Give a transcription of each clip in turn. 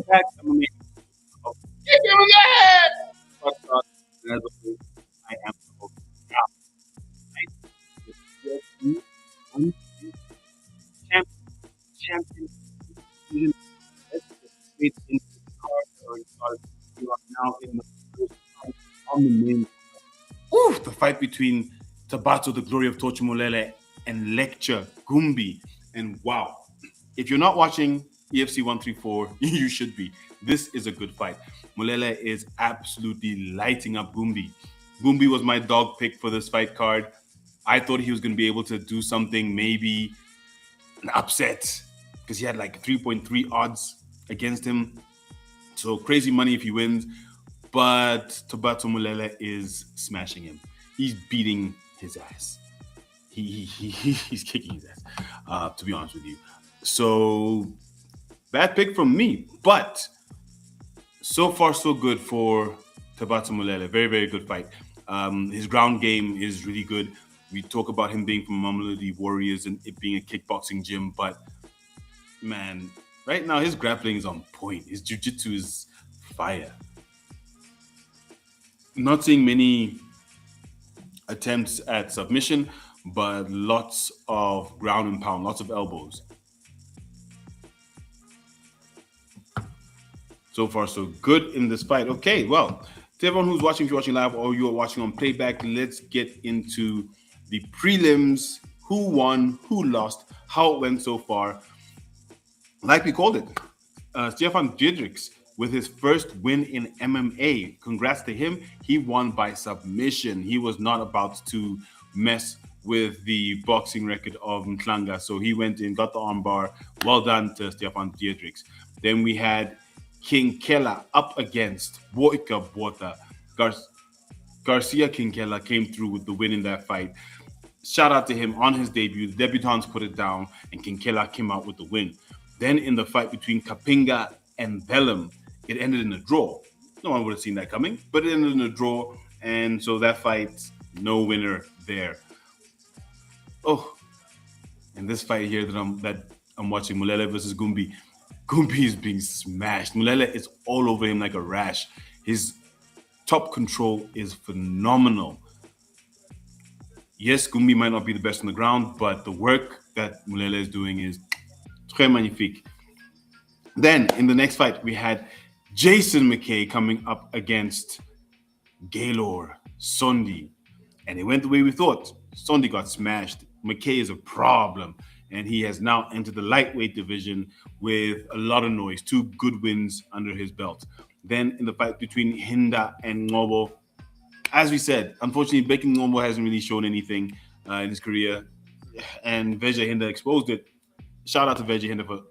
back. I'm amazing. Kick him in the head! What's up? And as always, I am the host. Now, tonight, with UFC Undisputed champion. Division. Let's get straight into the card early card. We are now in the first fight on the main. Ooh, the fight between Tabato, the Glory of Tochimolele, and Lecture Gumbi. And wow, if you're not watching EFC 134, you should be. This is a good fight. Molele is absolutely lighting up Gumbi. Gumbi was my dog pick for this fight card. I thought he was going to be able to do something, maybe an upset, because he had like 3.3 odds against him. So crazy money if he wins. But Tabato Molele is smashing him. He's beating his ass. He's kicking his ass, to be honest with you. So, bad pick from me. But so far, so good for Tabato Molele. Very, very good fight. His ground game is really good. We talk about him being from Mamelodi Warriors and it being a kickboxing gym. But, man, right now his grappling is on point. His jiu-jitsu is fire. Not seeing many attempts at submission, but lots of ground and pound, lots of elbows. So far, so good in this fight. Okay, well, to everyone who's watching, if you're watching live or you're watching on playback, let's get into the prelims. Who won, who lost, how it went so far. Like we called it, Stefan Diedrichs with his first win in MMA. Congrats to him. He won by submission. He was not about to mess with the boxing record of Mklanga. So he went in, got the armbar. Well done to Stefan Diedrichs. Then we had King Kela up against Boyka Bota. Garcia Kinkela came through with the win in that fight. Shout out to him on his debut. The debutants put it down, and Kinkela came out with the win. Then in the fight between Kapinga and Bellum, it ended in a draw. No one would have seen that coming, but it ended in a draw, and so that fight, no winner there. Oh, and this fight here that I'm watching, Molele versus Gumbi. Gumbi is being smashed. Molele is all over him like a rash. His top control is phenomenal. Yes, Gumbi might not be the best on the ground, but the work that Molele is doing is très magnifique. Then in the next fight, we had Jason McKay coming up against Gaylor Sondi. And it went the way we thought. Sondi got smashed. McKay is a problem. And he has now entered the lightweight division with a lot of noise. 2 good wins under his belt. Then in the fight between Hinda and Ngobo, as we said, unfortunately, Becky Ngobo hasn't really shown anything in his career. And Veja Hinda exposed it. Shout out to Veja Hinda for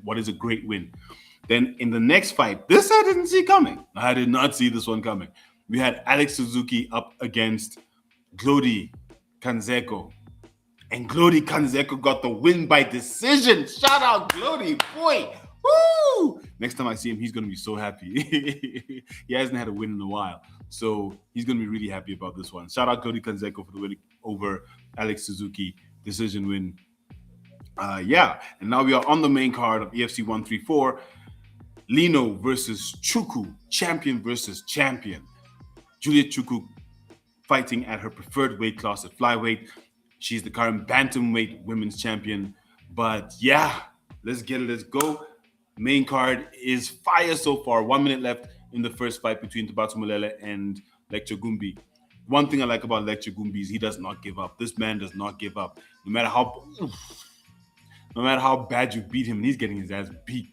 what is a great win. Then in the next fight, this I didn't see coming. I did not see this one coming. We had Alex Suzuki up against Glody Kanzeko. And Glody Kanzeko got the win by decision. Shout out Glody, boy. Woo! Next time I see him, he's going to be so happy. He hasn't had a win in a while. So he's going to be really happy about this one. Shout out Glody Kanzeko for the win over Alex Suzuki. Decision win. And now we are on the main card of EFC 134. Lino versus Chukwu, champion versus champion. Juliet Chukwu fighting at her preferred weight class at flyweight. She's the current bantamweight women's champion. But yeah, let's get it. Let's go. Main card is fire so far. 1 minute left in the first fight between Tabato Molele and Lecture Gumbi. One thing I like about Lecture Gumbi is he does not give up. This man does not give up. No matter how bad you beat him, and he's getting his ass beat.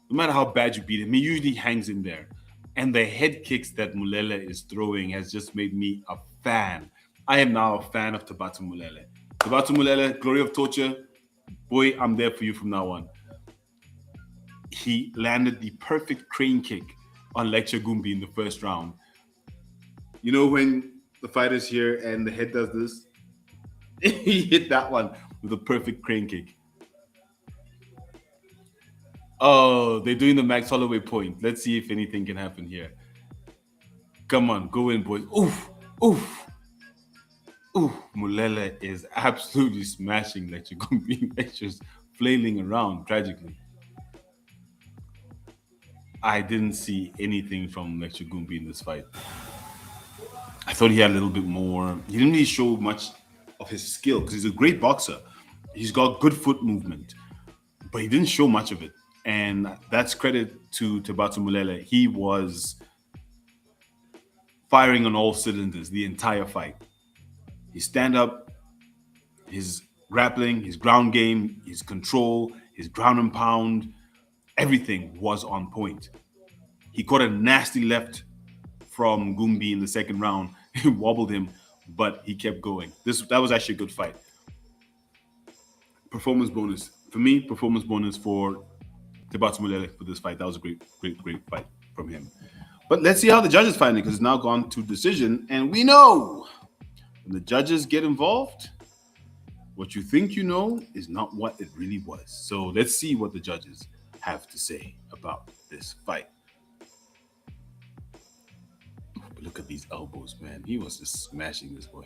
No matter how bad you beat him, he usually hangs in there. And the head kicks that Molele is throwing has just made me a fan. I am now a fan of Tabato Molele. Tabato Molele, Glory of Torture, boy, I'm there for you from now on. He landed the perfect crane kick on Lecture Gumbi in the first round. You know when the fighter's here and the head does this? He hit that one with a perfect crane kick. Oh, they're doing the Max Holloway point. Let's see if anything can happen here. Come on, go in, boys. Oof, oof. Ooh, Molele is absolutely smashing Lecture Gumbi. Lecture's flailing around tragically. I didn't see anything from Lecture Goombi in this fight. I thought he had a little bit more. He didn't really show much of his skill because he's a great boxer. He's got good foot movement, but he didn't show much of it. And that's credit to Tabatu Mulele. He was firing on all cylinders the entire fight. His stand up, his grappling, his ground game, his control, his ground and pound, everything was on point. He caught a nasty left from Gumbi in the second round. It wobbled him, but he kept going. That was actually a good fight. Performance bonus for me. Performance bonus for Tabatu Mulele for this fight. That was a great fight from him. But let's see how the judges find it because it's now gone to decision, and we know when the judges get involved, what you think you know is not what it really was. So let's see what the judges have to say about this fight. But look at these elbows, man. He was just smashing this boy.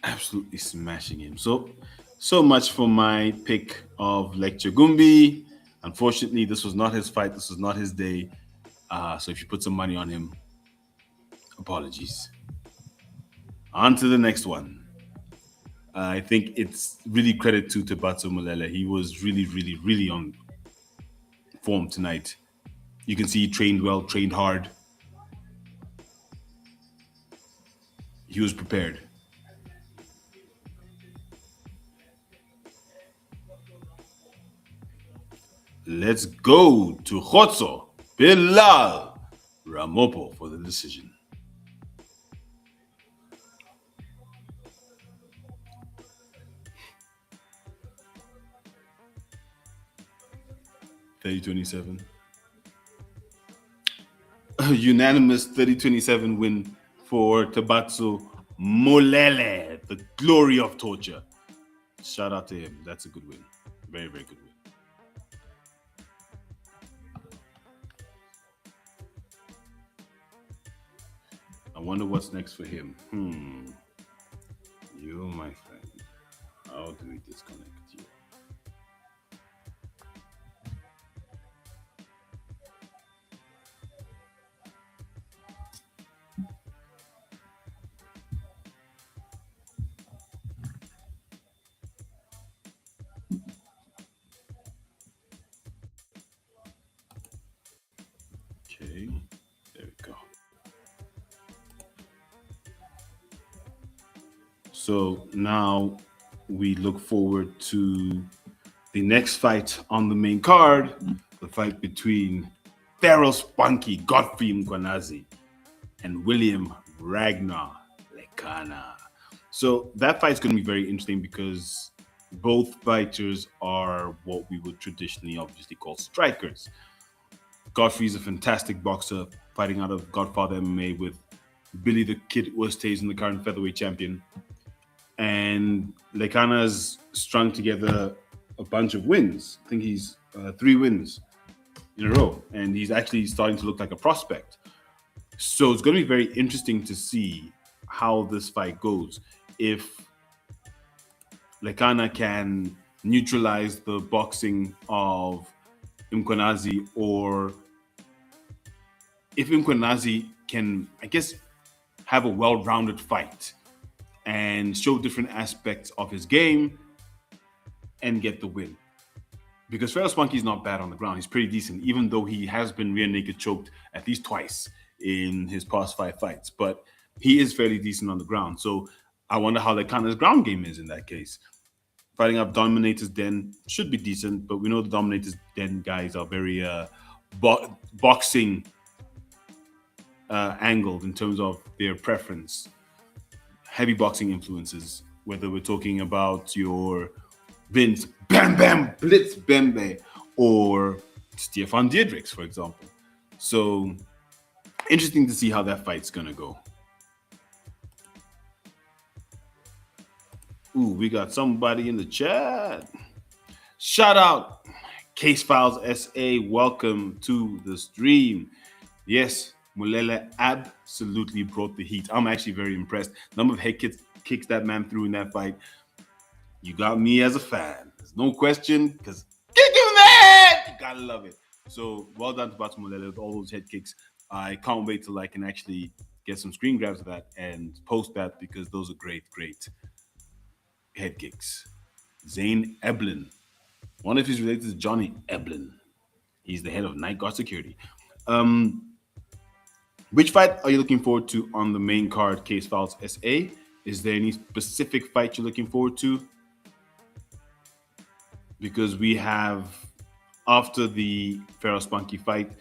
Absolutely smashing him. So much for my pick of Lecture Gumbi. Unfortunately, this was not his fight. This was not his day. So if you put some money on him, apologies. On to the next one. I think it's really credit to Tabatu Mulele. He was really on form tonight. You can see he trained well, trained hard. He was prepared. Let's go to Khotso Bilal Ramopo for the decision. (30-27) A unanimous 30-27 win for Tabatu Mulele, the glory of torture. Shout out to him. That's a good win. Very good win. I wonder what's next for him. You, my friend. How do we disconnect you? Okay, there we go. So now we look forward to the next fight on the main card, the fight between Pharaoh Spunky Godfrey Mkhwanazi and William Ragnar Lekana. So that fight's going to be very interesting because both fighters are what we would traditionally obviously call strikers. Godfrey's a fantastic boxer fighting out of Godfather MMA with Billy the Kid Oosthuizen, the current featherweight champion. And Lekana's strung together a bunch of wins. I think he's 3 wins in a row. And he's actually starting to look like a prospect. So it's going to be very interesting to see how this fight goes. If Lekana can neutralize the boxing of Mkhwanazi, or if Mkhwanazi can, I guess, have a well-rounded fight and show different aspects of his game and get the win. Because Pharaoh Spunky is not bad on the ground. He's pretty decent, even though he has been rear naked choked at least twice in his past 5 fights. But he is fairly decent on the ground. So I wonder how Lekana's ground game is in that case. Fighting up Dominator's Den should be decent, but we know the Dominator's Den guys are very boxing angled in terms of their preference. Heavy boxing influences, whether we're talking about your Vince Bam Bam Blitz Bembe or Stefan Diedrichs, for example. So interesting to see how that fight's gonna go. Ooh, we got somebody in the chat. Shout out Case Files SA. Welcome to the stream. Yes, Mulele absolutely brought the heat. I'm actually very impressed. Number of head kicks that man threw in that fight. You got me as a fan. There's no question, because Gotta love it. So well done to Batumulele with all those head kicks. I can't wait till I can actually get some screen grabs of that and post that because those are great, great head kicks. Zane Eblin. One of his related is Johnny Eblin. He's the head of Night Guard Security. Which fight are you looking forward to on the main card, Case Files SA? Is there any specific fight you're looking forward to? Because we have, after the Pharaoh Spunky fight,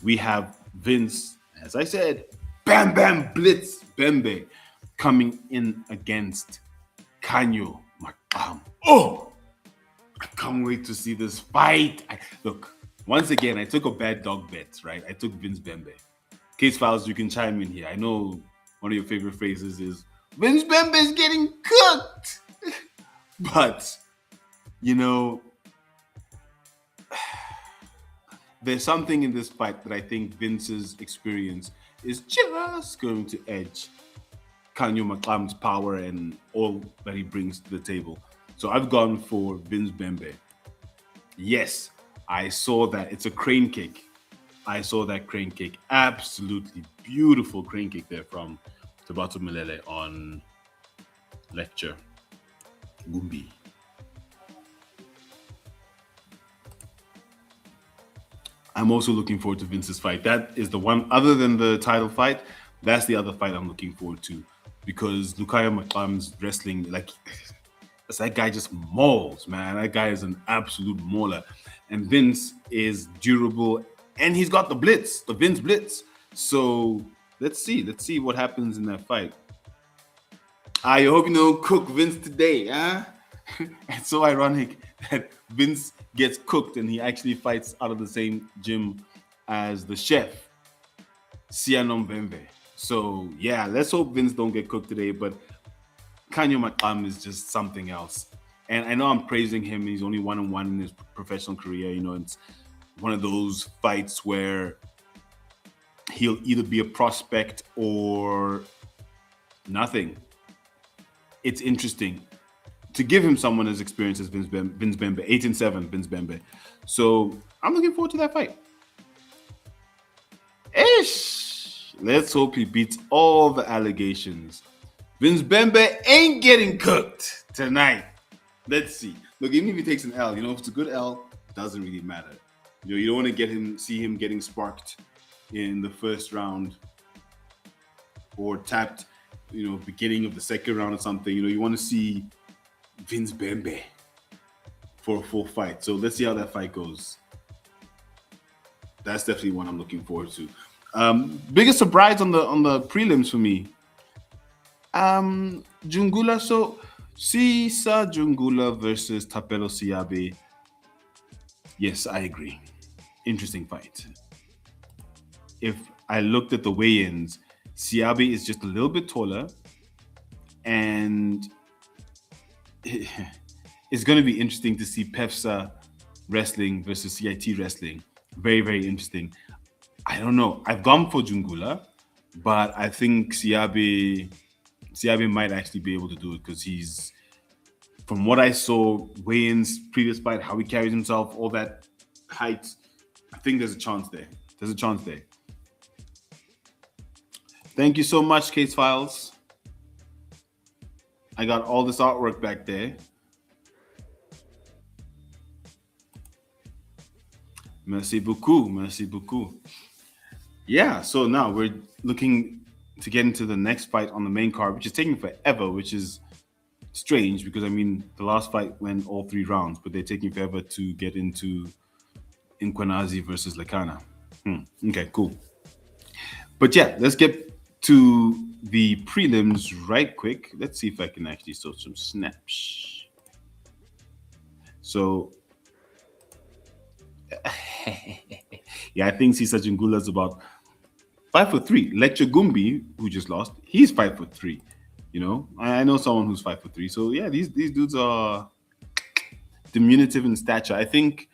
we have Vince, as I said, Bam Bam Blitz Bembe coming in against Khanyo Maqam. Oh, I can't wait to see this fight. Look, once again, I took a bad dog bet, right? I took Vince Bembe. Case Files, you can chime in here. I know one of your favorite phrases is Vince Bembe is getting cooked. But, you know, there's something in this fight that I think Vince's experience is just going to edge Khanyo Maqam's power and all that he brings to the table. So I've gone for Vince Bembe. Yes, I saw that. It's a crane kick. I saw that crane kick. Absolutely beautiful crane kick there from Tabatu Malele on lecture. Gumbi. I'm also looking forward to Vince's fight. That is the one, other than the title fight, that's the other fight I'm looking forward to. Because Lukaya Maqam's wrestling, like, that guy just mauls, man. That guy is an absolute mauler. And Vince is durable, and he's got the blitz, the Vince blitz. So let's see what happens in that fight. I hope you don't cook Vince today, huh? It's so ironic that Vince gets cooked and he actually fights out of the same gym as the chef, Sianom Bembe. So yeah, let's hope Vince don't get cooked today, but Khanyo Maqam is just something else. And I know I'm praising him. He's only 1-1 in his professional career. You know, it's one of those fights where he'll either be a prospect or nothing. It's interesting to give him someone as experienced as Vince Bembe, 8-7 Vince Bembe. So I'm looking forward to that fight. Ish! Let's hope he beats all the allegations. Vince Bembe ain't getting cooked tonight. Let's see. Look, even if he takes an L, you know, if it's a good L, it doesn't really matter. You know, you don't want to see him getting sparked in the first round or tapped, you know, beginning of the second round or something. You know, you want to see Vince Bembe for a full fight. So let's see how that fight goes. That's definitely one I'm looking forward to. Biggest surprise on the prelims for me. Jungula. So Sisa Jungula versus Thapelo Seabi. Yes, I agree. Interesting fight. If I looked at the weigh-ins, Seabi is just a little bit taller, and it's going to be interesting to see PEFSA wrestling versus CIT wrestling. Very, very interesting. I don't know. I've gone for Jungula, but I think Seabi might actually be able to do it because he's, from what I saw, weigh-ins, previous fight, how he carries himself, all that height, I think there's a chance there. There's a chance there. Thank you so much, Case Files. I got all this artwork back there. Merci beaucoup. Merci beaucoup. Yeah, so now we're looking to get into the next fight on the main card, which is taking forever, which is strange because, I mean, the last fight went all 3 rounds, but they're taking forever to get into Mkhwanazi versus Lekana. Okay, cool. But yeah, let's get to the prelims right quick. Let's see if I can actually show some snaps. So, yeah, I think Sisa Jungula is about 5'3". Lecture Gumbi, who just lost, he's 5'3". You know, I know someone who's 5'3". So yeah, these dudes are diminutive in stature. I think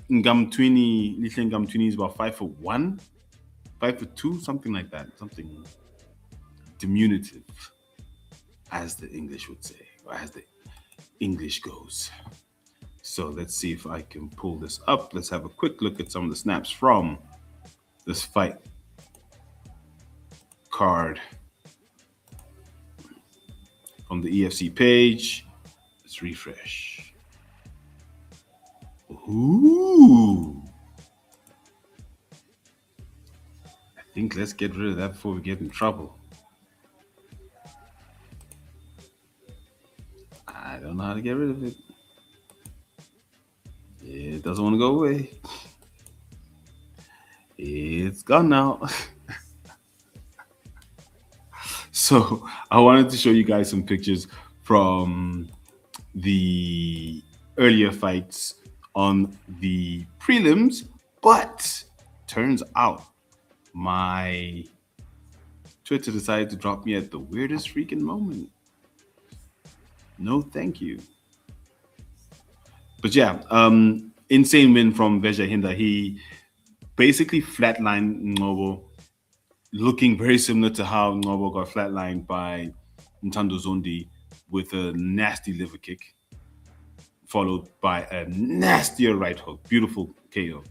Ngamtwini, Lishan Ngamtwini is about 5'1", 5'2", something like that. Something diminutive, as the English would say, or as the English goes. So let's see if I can pull this up. Let's have a quick look at some of the snaps from this fight card from the EFC page. Let's refresh. Ooh. I think let's get rid of that before we get in trouble. I don't know how to get rid of it. It doesn't want to go away. It's gone now. So I wanted to show you guys some pictures from the earlier fights on the prelims, but turns out my Twitter decided to drop me at the weirdest freaking moment. No, thank you. But yeah, insane win from Veja Hinda. He basically flatlined Ngobo, looking very similar to how Ngobo got flatlined by Ntando Zondi with a nasty liver kick, followed by a nastier right hook. Beautiful KO.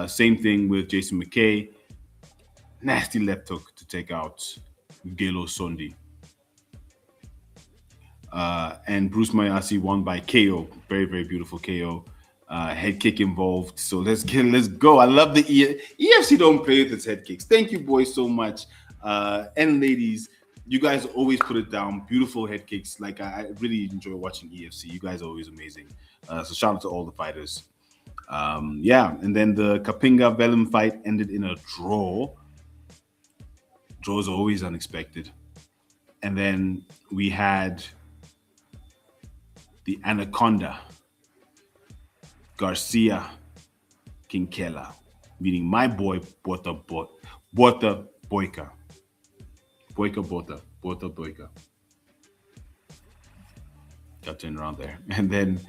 Same thing with Jason McKay. Nasty left hook to take out Gelo Sondi. And Bruce Mayasi won by KO. Very, very beautiful KO. Head kick involved. So let's go. I love the EFC don't play with its head kicks. Thank you, boys, so much. And ladies, you guys always put it down. Beautiful head kicks. Like I really enjoy watching EFC. You guys are always amazing. So shout out to all the fighters. Yeah, and then the Kapinga Vellum fight ended in a draw. Draws are always unexpected. And then we had the Anaconda Garcia Kinkela, meaning my boy Bota Boyka. Bota Boyka. Got turned around there. And then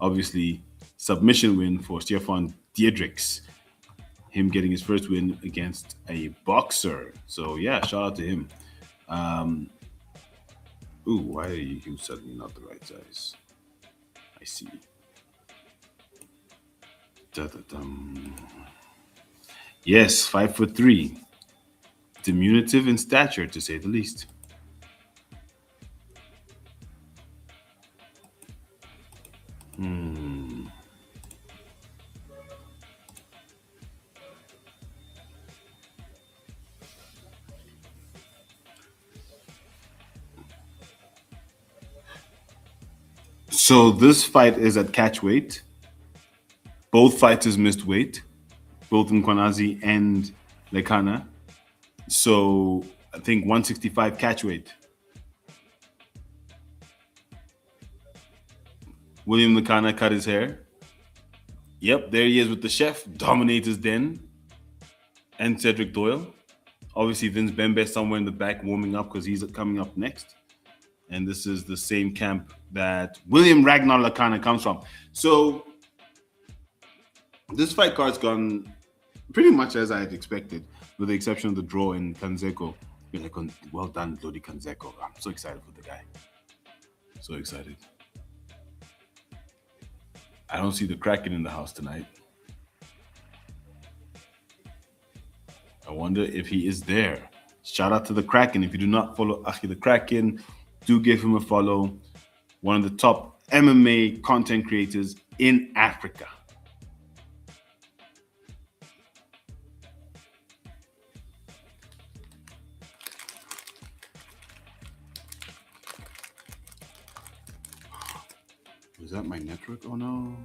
obviously submission win for Stefan Diedrichs. Him getting his first win against a boxer. So yeah, shout out to him. Why are you suddenly not the right size? I see. Yes, 5'3". Diminutive in stature, to say the least. So this fight is at catch weight. Both fighters missed weight, both Mkhwanazi and Lekana. So I think 165 catch weight. William Lekana cut his hair. Yep, there he is with the chef, Dominators Den, and Cedric Doyle. Obviously, Vince Bembe somewhere in the back warming up because he's coming up next. And this is the same camp that William Ragnar Lekana comes from. So this fight card's gone pretty much as I had expected, with the exception of the draw in Kanzeko. You're like, well done, Lodi Kanzeko. I'm so excited for the guy. So excited. I don't see the Kraken in the house tonight. I wonder if he is there. Shout out to the Kraken. If you do not follow Achi the Kraken, do give him a follow. One of the top MMA content creators in Africa. Is that my network? Oh no.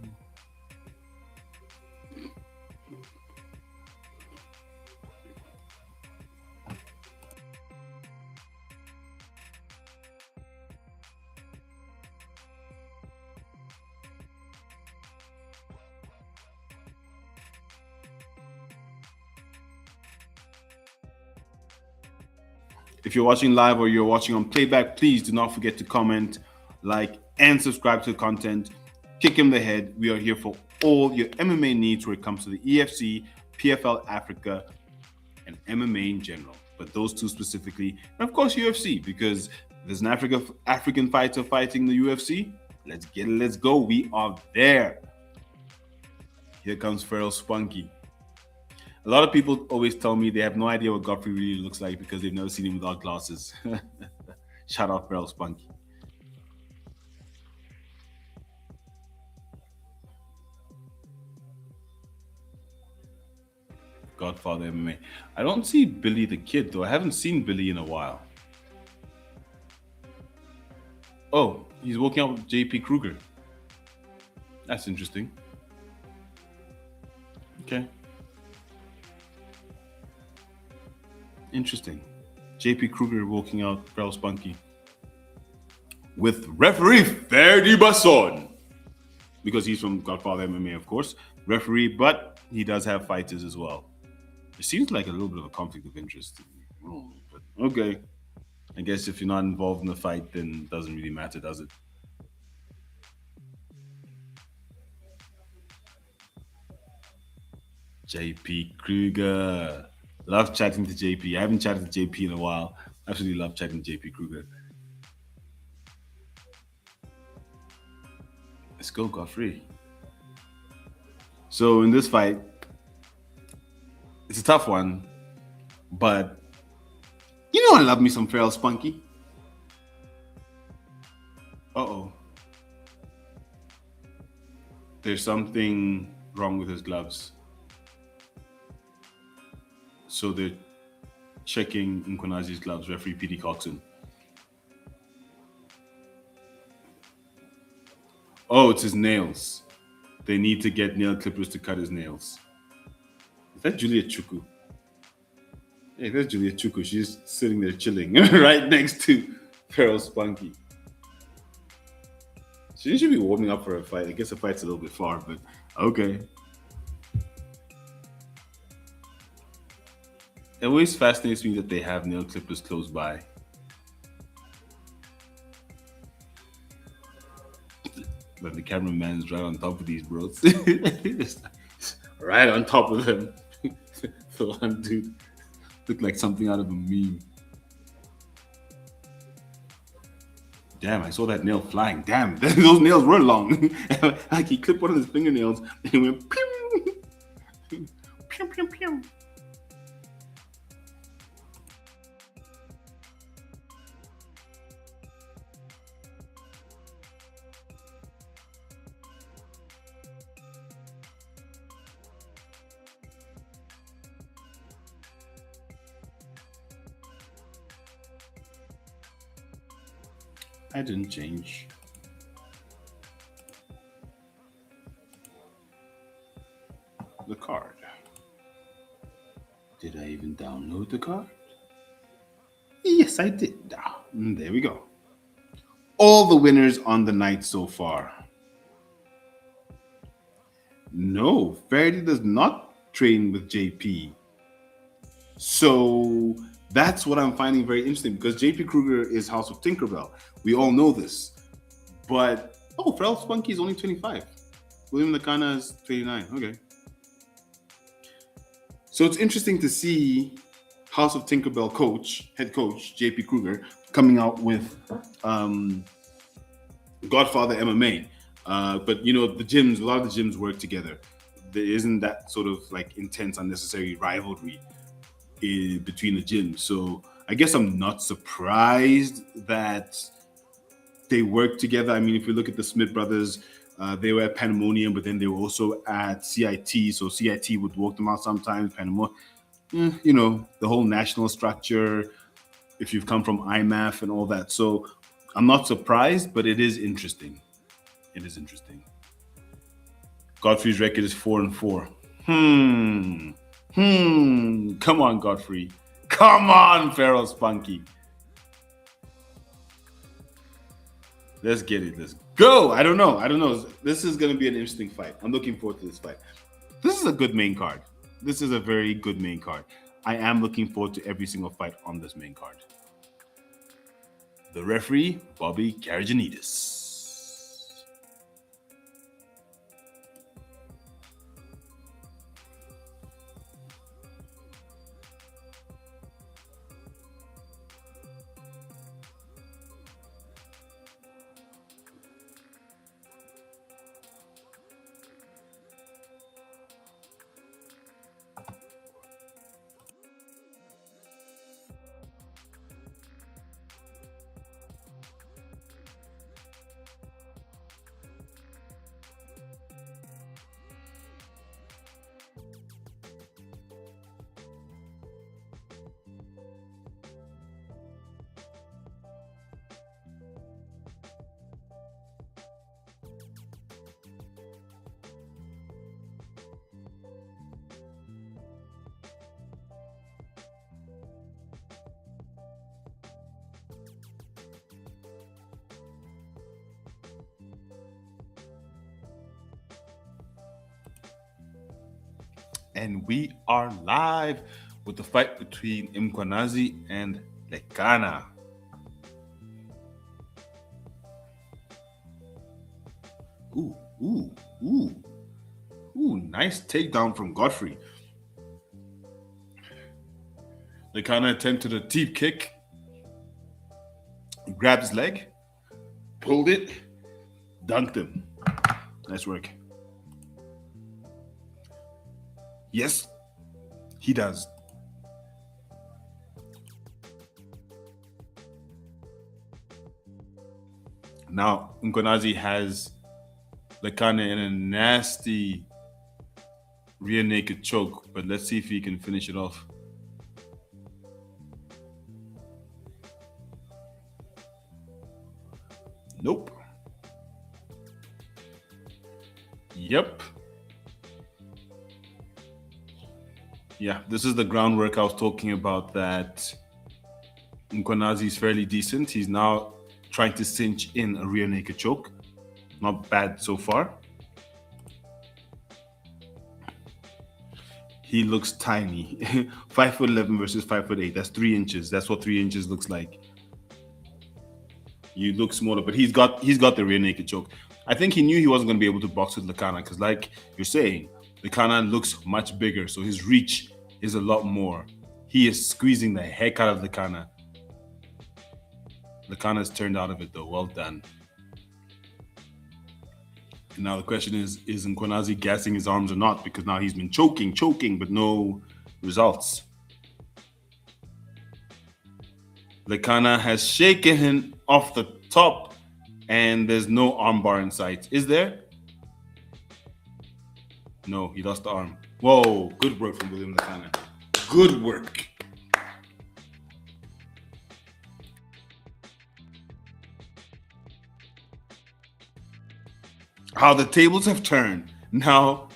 If you're watching live or you're watching on playback, please do not forget to comment, like, and subscribe to the content. Kick him the head. We are here for all your MMA needs when it comes to the EFC, PFL Africa, and MMA in general. But those two specifically, and of course UFC, because there's an African fighter fighting the UFC. Let's get it. Let's go. We are there. Here comes Feral Spunky. A lot of people always tell me they have no idea what Godfrey really looks like because they've never seen him without glasses. Shout out Feral Spunky. Godfather MMA. I don't see Billy the Kid though. I haven't seen Billy in a while. Oh, he's walking out with JP Kruger. That's interesting. Okay. Interesting. JP Kruger walking out Feral Spunky. With referee Ferdi Basson. Because he's from Godfather MMA, of course. Referee, but he does have fighters as well. It seems like a little bit of a conflict of interest. But okay. I guess if you're not involved in the fight, then it doesn't really matter, does it? JP Kruger. Love chatting to JP. I haven't chatted to JP in a while. Absolutely love chatting to JP Kruger. Let's go, Godfrey. So in this fight, it's a tough one, but you know I love me some Feral Spunky. Uh-oh. There's something wrong with his gloves. So they're checking Mkhwanazi's gloves, referee P.D. Coxon. Oh, it's his nails. They need to get nail clippers to cut his nails. Is that Juliet Chukwu? Hey, that's Juliet Chukwu. She's sitting there chilling right next to Feral Spunky. She should be warming up for a fight. I guess the fight's a little bit far, but okay. It always fascinates me that they have nail clippers close by. But the cameraman's right on top of these bros. Right on top of them. The one dude looked like something out of a meme. Damn, I saw that nail flying. Damn, those nails were long. Like he clipped one of his fingernails and he went pew! Pew, pew, pew. I didn't change. The card. Did I even download the card? Yes, I did. There we go. All the winners on the night so far. No, Ferdi does not train with JP. So that's what I'm finding very interesting because JP Kruger is House of Tinkerbell. We all know this. But, Feral Spunky is only 25. William Lekana is 29. Okay. So it's interesting to see House of Tinkerbell head coach, JP Kruger, coming out with Godfather MMA. But, you know, a lot of the gyms work together. There isn't that sort of like intense, unnecessary rivalry between the gyms. So I guess I'm not surprised that they work together. I mean, if you look at the Smith brothers, they were at Pandemonium, but then they were also at CIT. So CIT would walk them out sometimes. Pandemonium, you know, the whole national structure, if you've come from IMAF and all that. So I'm not surprised, but it is interesting. It is interesting. Godfrey's record is 4-4. Come on, Godfrey. Come on, Feral Spunky. Let's get it. Let's go. I don't know. This is going to be an interesting fight. I'm looking forward to this fight. This is a good main card. This is a very good main card. I am looking forward to every single fight on this main card. The referee, Bobby Karajanidis. And we are live with the fight between Mkhwanazi and Lekana. Ooh, ooh, ooh, ooh, nice takedown from Godfrey. Lekana attempted a deep kick, grabbed his leg, pulled it, dunked him. Nice work. Yes, he does. Now, Mkhwanazi has Lekana in a nasty rear naked choke, but let's see if he can finish it off. Nope. Yep. Yeah, this is the groundwork I was talking about, that Mkhwanazi is fairly decent. He's now trying to cinch in a rear naked choke. Not bad so far. He looks tiny. 5'11" versus 5'8". That's 3 inches. That's what 3 inches looks like. You look smaller, but he's got the rear naked choke. I think he knew he wasn't going to be able to box with Lekana because, like you're saying, Lekana looks much bigger, so his reach is a lot more. He is squeezing the heck out of Lekana. Lekana's turned out of it though. Well done. And now the question is Mkhwanazi gassing his arms or not? Because now he's been choking, but no results. Lekana has shaken him off the top, and there's no armbar in sight. Is there? No, he lost the arm. Whoa, good work from William Lekana. Good work. How the tables have turned. Now,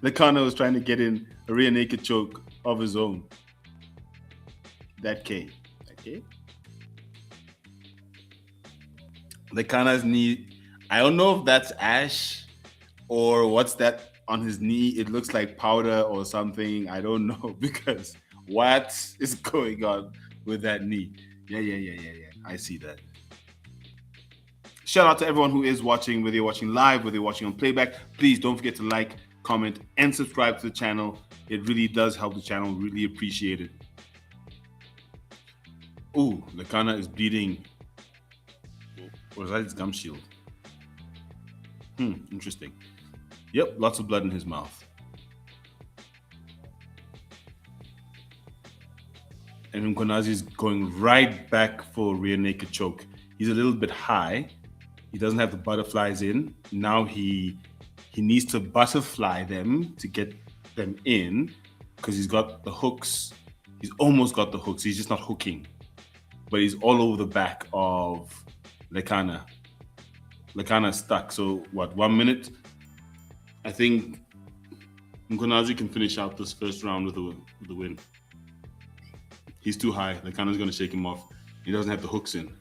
Lekana was trying to get in a rear naked choke of his own. That K. Lekana's knee, I don't know if that's ash or what's that on his knee. It looks like powder or something. I don't know, because what is going on with that knee? Yeah. I see that. Shout out to everyone who is watching, whether you're watching live, whether you're watching on playback. Please don't forget to like, comment, and subscribe to the channel. It really does help the channel. Really appreciate it. Ooh, Lekana is bleeding. Or is that his gum shield? Interesting. Yep, lots of blood in his mouth. And Mkhwanazi is going right back for rear naked choke. He's a little bit high. He doesn't have the butterflies in. Now he needs to butterfly them to get them in, because he's got the hooks. He's almost got the hooks. He's just not hooking. But he's all over the back of Lekana. Lekana's stuck. So what, 1 minute? I think Mkhwanazi can finish out this first round with the win. He's too high. Lekana's going to shake him off. He doesn't have the hooks in.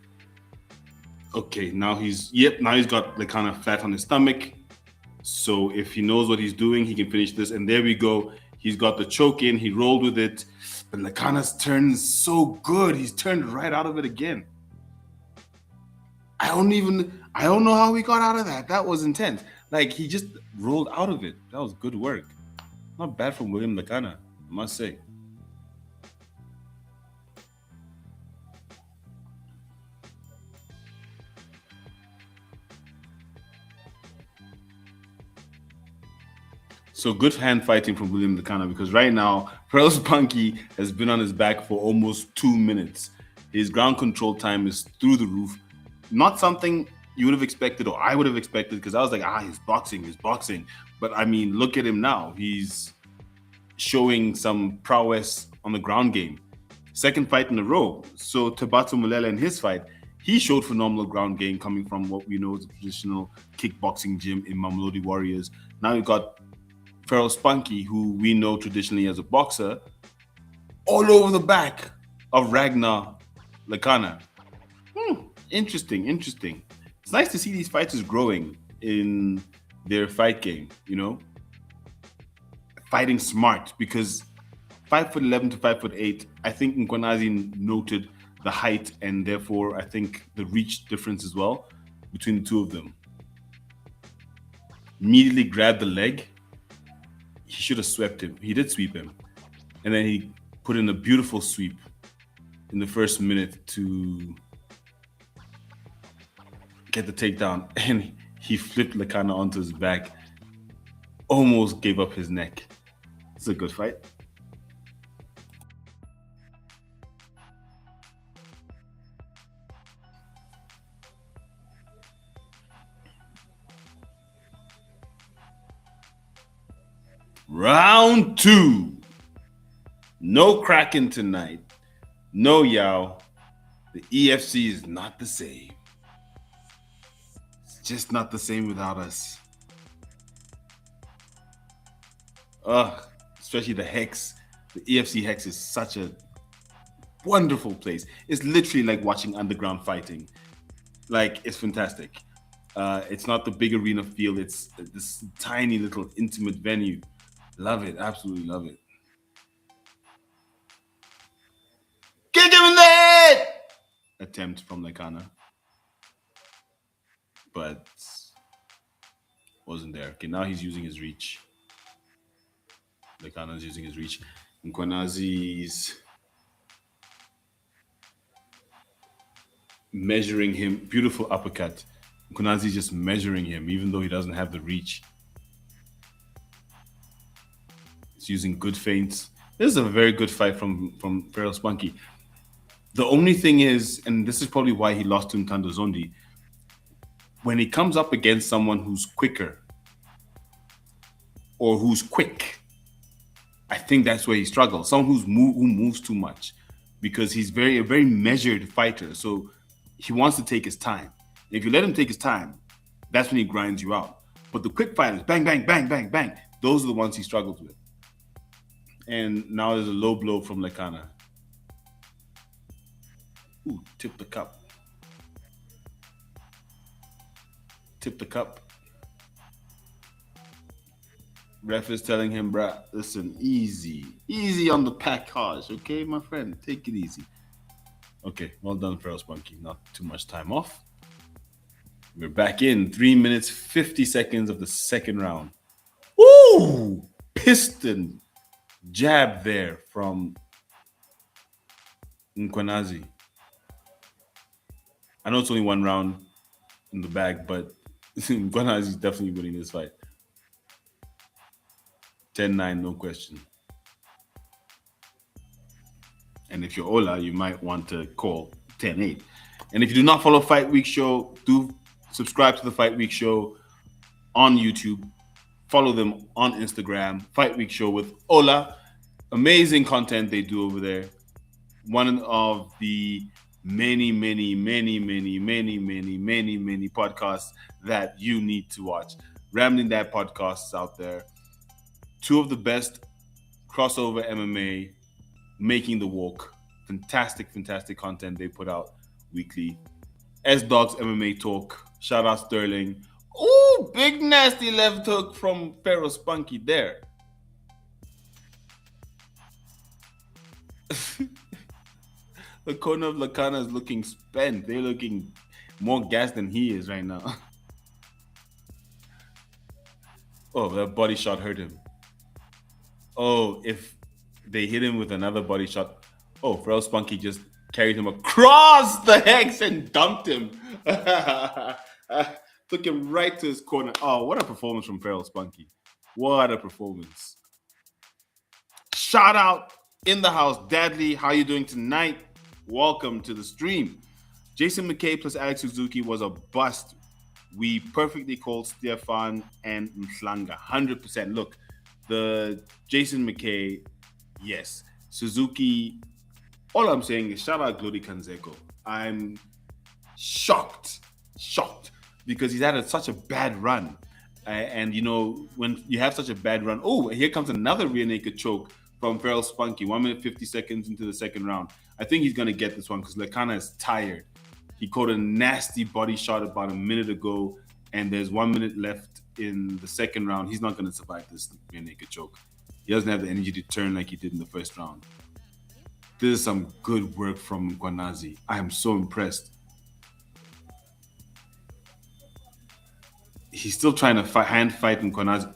Okay, now he's got Lekana flat on his stomach. So if he knows what he's doing, he can finish this. And there we go. He's got the choke in. He rolled with it. But Lekana's turned so good. He's turned right out of it again. I don't know how he got out of that. That was intense. Like, he just rolled out of it. That was good work. Not bad from William Lekana, I must say. So good hand fighting from William Lekana, because right now, Pearl Spunky has been on his back for almost 2 minutes. His ground control time is through the roof. Not something you would have expected, or I would have expected, because I was like, he's boxing. But I mean, look at him now. He's showing some prowess on the ground game. Second fight in a row. So Tabatu Mulela in his fight, he showed phenomenal ground game coming from what we know is a traditional kickboxing gym in Mamelodi Warriors. Now you've got Feral Spunky, who we know traditionally as a boxer, all over the back of Ragnar Lekana. Interesting. It's nice to see these fighters growing in their fight game, you know? fighting smart because 5'11" to 5'8", I think Mkhwanazi noted the height and therefore I think the reach difference as well between the two of them. Immediately grabbed the leg. He should have swept him. He did sweep him. And then he put in a beautiful sweep in the first minute to get the takedown. And he flipped Lekana onto his back. Almost gave up his neck. It's a good fight. Round 2. No cracking tonight. No Yao. The EFC is not the same. It's just not the same without us. Especially the Hex. The EFC Hex is such a wonderful place. It's literally like watching underground fighting. Like, it's fantastic. It's not the big arena feel. It's this tiny little intimate venue. Love it. Absolutely love it. Kick him in the head! Attempt from Lekana. But wasn't there. Okay, now he's using his reach. Lekana's using his reach. Mkhwanazi's measuring him. Beautiful uppercut. Mkhwanazi's just measuring him, even though he doesn't have the reach. He's using good feints. This is a very good fight from Pharoah Spunky. The only thing is, and this is probably why he lost to Ntando Zondi, when he comes up against someone who's quicker or who's quick, I think that's where he struggles. Someone who moves too much, because he's a very measured fighter. So he wants to take his time. If you let him take his time, that's when he grinds you out. But the quick fighters, bang, bang, bang, bang, bang, those are the ones he struggles with. And now there's a low blow from Lekana. Ooh, tip the cup. Tip the cup. Ref is telling him, bruh, listen, easy. Easy on the package, okay, my friend? Take it easy. Okay, well done, Pharoah Spunky. Not too much time off. We're back in 3 minutes, 50 seconds of the second round. Ooh! Piston jab there from Mkhwanazi. I know it's only one round in the bag, but Mkhwanazi is definitely winning this fight. 10-9, no question. And if you're Ola, you might want to call 10-8. And if you do not follow Fight Week Show, do subscribe to the Fight Week Show on YouTube. Follow them on Instagram, Fight Week Show with Ola. Amazing content they do over there. One of the many podcasts that you need to watch. Rambling Dad podcasts out there. Two of the best crossover MMA, making the walk. Fantastic content they put out weekly. S-Dog's MMA Talk. Shout out Sterling. Ooh, big nasty left hook from Pharoah Spunky there. The corner of Lekana is looking spent. They're looking more gassed than he is right now. Oh, that body shot hurt him. Oh, if they hit him with another body shot. Oh, Pharoah Spunky just carried him across the Hex and dumped him. Took him right to his corner. Oh, what a performance from Pharoah Spunky. What a performance. Shout out in the house. Dadley, how you doing tonight? Welcome to the stream. Jason McKay plus Alex Suzuki was a bust. We perfectly called Stefan and Mhlanga. 100%. Look, the Jason McKay, yes. Suzuki, all I'm saying is shout out Glody Kanzeko. I'm shocked. Because he's had such a bad run. And, you know, when you have such a bad run, oh, here comes another rear naked choke from Pharoah Spunky. 1 minute, 50 seconds into the second round. I think he's going to get this one because Lekana is tired. He caught a nasty body shot about a minute ago, and there's 1 minute left in the second round. He's not going to survive this rear naked choke. He doesn't have the energy to turn like he did in the first round. This is some good work from Mkhwanazi. I am so impressed. He's still trying to hand fight Mkhwanazi.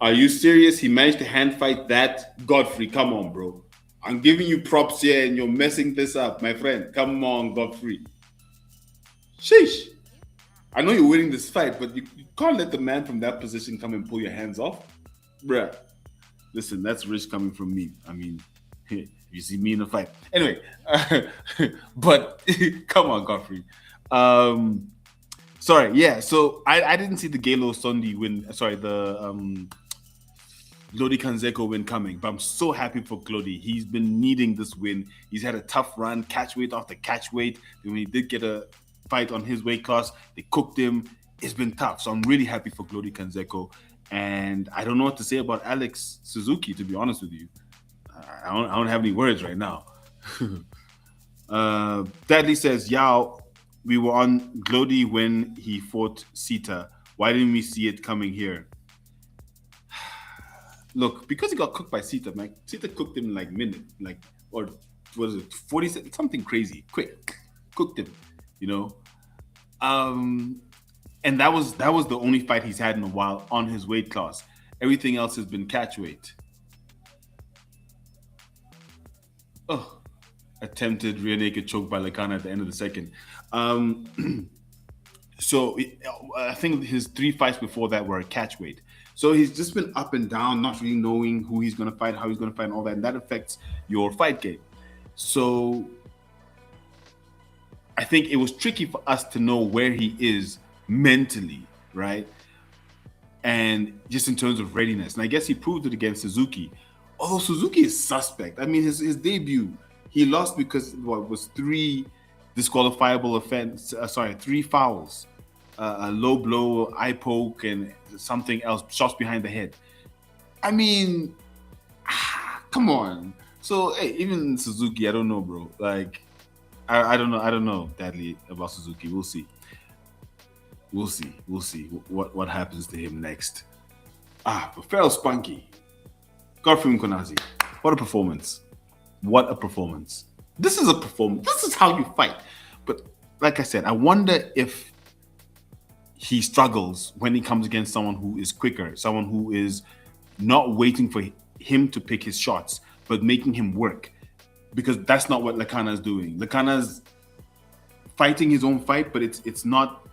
Are you serious? He managed to hand fight that Godfrey. Come on, bro. I'm giving you props here and you're messing this up, my friend. Come on, Godfrey. Sheesh. I know you're winning this fight, but you can't let the man from that position come and pull your hands off. Bruh. Listen, that's rich coming from me. I mean, you see me in a fight. Anyway, but come on, Godfrey. Sorry, yeah. So I didn't see the Galo Sondi win. Sorry, the Glody Kanzeko win coming, but I'm so happy for Glody. He's been needing this win. He's had a tough run, catch weight after catch weight. And when he did get a fight on his weight class, they cooked him. It's been tough. So I'm really happy for Glody Kanzeko. And I don't know what to say about Alex Suzuki, to be honest with you. I don't have any words right now. Dadley says, Yao, we were on Glody when he fought Sita. Why didn't we see it coming here? Look, because he got cooked by Sita, man. Sita cooked him in like minute, like, or was it 40 seconds? Something crazy, quick, cooked him, you know. And that was the only fight he's had in a while on his weight class. Everything else has been catch weight. Oh, attempted rear naked choke by Lekana at the end of the second. So I think his 3 fights before that were a catch weight. So he's just been up and down, not really knowing who he's going to fight, how he's going to fight, and all that. And that affects your fight game. So I think it was tricky for us to know where he is mentally, right? And just in terms of readiness. And I guess he proved it against Suzuki. Although Suzuki is suspect. I mean, his debut, he lost because it was 3 disqualifiable offense. 3 fouls. A low blow, eye poke, and something else, shots behind the head. I mean, come on. So, hey, even Suzuki, I don't know, bro. Like, I don't know, Dadley, about Suzuki. We'll see. We'll see what happens to him next. But Farrell Spunky. Godfrey Mkhwanazi. What a performance. What a performance. This is a performance. This is how you fight. But like I said, I wonder if he struggles when he comes against someone who is quicker, someone who is not waiting for him to pick his shots, but making him work. Because that's not what Lekana is doing. Lekana's fighting his own fight, but it's not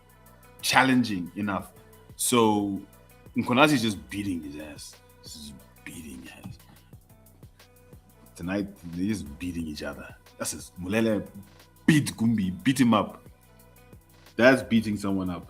challenging enough. So Mkhwanazi is just beating his ass. Just beating his ass. Tonight, they're just beating each other. That's his Mulele beat Gumbi, beat him up. That's beating someone up.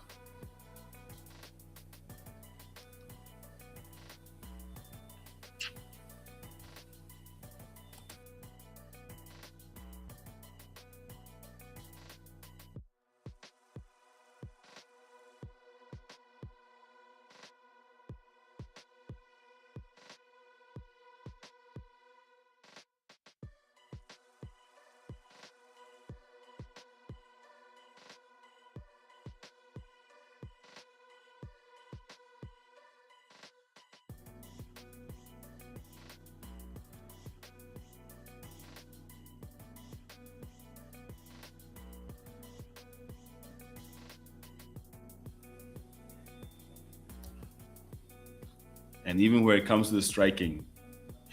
And even where it comes to the striking,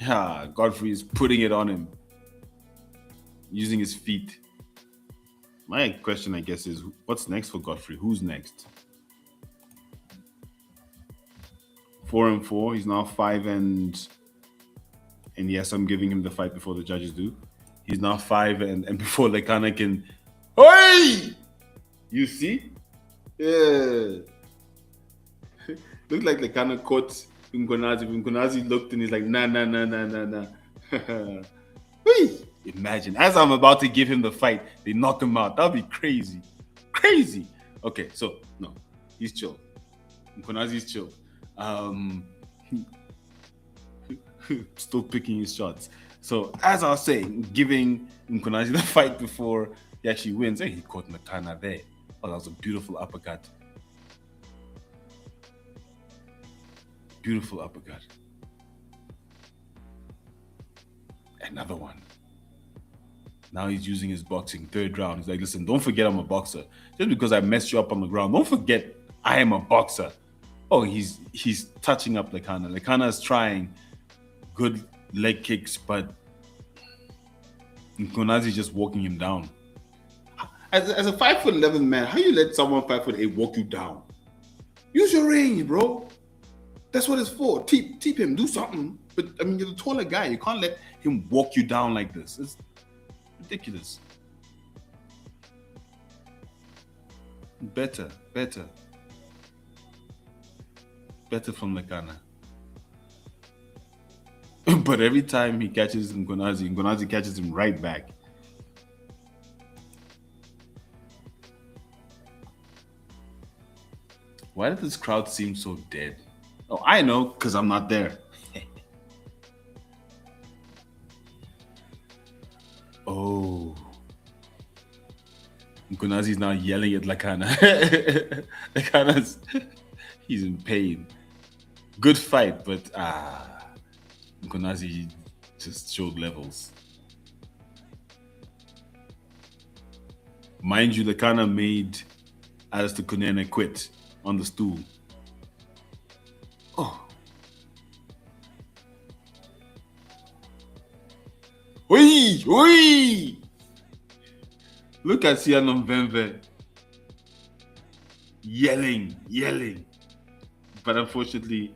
Godfrey is putting it on him, using his feet. My question, I guess, is what's next for Godfrey? Who's next? 4-4. He's now 5 and yes, I'm giving him the fight before the judges do. He's now 5 and before Lekana can. Hey! You see? Yeah. Looked like Lekana caught Mkhwanazi. Mkhwanazi looked and he's like, nah. Imagine, as I'm about to give him the fight, they knock him out. That'd be crazy. Crazy. Okay, so, no. He's chill. Mkhwanazi's chill. Still picking his shots. So, as I was saying, giving Mkhwanazi the fight before he actually wins. Hey, he caught Lekana there. Oh, that was a beautiful uppercut. Beautiful uppercut. Another one. Now he's using his boxing. Third round. He's like, listen, don't forget I'm a boxer. Just because I messed you up on the ground, don't forget I am a boxer. Oh, he's touching up Lekana. Lekana is trying good leg kicks, but Mkhwanazi just walking him down. As a 5'11" man, how you let someone 5'8" walk you down? Use your range, bro. That's what it's for. Teep him, do something. But I mean, you're the taller guy. You can't let him walk you down like this. It's ridiculous. Better from Lekana. But every time he catches Mkhwanazi catches him right back. Why does this crowd seem so dead? Oh, I know, because I'm not there. Oh. Mkhwanazi is now yelling at Lekana. Lekana's he's in pain. Good fight, but Mkhwanazi just showed levels. Mind you, Lekana made Alistair Kunene quit on the stool. Oh. Oi! Oi! Look at Sianom Bembe yelling. But unfortunately,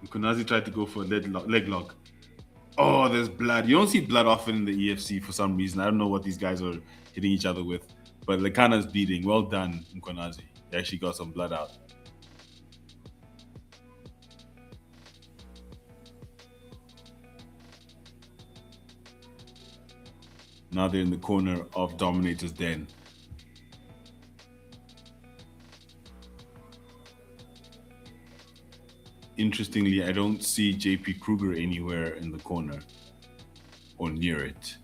Mkhwanazi tried to go for a leg lock. Oh, there's blood. You don't see blood often in the EFC for some reason. I don't know what these guys are hitting each other with. But Lekana's bleeding. Well done, Mkhwanazi. He actually got some blood out. Now they're in the corner of Dominator's den. Interestingly, I don't see JP Kruger anywhere in the corner or near it.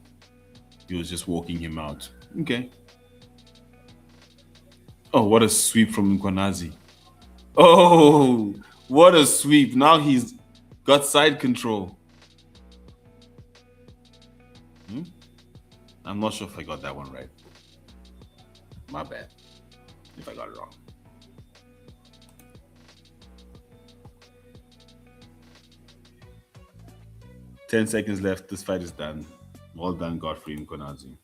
He was just walking him out. Okay. Oh, what a sweep from Mkhwanazi. Oh, what a sweep. Now he's got side control. I'm not sure if I got that one right. My bad if I got it wrong. Ten seconds left. This fight is done. Well done, Godfrey and Mkhwanazi.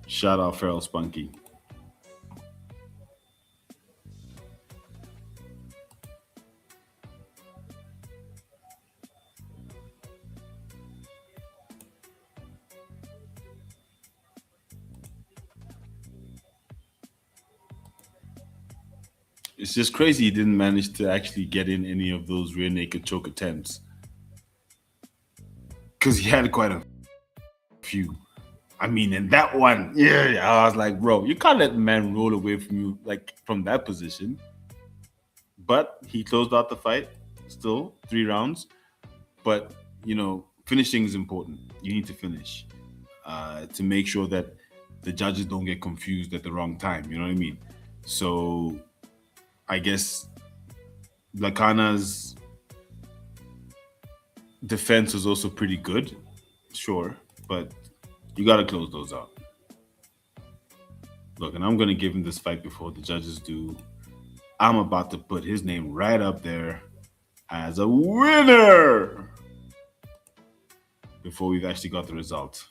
Shout out Feral Spunky. It's just crazy he didn't manage to actually get in any of those rear naked choke attempts. Because he had quite a few. I mean, in that one, yeah, I was like, bro, you can't let the man roll away from you like from that position. But he closed out the fight, still 3 rounds. But, you know, finishing is important. You need to finish to make sure that the judges don't get confused at the wrong time. You know what I mean? So I guess Lekana's defense was also pretty good, sure, but you got to close those out. Look, and I'm going to give him this fight before the judges do. I'm about to put his name right up there as a winner before we've actually got the result.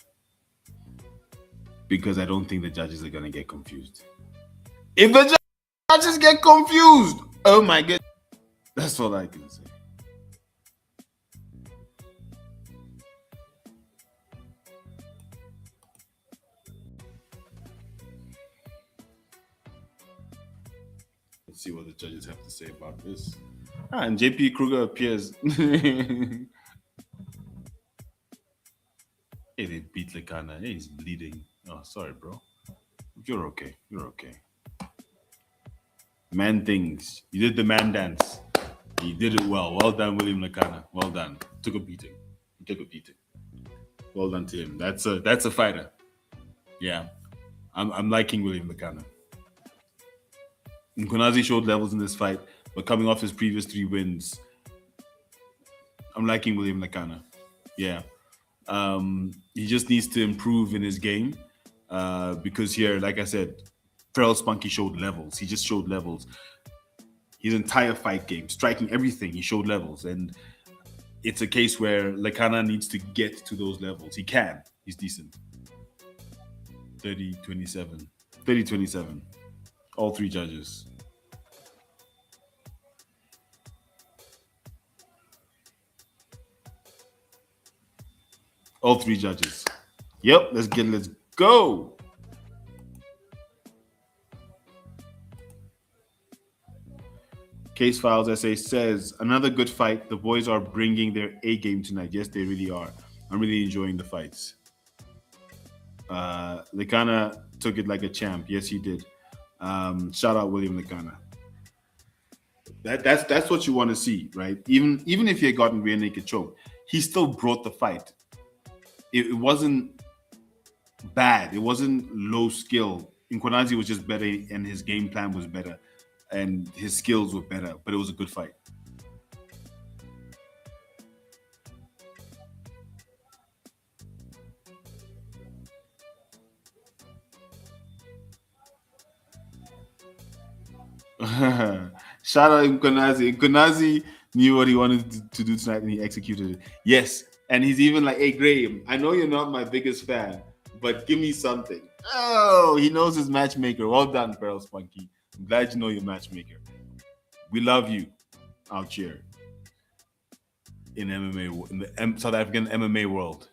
Because I don't think the judges are going to get confused. If the judges get confused, oh my God. That's all I can say. Let's see what the judges have to say about this. And JP Kruger appears. Hey, they beat Lekana. Hey, he's bleeding. Oh, sorry, bro. You're okay. You're okay. Man things. You did the man dance. You did it well. Well done, William Lekana. Well done. Took a beating. You took a beating. Well done to him. That's a fighter. Yeah, I'm liking William Lekana. Mkhwanazi showed levels in this fight, but coming off his previous 3 wins, I'm liking William Lekana. Yeah, he just needs to improve in his game because here, like I said, Feral Spunky showed levels. He just showed levels. His entire fight game, striking everything, he showed levels, and it's a case where Lekana needs to get to those levels. He can. He's decent. 30-27. 30-27. All three judges. All three judges. Yep, let's go. Case Files SA says, another good fight. The boys are bringing their A game tonight. Yes, they really are. I'm really enjoying the fights. Lekana took it like a champ. Yes, he did. Shout out William Lekana. That's what you want to see, right? Even if he had gotten rear naked choke, he still brought the fight. It wasn't bad. It wasn't low skill. Mkhwanazi was just better, and his game plan was better, and his skills were better. But it was a good fight. Shout out Mkhwanazi. Mkhwanazi knew what he wanted to do tonight, and he executed it. Yes, and he's even like, "Hey Graham, I know you're not my biggest fan, but give me something." Oh, he knows his matchmaker. Well done, Feral Spunky. I'm glad you know your matchmaker. We love you out here in MMA, in the South African MMA world.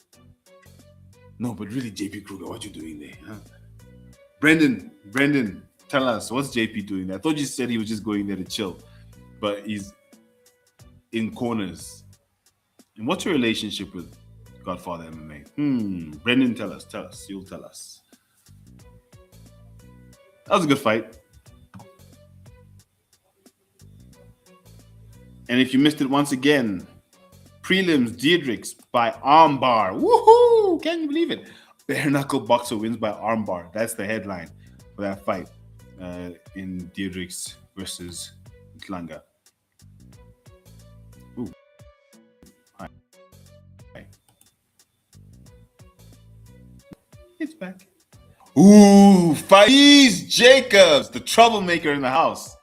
No, but really, JP Kruger, what you doing there? Huh? Brendan, tell us, what's JP doing there? I thought you said he was just going there to chill, but he's in corners. And what's your relationship with Godfather MMA? Brendan, tell us. You'll tell us. That was a good fight. And if you missed it once again, prelims, Diedrichs by armbar. Woohoo! Can you believe it? Bare knuckle boxer wins by armbar. That's the headline for that fight in Diedrichs versus Klanga. Ooh. Hi. It's back. Ooh, Faiz Jacobs, the troublemaker in the house.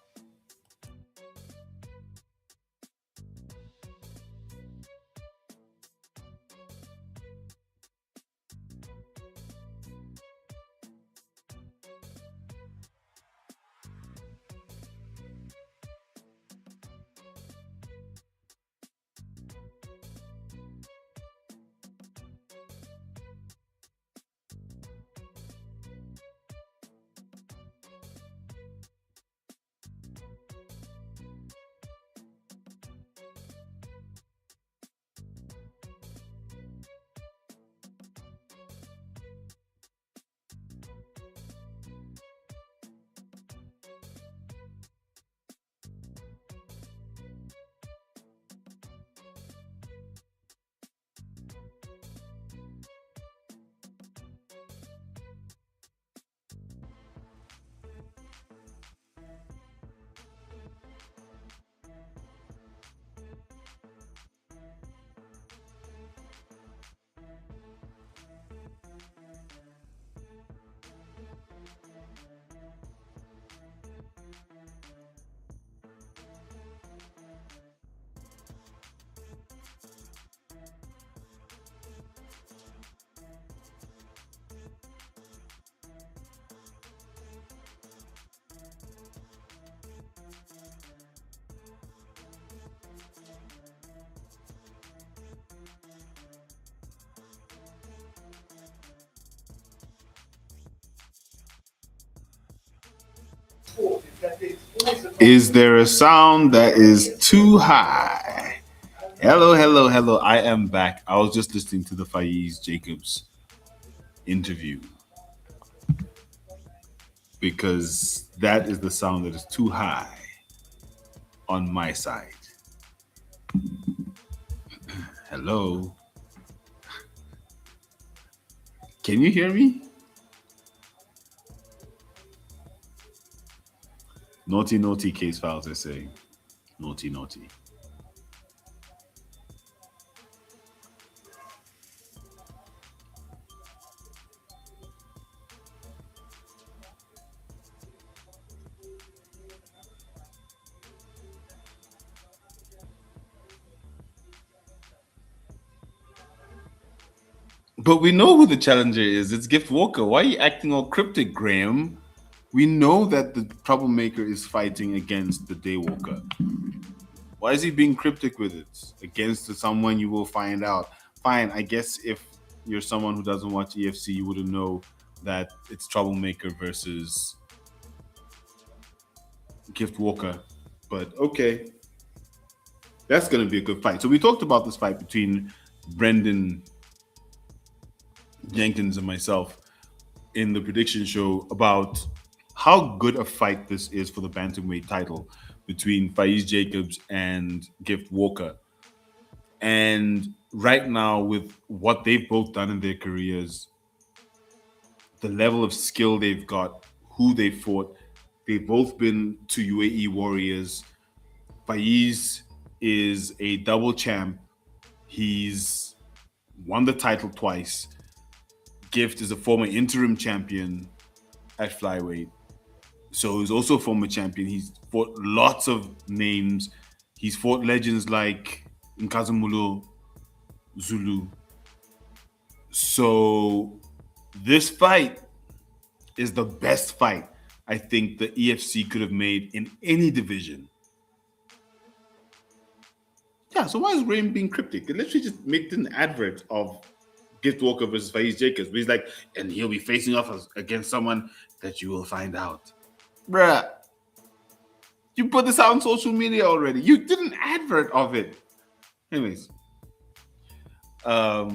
Is there a sound that is too high? Hello. I am back. I was just listening to the Faiz Jacobs interview because that is the sound that is too high on my side. Hello. Can you hear me? Naughty, naughty case files, they're saying. Naughty, naughty. But we know who the challenger is. It's Gift Walker. Why are you acting all cryptic, Graham? We know that the troublemaker is fighting against the Daywalker. Why is he being cryptic with it? Against someone you will find out. Fine, I guess if you're someone who doesn't watch EFC, you wouldn't know that it's troublemaker versus Gift Walker. But okay, that's going to be a good fight. So we talked about this fight between Brendan Jenkins and myself in the prediction show about how good a fight this is for the bantamweight title between Faiz Jacobs and Gift Walker. And right now, with what they've both done in their careers, the level of skill they've got, who they fought, they've both been to UAE Warriors. Faiz is a double champ. He's won the title twice. Gift is a former interim champion at Flyweight. So he's also a former champion. He's fought lots of names. He's fought legends like Nkazumulo Zulu. So this fight is the best fight I think the EFC could have made in any division. Yeah, so why is Rain being cryptic? They literally just made an advert of Gift Walker versus Faiz Jacobs. But he's like, and he'll be facing off against someone that you will find out. Bruh, you put this out on social media already. You did an advert of it. Anyways. So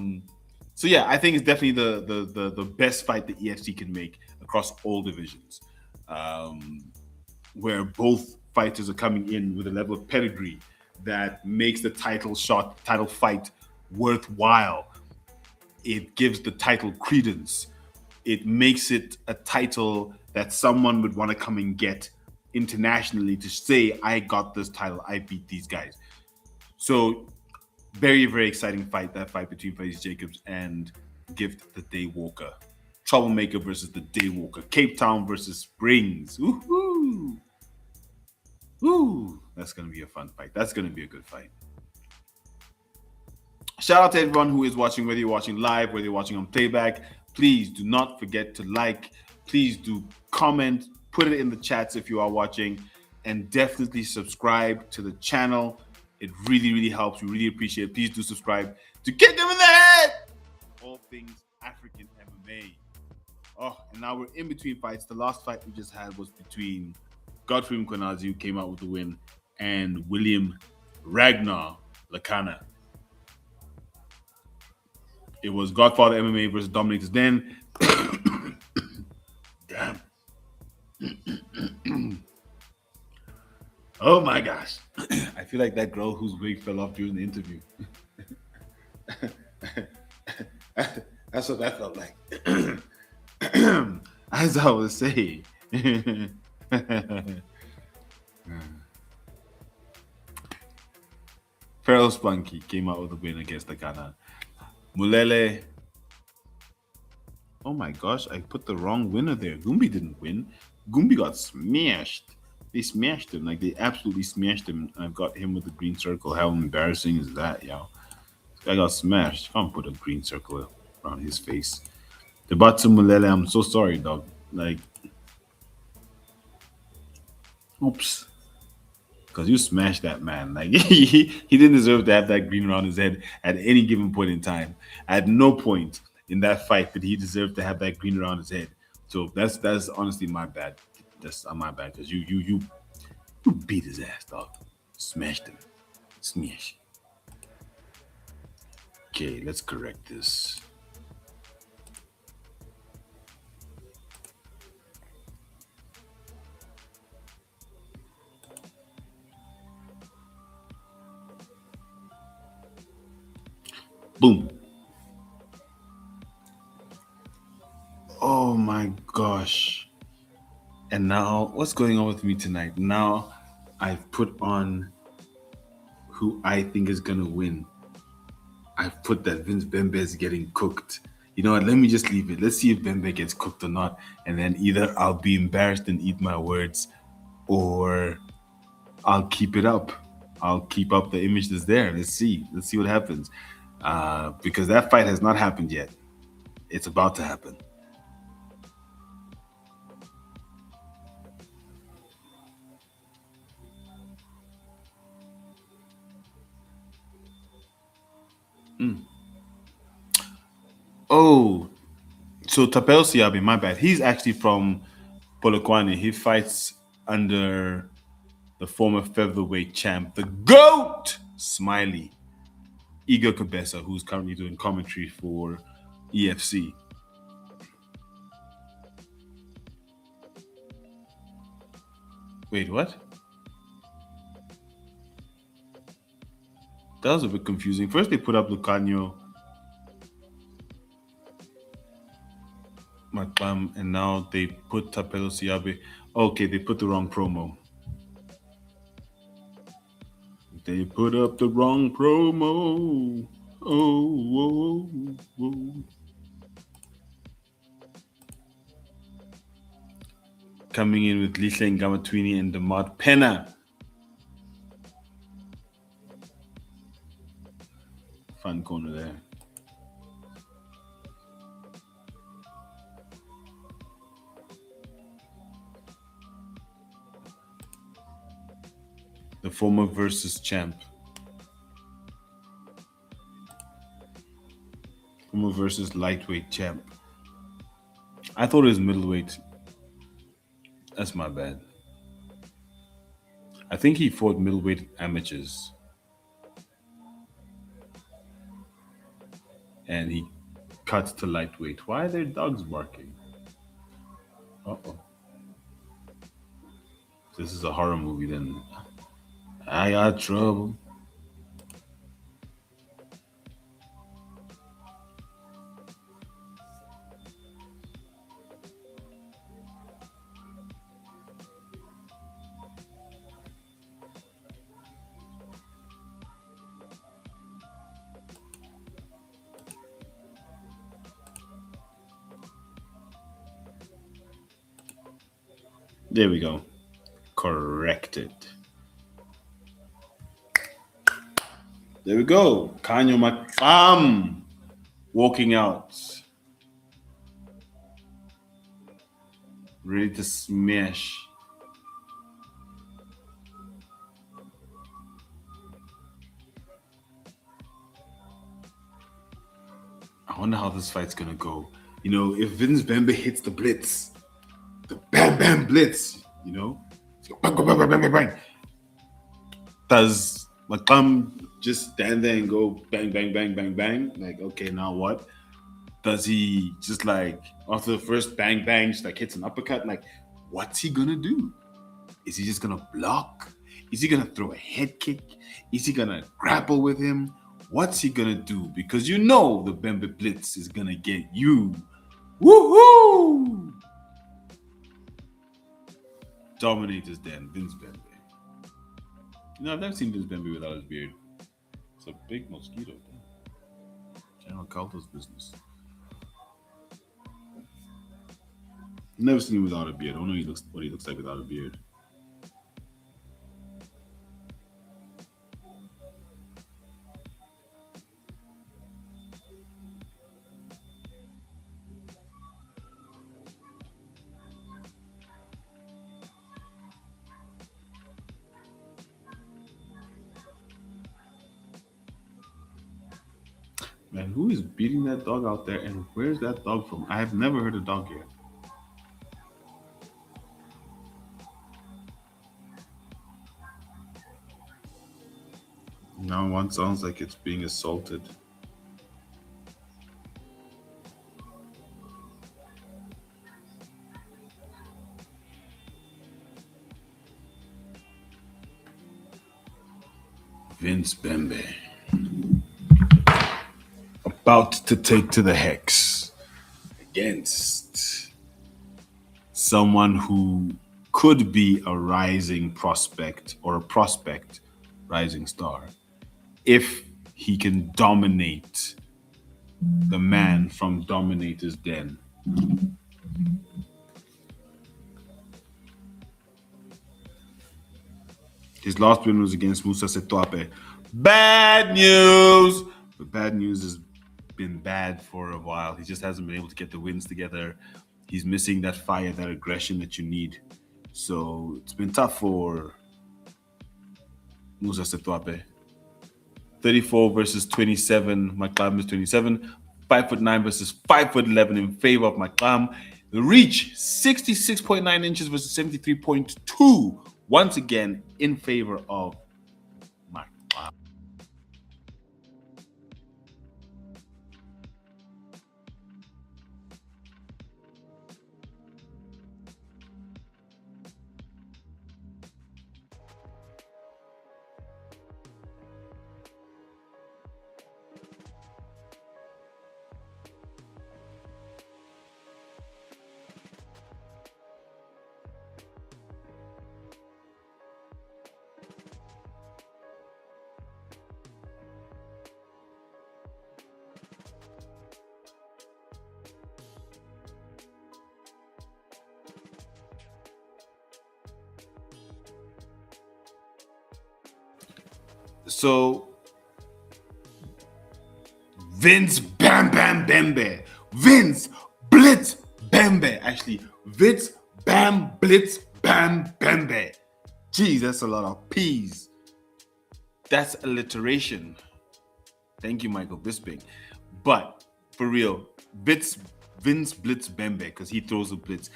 yeah, I think it's definitely the best fight the EFC can make across all divisions. Where both fighters are coming in with a level of pedigree that makes the title fight worthwhile. It gives the title credence. It makes it a title that someone would want to come and get internationally to say, I got this title, I beat these guys. So very, very exciting fight, that fight between Faiz Jacobs and Gift the Daywalker. Troublemaker versus the Daywalker. Cape Town versus Springs. Woohoo! Woo! That's going to be a fun fight. That's going to be a good fight. Shout out to everyone who is watching, whether you're watching live, whether you're watching on playback. Please do not forget to like. Please do comment. Put it in the chats if you are watching. And definitely subscribe to the channel. It really, really helps. We really appreciate it. Please do subscribe to Kick Them in the Head! All things African MMA. Oh, and now we're in between fights. The last fight we just had was between Godfrey Mkhwanazi, who came out with the win, and William Ragnar Lekana. It was Godfather MMA versus Dominic's Den. Damn. Oh my gosh. I feel like that girl whose wig fell off during the interview. That's what that felt like. As I was saying. Feral Spunky came out with a win against Lekana. Mulele. Oh my gosh, I put the wrong winner there. Gumbi didn't win. Gumbi got smashed. They smashed him. Like, they absolutely smashed him. I've got him with the green circle. How embarrassing is that, yo? This guy got smashed. Can't put a green circle around his face. The Batu Mulele, I'm so sorry, dog. Like, oops. Because you smashed that man. Like, he didn't deserve to have that green around his head at any given point in time. At no point in that fight did he deserve to have that green around his head. So that's honestly my bad. That's my bad, because you beat his ass, dog. Smashed him. Smash. Okay, let's correct this. Boom. gosh. And now, what's going on with me tonight? Now, I've put on who I think is gonna win. I've put that Vince Bembe is getting cooked. You know what? Let me just leave it. Let's see if Bembe gets cooked or not. And then either I'll be embarrassed and eat my words, or I'll keep it up. I'll keep up the image that's there. Let's see. Let's see what happens. Because that fight has not happened yet. It's about to happen. Oh, so Thapelo Seabi, my bad. He's actually from Polokwane. He fights under the former featherweight champ, the GOAT, Smiley, Igor Kabesa, who's currently doing commentary for EFC. Wait, what? That was a bit confusing. First, they put up Khanyo, Maqam, and now they put Thapelo Seabi. Okay, they put the wrong promo. They put up the wrong promo. Oh, whoa, whoa. Coming in with Lisa Ngamatwini and Demar Pena. Fun corner there. The former versus champ. Former versus lightweight champ. I thought it was middleweight. That's my bad. I think he fought middleweight amateurs. And he cuts to lightweight. Why are there dogs barking? Uh-oh. This is a horror movie then. I got trouble. There we go. Corrected. There we go. Khanyo Maqam walking out. Ready to smash. I wonder how this fight's gonna go. You know, if Vince Bembe hits the blitz, the bam bam blitz, you know, bang, bang, bang, bang, bang, bang. Does Maqam just stand there and go bang bang bang bang bang? Like, okay, now what? Does he just like after the first bang bang just like hits an uppercut? Like, what's he gonna do? Is he just gonna block? Is he gonna throw a head kick? Is he gonna grapple with him? What's he gonna do? Because you know the Bembe blitz is gonna get you. Woohoo! Dominators then, Vince Bembe. You know, I've never seen Vince Bembe without his beard. It's a big mosquito. General Calto's business. Never seen him without a beard. I don't know what he looks like without a beard. Man, who is beating that dog out there, and where's that dog from? I have never heard a dog here. Now one sounds like it's being assaulted. Vince Bembe. About to take to the hex against someone who could be a rising prospect or a prospect rising star if he can dominate the man from Dominator's Den. His last win was against Musa Setwape. Bad news! But bad news has been bad for a while. He just hasn't been able to get the wins together. He's missing that fire, that aggression that you need. So it's been tough for Musa Setwape. 34 versus 27. Maqam is 27. 5'9" versus 5'11" in favor of Maqam. The reach 66.9 inches versus 73.2. Once again in favor of Maqam. So Vince Bam Bam Bembe. Vince Blitz Bembe. Actually, Vince Bam Blitz Bam Bembe. Geez, that's a lot of P's. That's alliteration. Thank you, Michael Bisping. But for real, Vince Blitz Bembe, because he throws a blitz.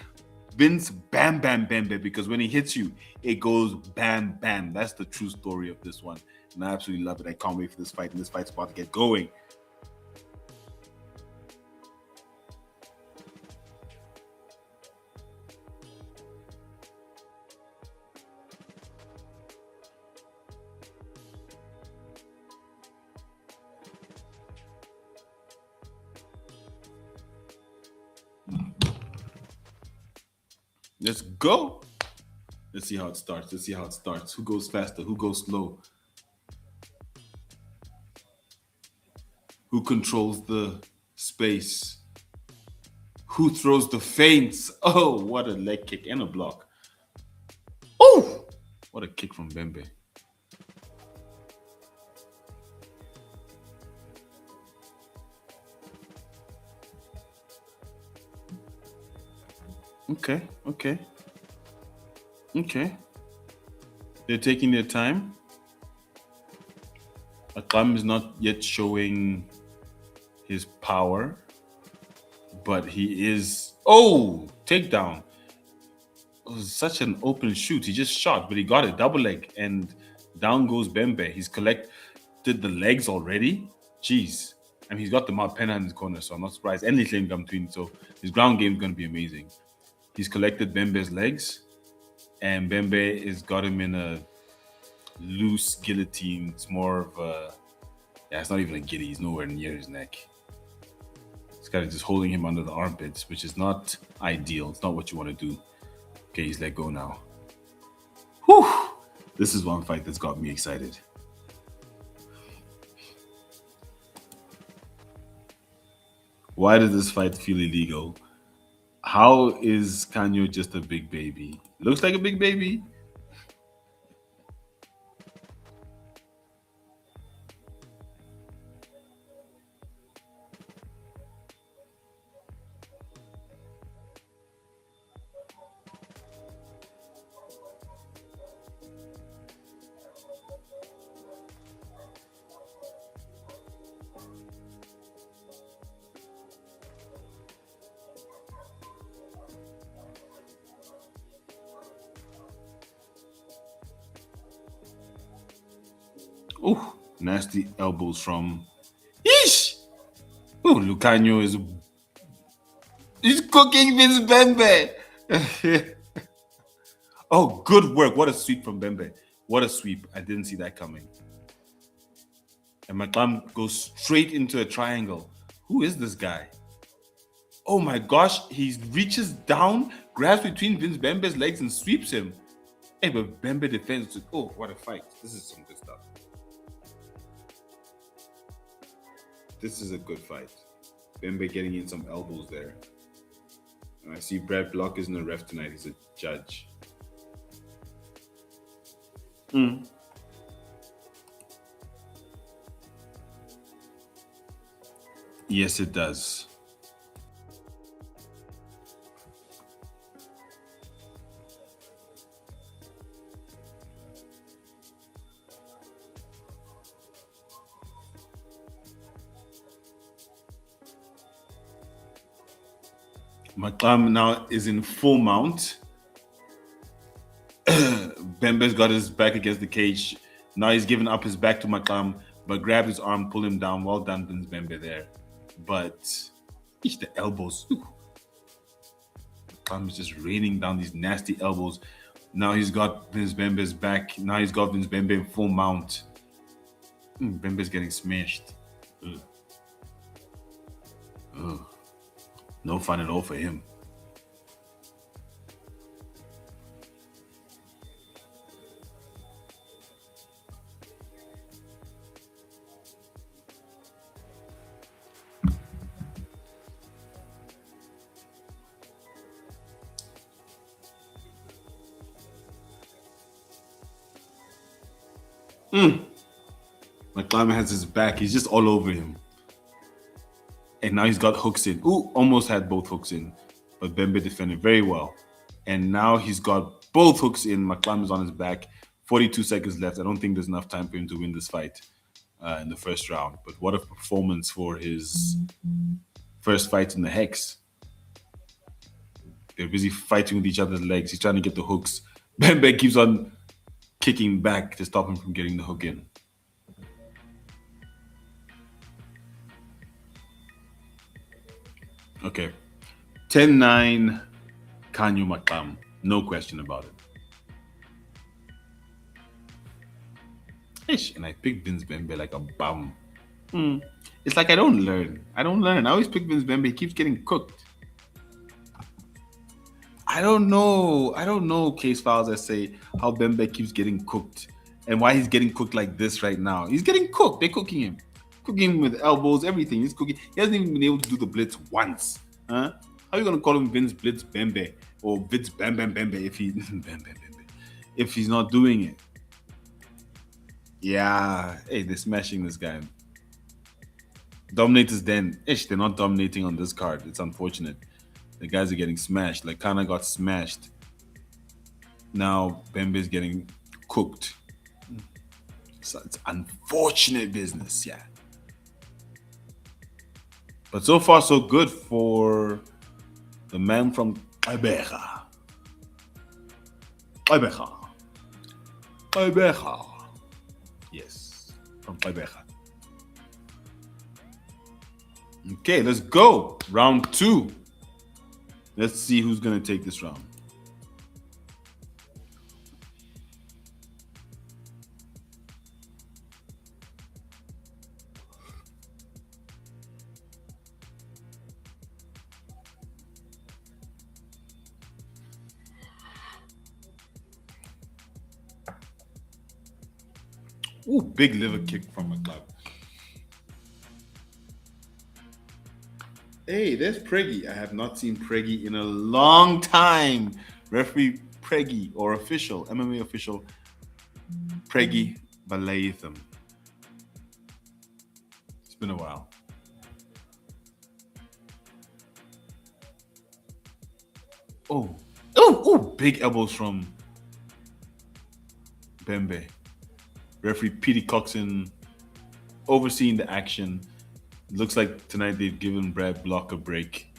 Vince Bam Bam Bembe, because when he hits you, it goes bam bam. That's the true story of this one. And I absolutely love it. I can't wait for this fight, and this fight's about to get going. Let's go. Let's see how it starts. Who goes faster? Who goes slow? Who controls the space? Who throws the feints? Oh, what a leg kick and a block. Oh, what a kick from Bembe. Okay. They're taking their time. Maqam is not yet showing his power, but he is. Oh, takedown. It was such an open shoot. He just shot, but he got it. Double leg, and down goes Bembe. He's collected the legs already. Jeez. And he's got the Mount Penna in his corner, so I'm not surprised. And he's letting come between, so his ground game is going to be amazing. He's collected Bembe's legs, and Bembe has got him in a loose guillotine. It's more of a, it's not even a giddy. He's nowhere near his neck. It's kind of just holding him under the armpits, which is not ideal. It's not what you want to do. Okay, he's let go now. Whew! This is one fight that's got me excited. Why does this fight feel illegal? How is Khanyo just a big baby? Looks like a big baby. Oh, nasty elbows from Yeesh! Oh, Khanyo is cooking Vince Bembe. Oh, good work. What a sweep from Bembe. What a sweep. I didn't see that coming. And Maqam goes straight into a triangle. Who is this guy? Oh my gosh, he reaches down, grabs between Vince Bembe's legs and sweeps him. Hey, but Bembe defends. Oh, what a fight. This is some good stuff. This is a good fight. Bembe getting in some elbows there. And I see Brad Block isn't a ref tonight. He's a judge. Yes, it does. Maqam now is in full mount. Bembe's got his back against the cage. Now he's giving up his back to Maqam, but grabbed his arm, pull him down. Well done, Vince Bembe there. But each the elbows. Maqam is just raining down these nasty elbows. Now he's got Vince Bembe's back. Now he's got Vince Bembe in full mount. Bembe's getting smashed. No fun at all for him. Maqam has his back. He's just all over him. And now he's got hooks in. Ooh, almost had both hooks in. But Bembe defended very well. And now he's got both hooks in. Maqam is on his back. 42 seconds left. I don't think there's enough time for him to win this fight in the first round. But what a performance for his first fight in the Hex. They're busy fighting with each other's legs. He's trying to get the hooks. Bembe keeps on kicking back to stop him from getting the hook in. Okay. 10-9 Khanyo Maqam. No question about it. Ish, and I picked Vince Bembe like a bum. It's like I don't learn. I always pick Vince Bembe. He keeps getting cooked. I don't know case files that say how Bembe keeps getting cooked and why he's getting cooked like this right now. He's getting cooked. They're cooking him. Cooking him with elbows, everything. He's cooking. He hasn't even been able to do the blitz once. Huh? How are you gonna call him Vince Blitz Bembe or Vince Bam Bam Bembe if he's not doing it? Yeah. Hey, they're smashing this guy. Dominators then. They're not dominating on this card. It's unfortunate. The guys are getting smashed. Lekana got smashed. Now Bembe is getting cooked. So it's unfortunate business, yeah. But so far, so good for the man from Ibeja. Yes, from Ibeja. Okay, let's go. Round 2. Let's see who's going to take this round. Ooh, big liver kick from Maqam. Hey, there's Preggy. I have not seen Preggy in a long time. Referee Preggy, or official, MMA official, Preggy Balaitham. It's been a while. Oh, big elbows from Bembe. Referee Petey Coxon overseeing the action. Looks like tonight they've given Brad Block a break.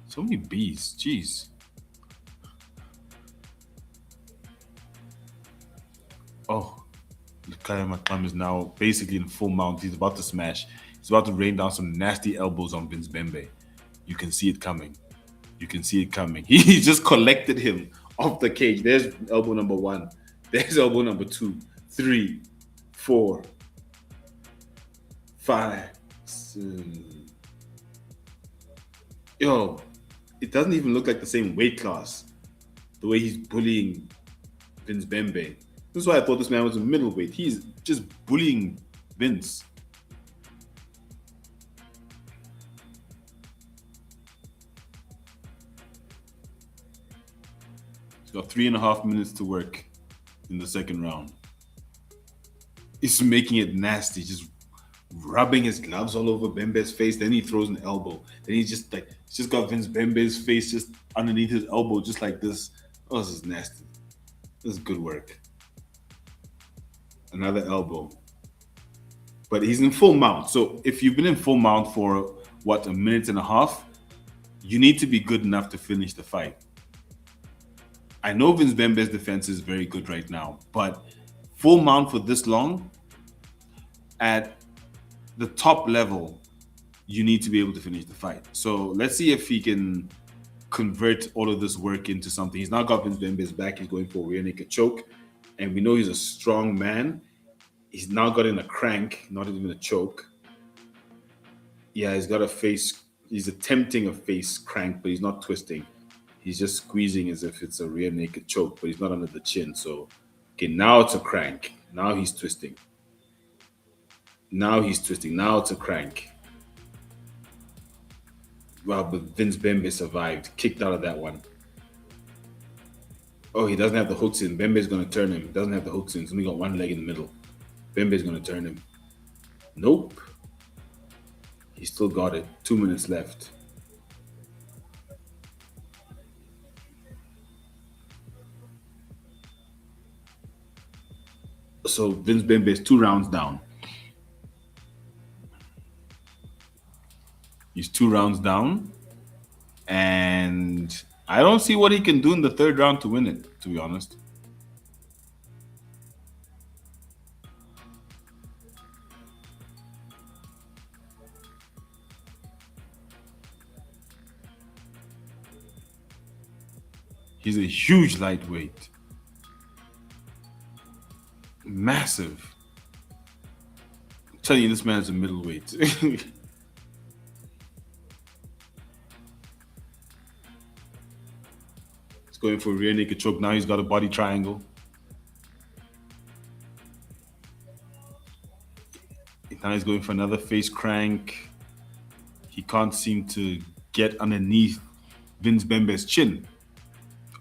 So many B's. Jeez. Oh, Maqam is now basically in full mount. He's about to smash. He's about to rain down some nasty elbows on Vince Bembe. You can see it coming. He just collected him off the cage. There's elbow number 1. There's elbow number 2, 3, 4, 5. Yo, it doesn't even look like the same weight class. The way he's bullying Vince Bembe. This is why I thought this man was a middleweight. He's just bullying Vince. He's got 3.5 minutes to work in the second round. He's making it nasty, just rubbing his gloves all over Bembe's face. Then he throws an elbow. Then he's just got Vince Bembe's face just underneath his elbow, just like this. Oh, this is nasty. This is good work. Another elbow. But he's in full mount. So if you've been in full mount for what, a minute and a half, you need to be good enough to finish the fight. I know Vince Bembe's defense is very good right now, but full mount for this long, at the top level, you need to be able to finish the fight. So let's see if he can convert all of this work into something. He's now got Vince Bembe's back. He's going for a rear naked choke. And we know he's a strong man. He's now got in a crank, not even a choke. Yeah, he's got a face. He's attempting a face crank, but he's not twisting. He's just squeezing as if it's a rear naked choke, but he's not under the chin. So, okay, now it's a crank. Now he's twisting. Now he's twisting. Now it's a crank. Wow, but Vince Bembe survived. Kicked out of that one. Oh, he doesn't have the hooks in. Bembe's going to turn him. He doesn't have the hooks in. He's only got one leg in the middle. Bembe's going to turn him. Nope. He still got it. 2 minutes left. So Vince Bembe is 2 rounds down. He's 2 rounds down. And I don't see what he can do in the third round to win it, to be honest. He's a huge lightweight. Massive. I'm telling you, this man's a middleweight. He's going for a rear naked choke. Now he's got a body triangle. Now he's going for another face crank. He can't seem to get underneath Vince Bembe's chin.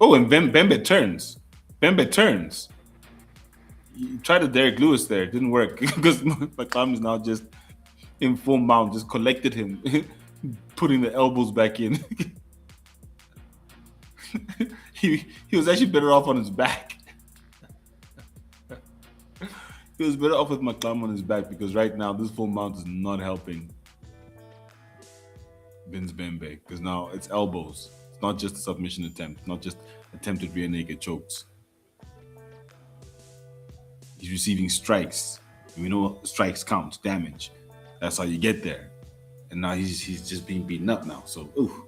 Oh, and Bembe turns. Bembe turns. He tried a Derek Lewis there. It didn't work because Maqam is now just in full mount, just collected him, putting the elbows back in. he was actually better off on his back. He was better off with Maqam on his back because right now this full mount is not helping Vince Bembe because now it's elbows. It's not just a submission attempt, not just attempted rear naked chokes. He's receiving strikes. We know strikes count, damage. That's how you get there. And now he's just being beaten up now. So, ooh.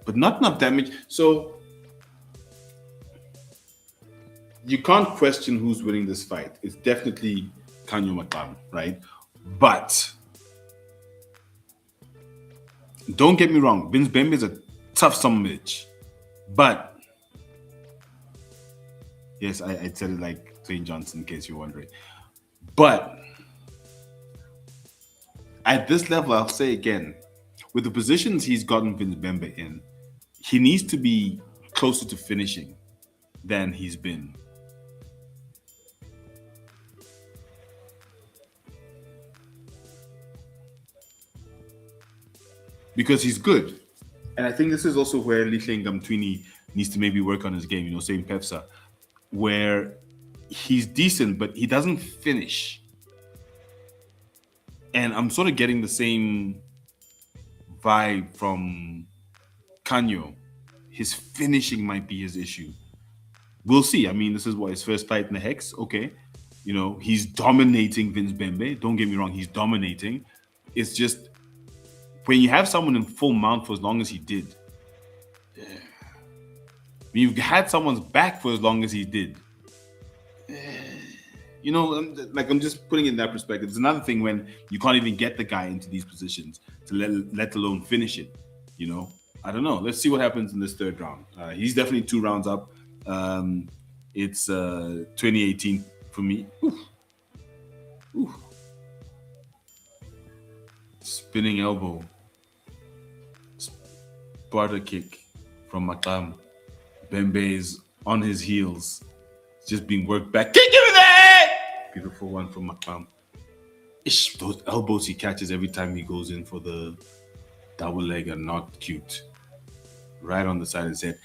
But not enough damage. So you can't question who's winning this fight. It's definitely Khanyo Maqam, right? But don't get me wrong, Vince Bembe is a tough son of a bitch. But yes, I said it like Dwayne Johnson in case you're wondering. But at this level, I'll say again, with the positions he's gotten Vince Bembe in, he needs to be closer to finishing than he's been. Because he's good. And I think this is also where Lihle Ngamtwini needs to maybe work on his game, same Pepsa, where he's decent, but he doesn't finish. And I'm sort of getting the same vibe from Khanyo. His finishing might be his issue. We'll see. I mean, this is his first fight in the Hex. Okay. He's dominating Vince Bembe. Don't get me wrong. He's dominating. It's just when you have someone in full mount for as long as he did, when you've had someone's back for as long as he did, Like I'm just putting it in that perspective. It's another thing when you can't even get the guy into these positions to let alone finish it. I don't know. Let's see what happens in this third round. He's definitely 2 rounds up. It's 2018 for me. Oof. Oof. Spinning elbow. Sparta kick from Maqam. Bembe is on his heels. Just being worked back. Kick him in the head! Beautiful one from Maqam. Those elbows he catches every time he goes in for the double leg are not cute. Right on the side of his head.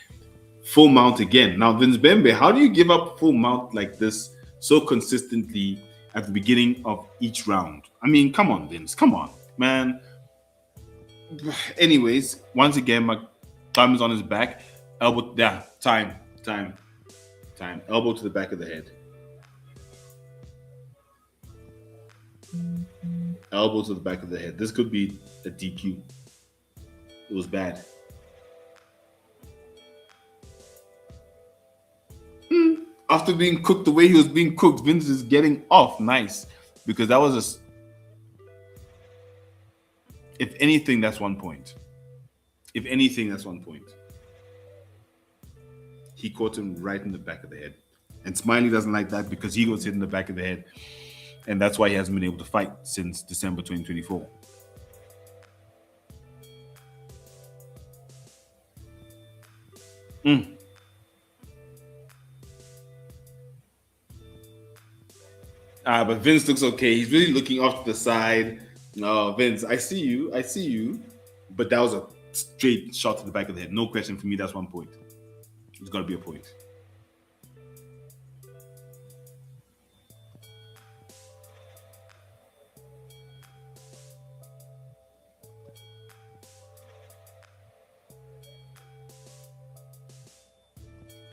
Full mount again. Now, Vince Bembe, how do you give up full mount like this so consistently at the beginning of each round? I mean, come on, Vince. Come on, man. Anyways, once again, my thumb is on his back. Elbow, yeah, time. Elbow to the back of the head. Elbow to the back of the head. This could be a DQ. It was bad. After being cooked the way he was being cooked, Vince is getting off. Nice. Because that was if anything, that's 1 point. If anything, that's 1 point. He caught him right in the back of the head. And Smiley doesn't like that because he was hit in the back of the head. And that's why he hasn't been able to fight since December 2024. But Vince looks okay. He's really looking off to the side. No, Vince, I see you. But that was a straight shot to the back of the head. No question for me, that's 1 point. It's got to be a point.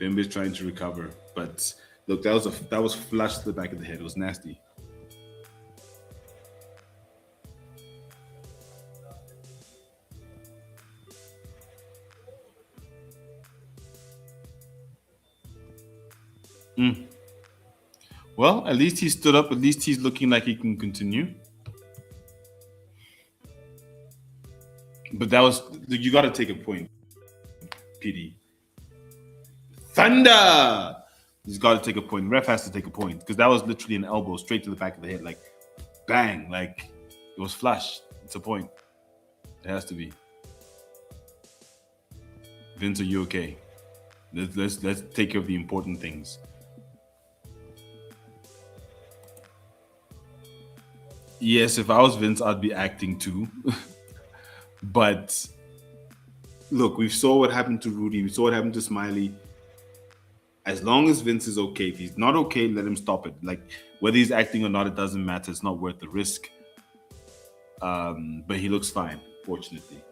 Bembe's trying to recover, but look, that was flush to the back of the head. It was nasty. Well, at least he stood up. At least he's looking like he can continue. But you got to take a point, PD. Thunder! He's got to take a point. The ref has to take a point because that was literally an elbow straight to the back of the head, like bang, like it was flush. It's a point. It has to be. Vince, are you okay? Let's take care of the important things. Yes, if I was Vince, I'd be acting too. But look, we saw what happened to Rudy. We saw what happened to Smiley. As long as Vince is okay, if he's not okay, let him stop it. Like whether he's acting or not, it doesn't matter. It's not worth the risk. But he looks fine, fortunately.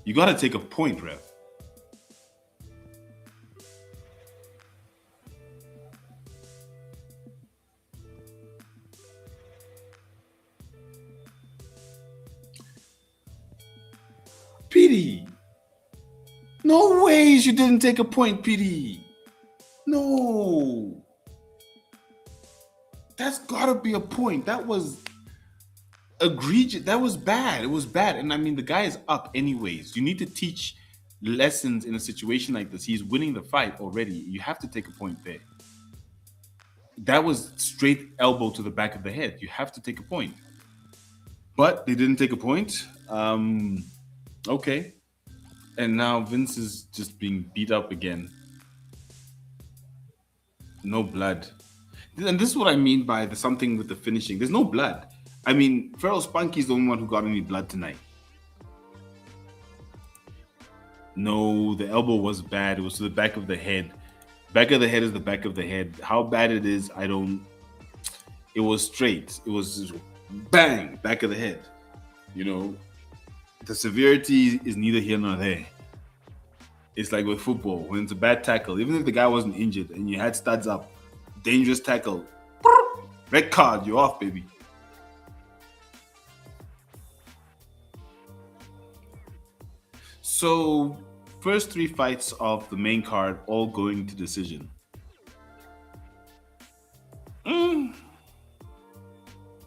You got to take a point, ref. PD. No ways you didn't take a point, PD. No. That's gotta be a point. That was egregious. That was bad. It was bad. And I mean, the guy is up anyways. You need to teach lessons in a situation like this. He's winning the fight already. You have to take a point there. That was straight elbow to the back of the head. You have to take a point. But they didn't take a point. Okay. And now Vince is just being beat up again. No blood. And this is what I mean by the something with the finishing. There's no blood. I mean, Feral Spunky's the only one who got any blood tonight. No, the elbow was bad. It was to the back of the head. Back of the head is the back of the head. How bad it is, I don't... It was straight. It was bang, back of the head. You know, the severity is neither here nor there. It's like with football, when it's a bad tackle, even if the guy wasn't injured and you had studs up, dangerous tackle, red card, you're off, baby. So, first 3 fights of the main card all going to decision. Mm,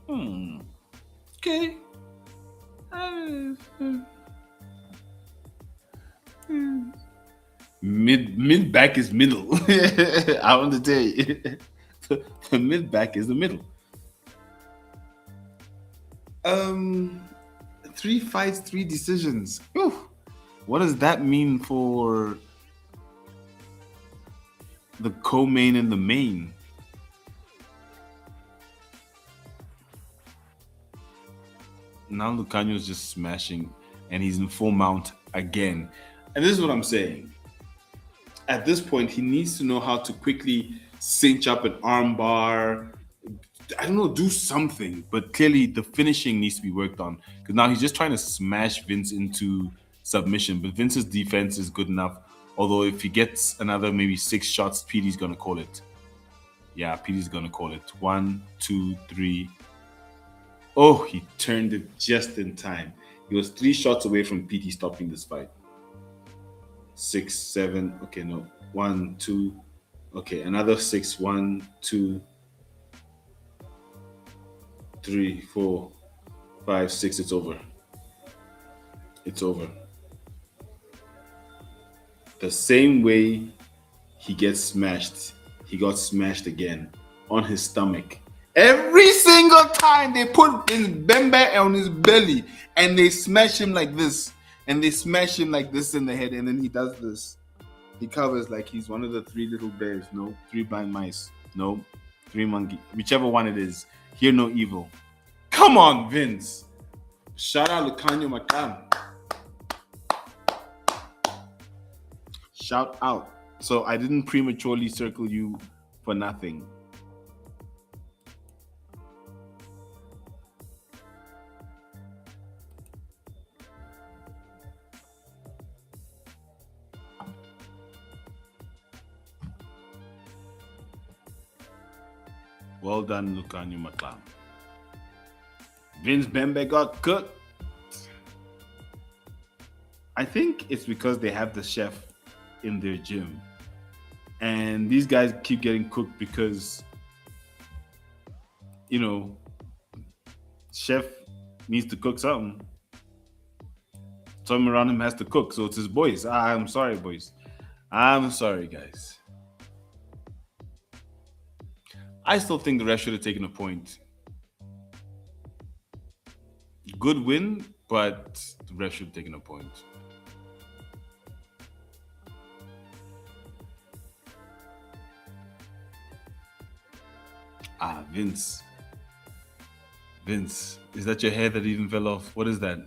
hmm. Okay. Uh, mid back is middle. I want to tell you, the mid back is the middle. Um, 3 fights, 3 decisions. Whew. What does that mean for the co-main and the main? Now Khanyo is just smashing, and he's in full mount again. And this is what I'm saying. At this point, he needs to know how to quickly cinch up an arm bar. I don't know, do something. But clearly, the finishing needs to be worked on because now he's just trying to smash Vince into submission. But Vince's defense is good enough. Although if he gets another maybe 6 shots, PD's gonna call it. Yeah, PD's gonna call it. 1, 2, 3. Oh, he turned it just in time. He was 3 shots away from PT stopping this fight. 6, 7. Okay, no. 1, 2. Okay, another 6. 1, 2, 3, 4, 5, 6. It's over. It's over. The same way he gets smashed, he got smashed again on his stomach. Every single time they put his Bembe on his belly and they smash him like this and they smash him like this in the head and then he does this. He covers like he's one of the 3 little bears. No, 3 blind mice. No, 3 monkey. Whichever one it is. Hear no evil. Come on, Vince. Shout out to Khanyo Maqam. Shout out. So I didn't prematurely circle you for nothing. Well done, Khanyo Maqam. Vince Bembe got cooked. I think it's because they have the chef in their gym. And these guys keep getting cooked because, you know, chef needs to cook something. Someone around him has to cook. So it's his boys. I'm sorry, boys. I'm sorry, guys. I still think the ref should have taken a point. Good win, but the ref should have taken a point. Vince. Vince, is that your hair that even fell off? What is that?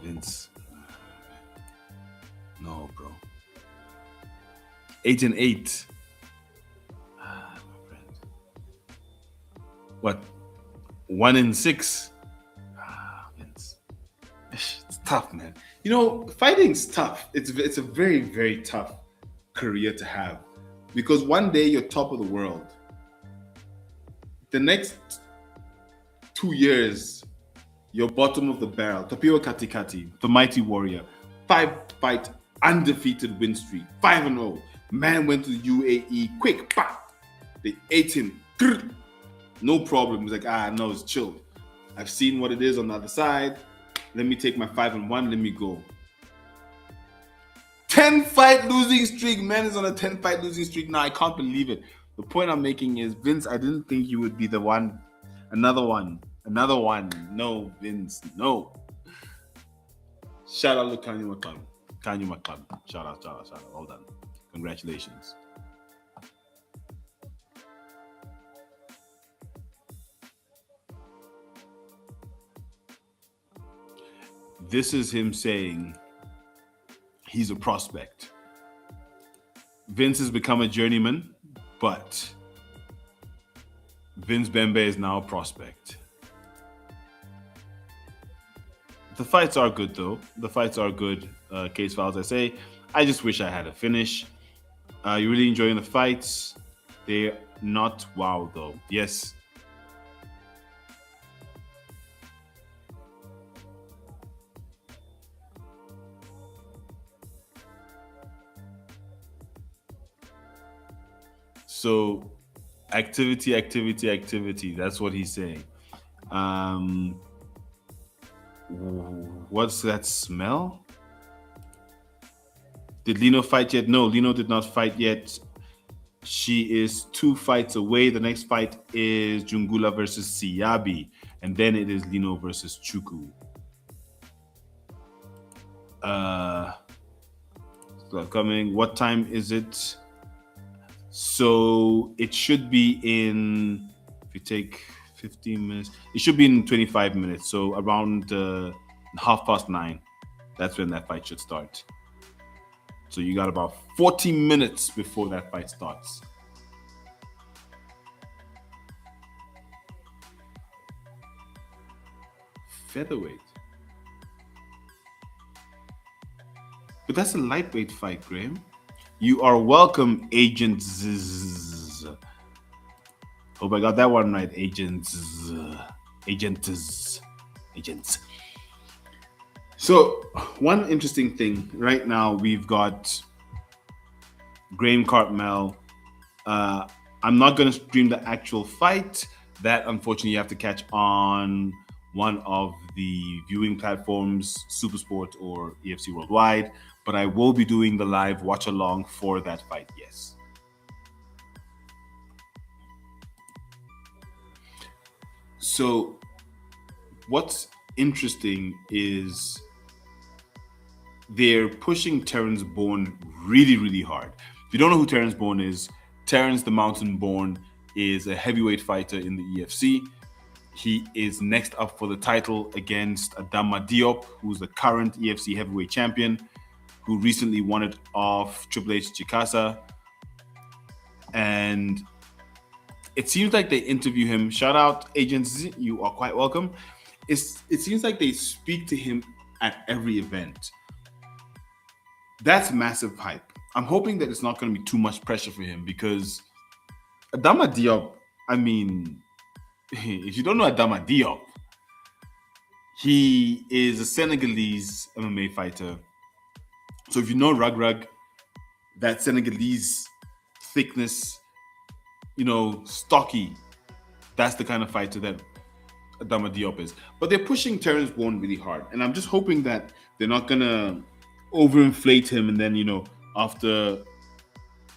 Vince. No, bro. 8-8. My friend. What? 1-6. Vince. It's tough, man. You know, fighting's tough. It's a very, very tough career to have because one day you're top of the world. The next 2 years, you're bottom of the barrel. Tapio Katikati, the mighty warrior, 5-fight undefeated win streak, 5-0. Man went to the UAE quick, pop. They ate him. No problem. He's like, no, it's chill. I've seen what it is on the other side. Let me take my 5-1. Let me go. 10-fight losing streak. Man is on a 10-fight losing streak now. I can't believe it. The point I'm making is, Vince, I didn't think you would be the one. Another one. No, Vince, no. Shout out to Khanyo Maqam. Khanyo Maqam. Shout out. Well done. Congratulations. This is him saying he's a prospect. Vince has become a journeyman, but Vince Bembe is now a prospect. The fights are good, though. The fights are good. Case files, I say. I just wish I had a finish. You really enjoying the fights? They're not wow, though. Yes. So Activity, activity, activity. That's what he's saying. Um, what's that smell? Did Lino fight yet? No, Lino did not fight yet. She is 2 fights away. The next fight is Jungula versus Seabi, and then it is Lino versus Chukwu. So coming. What time is it? So it should be in. If you take 15 minutes, it should be in 25 minutes. So around 9:30. That's when that fight should start. So you got about 40 minutes before that fight starts. Featherweight. But that's a lightweight fight, Graham. You are welcome, Agent Zzz. Hope I got that one right, Agent Zzz. Agents. So, one interesting thing right now, we've got Graham Cartmel. I'm not going to stream the actual fight. That, unfortunately, you have to catch on one of the viewing platforms, Supersport or EFC Worldwide. But I will be doing the live watch along for that fight, yes. So, what's interesting is they're pushing Terrence Bourne really, really hard. If you don't know who Terrence Bourne is, Terrence the Mountain Bourne is a heavyweight fighter in the EFC. He is next up for the title against Adama Diop, who's the current EFC heavyweight champion, who recently won it off Triple H Chikasa. And it seems like they interview him. Shout out, Agents, you are quite welcome. It seems like they speak to him at every event. That's massive hype. I'm hoping that it's not going to be too much pressure for him because Adama Diop, I mean, if you don't know Adama Diop, he is a Senegalese MMA fighter. So if you know Rug, that Senegalese thickness, stocky, that's the kind of fighter that Adama Diop is. But they're pushing Terrence Bourne really hard. And I'm just hoping that they're not going to overinflate him and then, after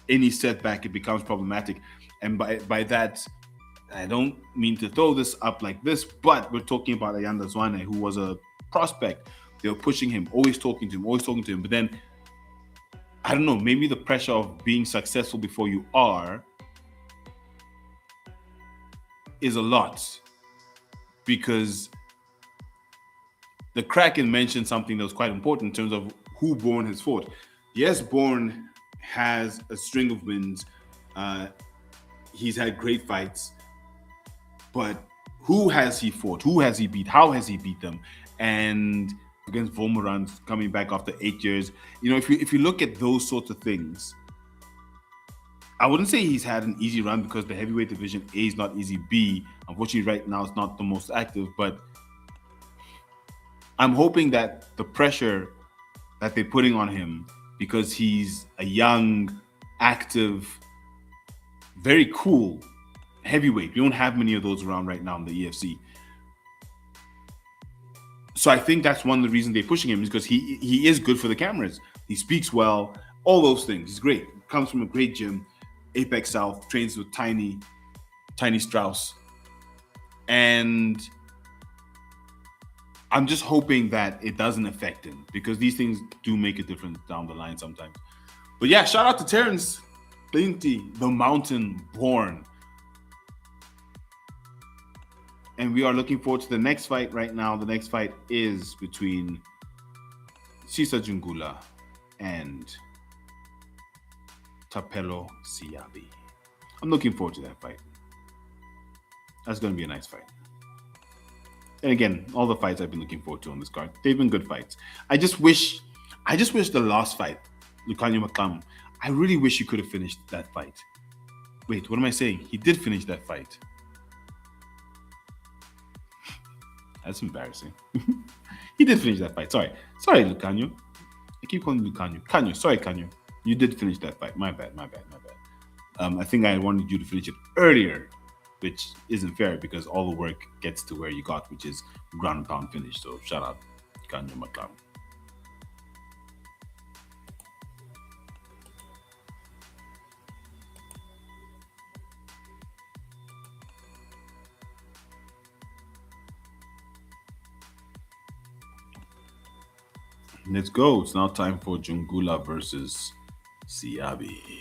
any setback, it becomes problematic. And by that, I don't mean to throw this up like this, but we're talking about Ayanda Zwane, who was a prospect. They were pushing him, always talking to him. But then, I don't know, maybe the pressure of being successful before you are is a lot. Because the Kraken mentioned something that was quite important in terms of who Bourne has fought. Yes, Bourne has a string of wins. He's had great fights. But who has he fought? Who has he beat? How has he beat them? And against Vormerand coming back after 8 years. If you look at those sorts of things, I wouldn't say he's had an easy run because the heavyweight division A is not easy. B, unfortunately, right now it's not the most active. But I'm hoping that the pressure that they're putting on him, because he's a young, active, very cool heavyweight. We don't have many of those around right now in the EFC. So I think that's one of the reasons they're pushing him is because he is good for the cameras. He speaks well, all those things. He's great. Comes from a great gym, Apex South, trains with Tiny Strauss. And I'm just hoping that it doesn't affect him because these things do make a difference down the line sometimes. But yeah, shout out to Terrence Plenty, the Mountain Born. And we are looking forward to the next fight right now. The next fight is between Sisa Jungula and Thapelo Seabi. I'm looking forward to that fight. That's going to be a nice fight. And again, all the fights I've been looking forward to on this card, they've been good fights. I just wish the last fight, Khanyo Maqam, I really wish he could have finished that fight. Wait, what am I saying? He did finish that fight. That's embarrassing. He did finish that fight. Sorry, Khanyo. I keep calling you Khanyo. Khanyo, sorry, Khanyo. You did finish that fight. My bad. I think I wanted you to finish it earlier, which isn't fair because all the work gets to where you got, which is ground and pound finish. So shout out, Khanyo Maqam. Let's go. It's now time for Jungula versus Seabi.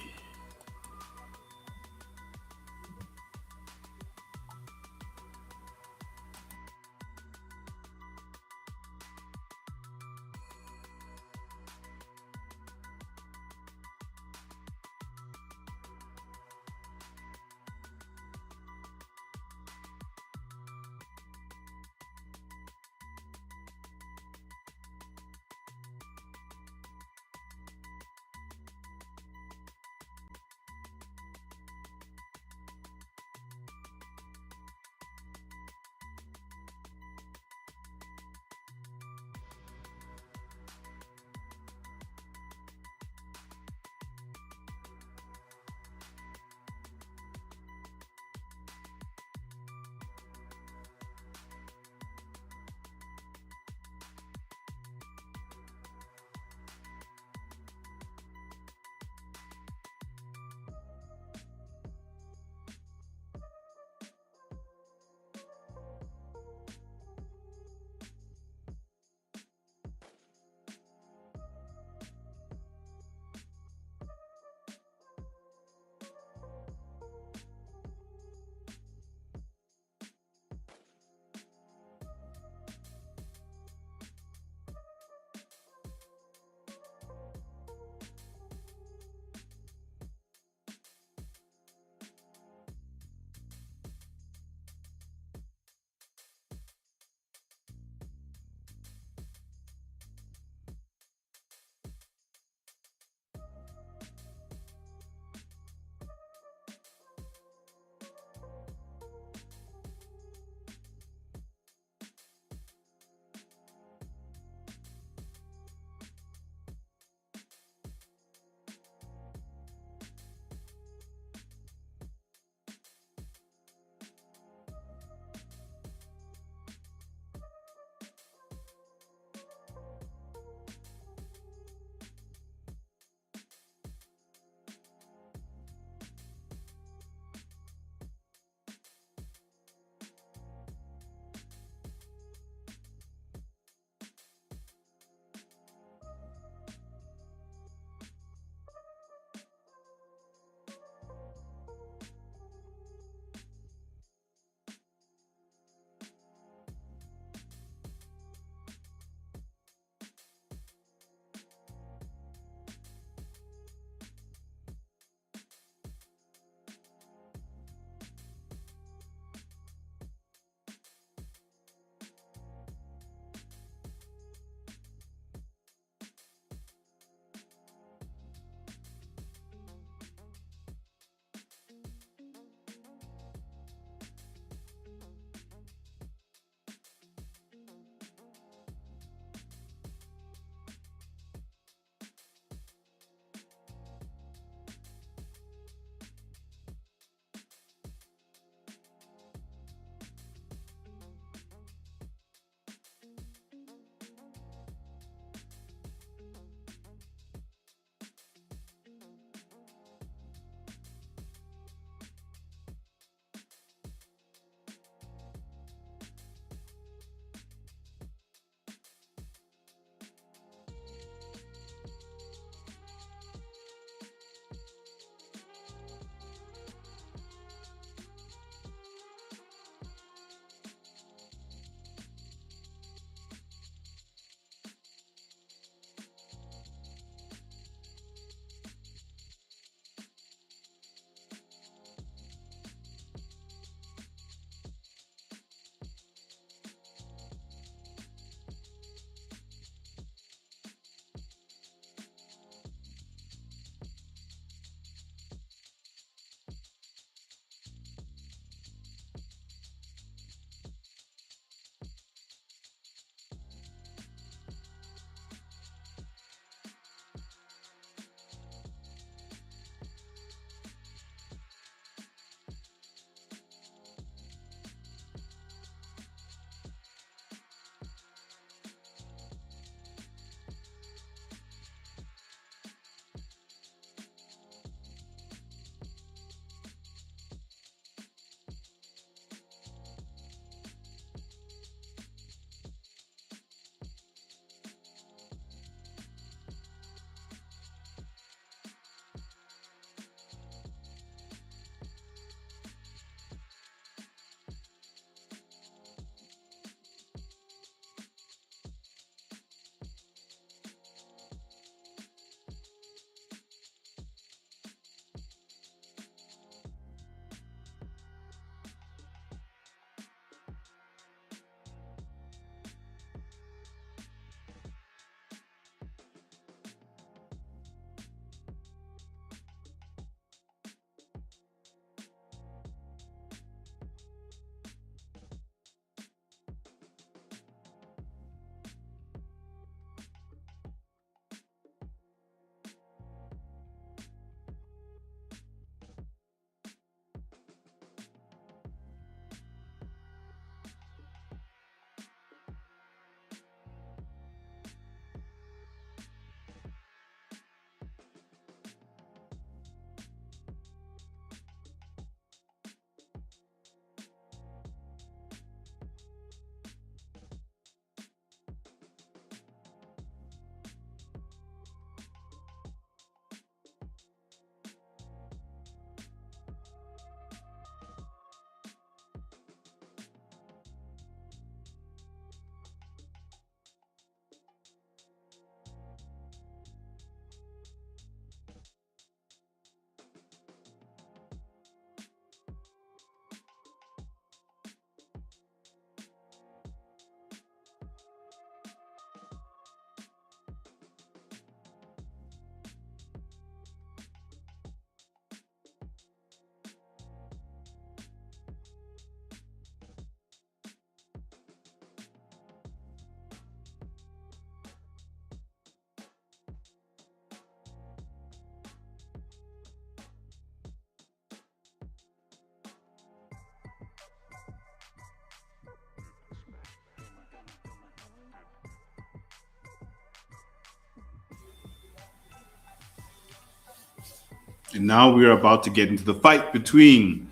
And now we're about to get into the fight between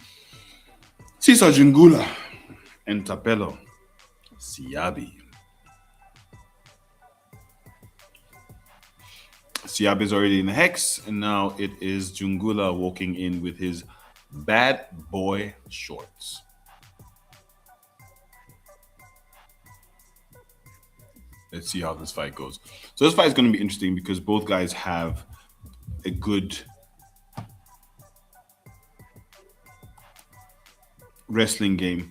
Sisa Jungula and Thapelo Seabi. Seabi is already in the hex, and now it is Jungula walking in with his bad boy shorts. Let's see how this fight goes. So this fight is going to be interesting because both guys have a good wrestling game.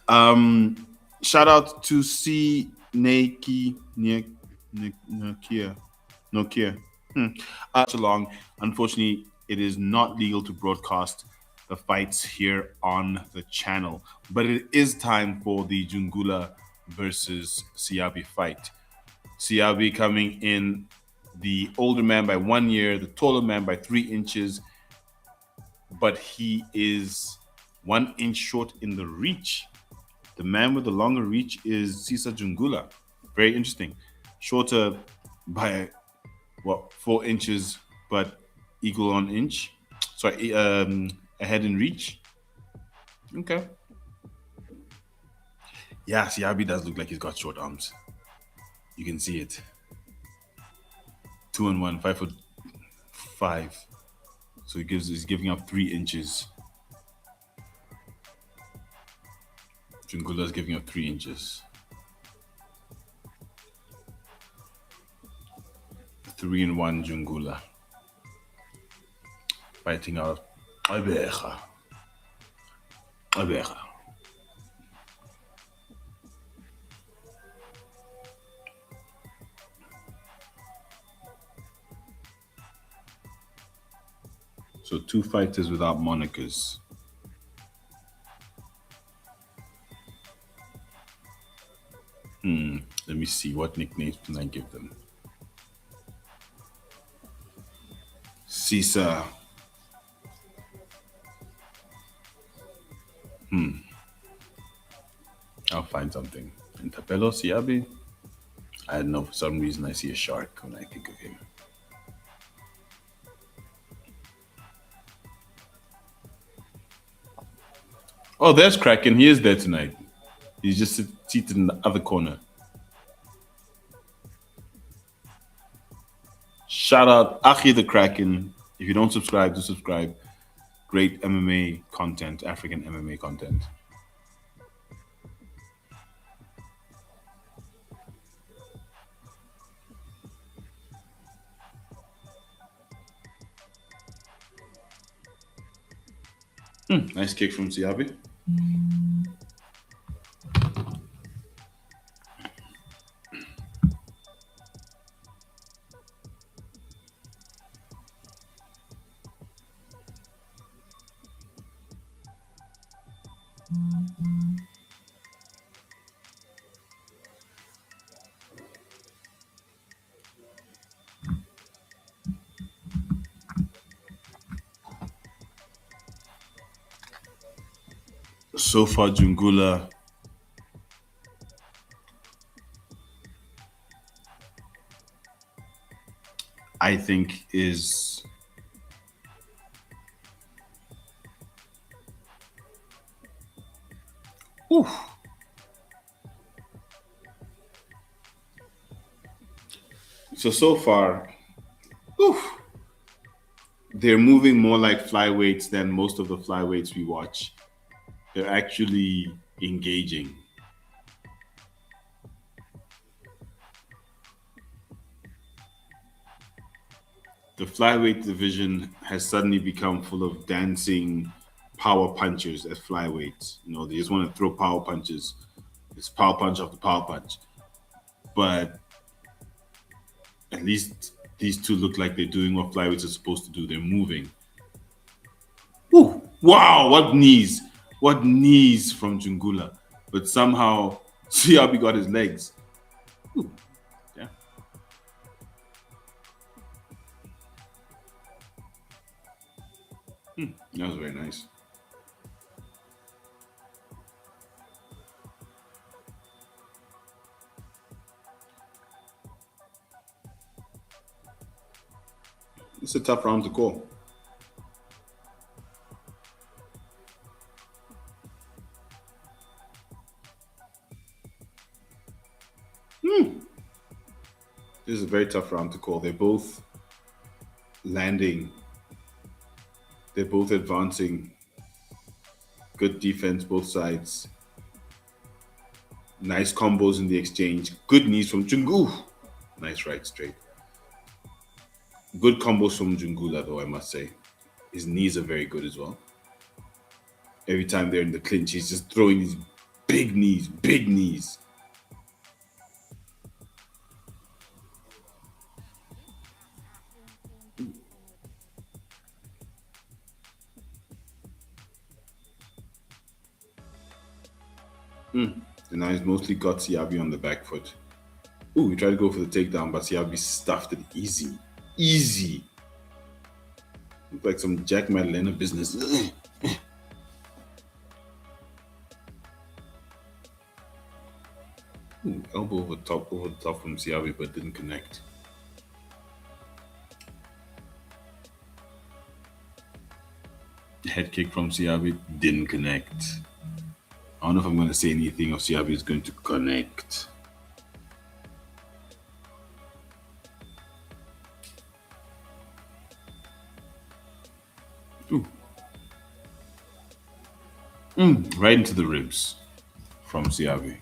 Shout out to C Neki Nokia. Along. Unfortunately, it is not legal to broadcast the fights here on the channel, but it is time for the Jungula versus Seabi fight. Seabi coming in the older man by 1 year, the taller man by 3 inches, but he is 1 inch short in the reach. The man with the longer reach is Sisa Jungula. Very interesting. Shorter by 4 inches, but equal on inch. Sorry, ahead in reach. Okay. Yeah, Seabi does look like he's got short arms. You can see it. 2 and 1, 5'5". So he's giving up 3 inches. Jungula's giving up 3 inches. 3 and 1 Jungula. Fighting out Abeja. So 2 fighters without monikers. Let me see, what nicknames can I give them? Sisa. I'll find something. And Thapelo Seabi? I don't know, for some reason I see a shark when I think of him. Oh, there's Kraken. He is there tonight. He's just seated in the other corner. Shout out Achi the Kraken. If you don't subscribe, do subscribe. Great MMA content, African MMA content. Nice kick from Seabi. So far, Jungula I think is so far, they're moving more like flyweights than most of the flyweights we watch. They're actually engaging. The flyweight division has suddenly become full of dancing power punchers as flyweights. You know, they just want to throw power punches. It's power punch after power punch. But at least these two look like they're doing what flyweights are supposed to do. They're moving. Ooh, wow, what knees. What knees from Jungula. But somehow Seabi got his legs. Ooh, yeah. That was very nice. It's a tough round to call. This is a very tough round to call. They're both landing. They're both advancing. Good defense, both sides. Nice combos in the exchange. Good knees from Jungula. Nice right straight. Good combos from Jungula, though, I must say. His knees are very good as well. Every time they're in the clinch, he's just throwing these big knees, big knees. And now he's mostly got Seabi on the back foot. Ooh, he tried to go for the takedown, but Seabi stuffed it easy. Easy. Looked like some Jack Madalena business. Ooh, elbow over the top from Seabi, but didn't connect. Head kick from Seabi didn't connect. I don't know if I'm going to say anything of Seabi is going to connect. Ooh. Right into the ribs from Seabi.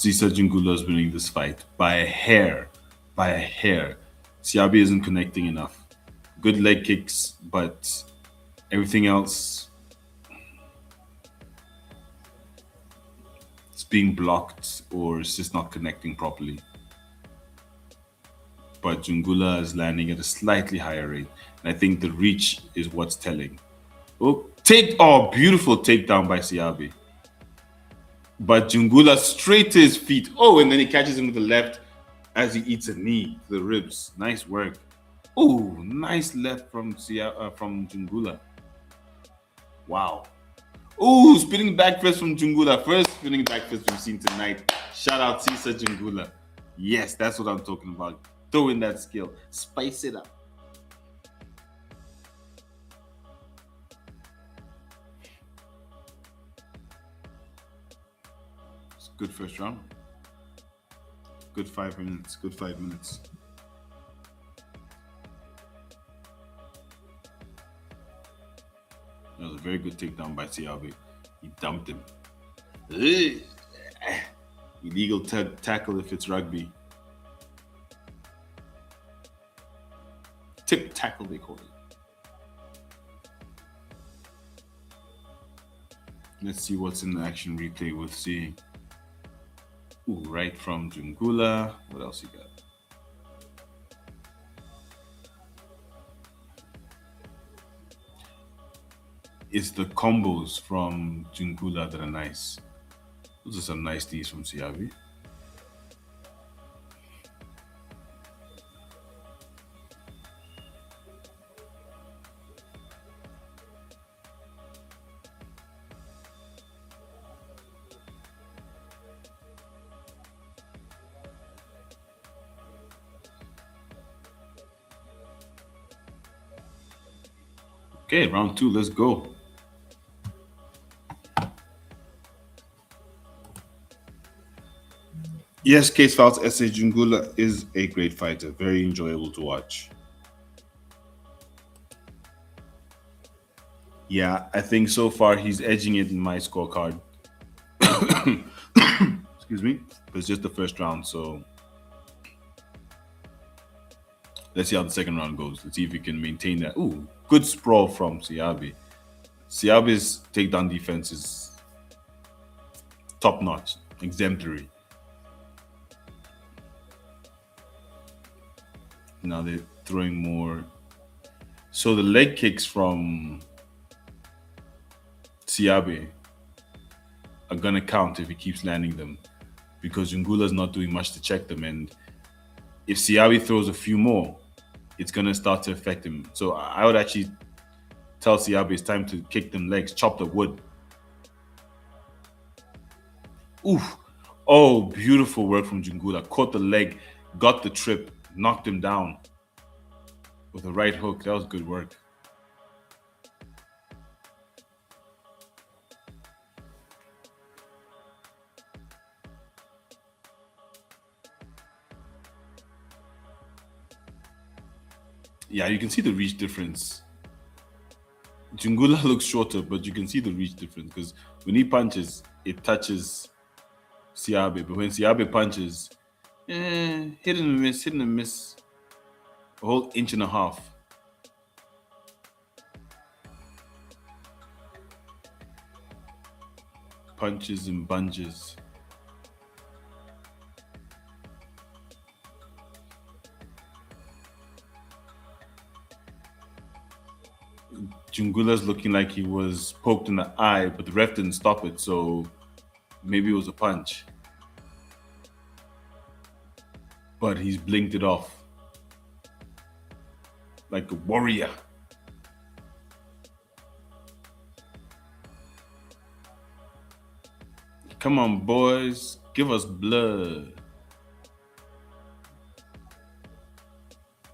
Sisa Jungula is winning this fight by a hair. By a hair. Seabi isn't connecting enough. Good leg kicks, but everything else it's being blocked or it's just not connecting properly. But Jungula is landing at a slightly higher rate. And I think the reach is what's telling. Oh, beautiful takedown by Seabi. But Jungula straight to his feet. Oh, and then he catches him with the left as he eats a knee to the ribs. Nice work. Oh, nice left from Jungula. Wow. Oh, spinning back fist from Jungula. First spinning back fist we've seen tonight. Shout out Sisa Jungula. Yes, that's what I'm talking about. Throw in that skill. Spice it up. Good first round. Good 5 minutes. Good 5 minutes. That was a very good takedown by Seabi. He dumped him. Illegal tackle if it's rugby. Tip tackle, they call it. Let's see what's in the action replay we're seeing. Ooh, right from Jungula. What else you got? It's the combos from Jungula that are nice. Those are some nice knees from Seabi. Okay, round 2, let's go. Yes, Case Files SA Jungula is a great fighter, very enjoyable to watch. Yeah, I think so far he's edging it in my scorecard. Excuse me. It's just the first round, so let's see how the second round goes. Let's see if he can maintain that. Ooh, good sprawl from Seabi. Seabi's takedown defense is top-notch, exemplary. Now they're throwing more. So the leg kicks from Seabi are going to count if he keeps landing them because Jungula's not doing much to check them. And if Seabi throws a few more, it's going to start to affect him. So I would actually tell Seabi it's time to kick them legs, chop the wood. Oof. Oh, beautiful work from Jungula. Caught the leg, got the trip, knocked him down with a right hook. That was good work. Yeah, you can see the reach difference. Jungula looks shorter, but you can see the reach difference because when he punches, it touches Seabi. But when Seabi punches, hit and miss, hit and miss. A whole inch and a half. Punches and bunches. Jungula's looking like he was poked in the eye, but the ref didn't stop it, so maybe it was a punch. But he's blinked it off. Like a warrior. Come on, boys. Give us blood.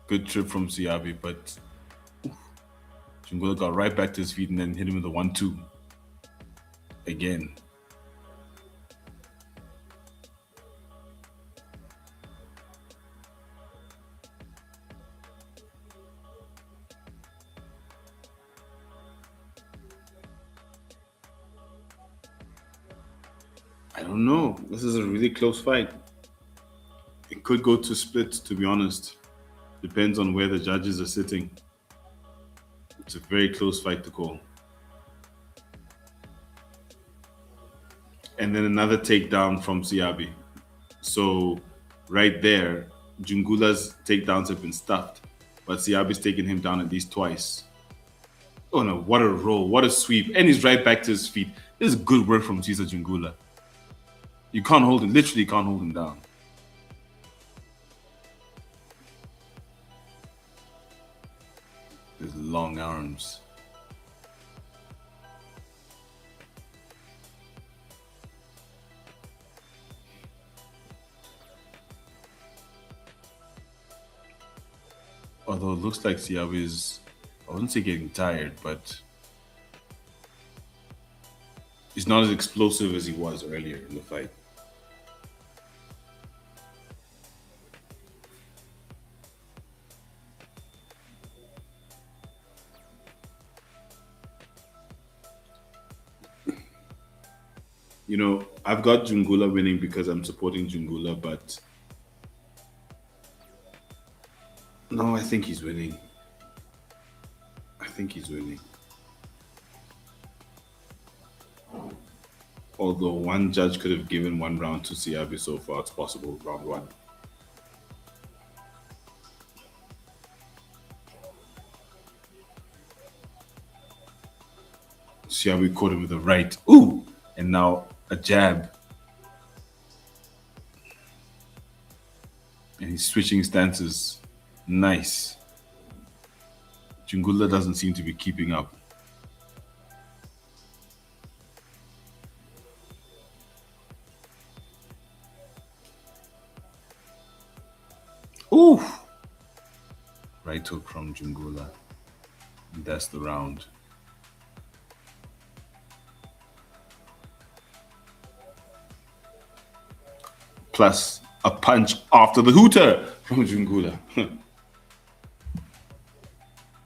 Good trip from Seabi, but Jungula got right back to his feet and then hit him with a 1-2. Again. I don't know. This is a really close fight. It could go to splits, to be honest. Depends on where the judges are sitting. It's a very close fight to call. And then another takedown from Seabi. So right there, Jungula's takedowns have been stuffed, but Seabi's taken him down at least twice. Oh no, what a roll, what a sweep. And he's right back to his feet. This is good work from Sisa Jungula. You can't hold him, literally can't hold him down. His long arms. Although it looks like Seabi is, I wouldn't say getting tired, but he's not as explosive as he was earlier in the fight. You know, I've got Jungula winning because I'm supporting Jungula, but no, I think he's winning. I think he's winning. Although one judge could have given one round to Seabi so far, it's possible, round one. Seabi caught him with a right. Ooh! And now a jab. And he's switching stances. Nice. Jungula doesn't seem to be keeping up. Ooh! Right hook from Jungula. And that's the round. Plus a punch after the hooter from Jungula.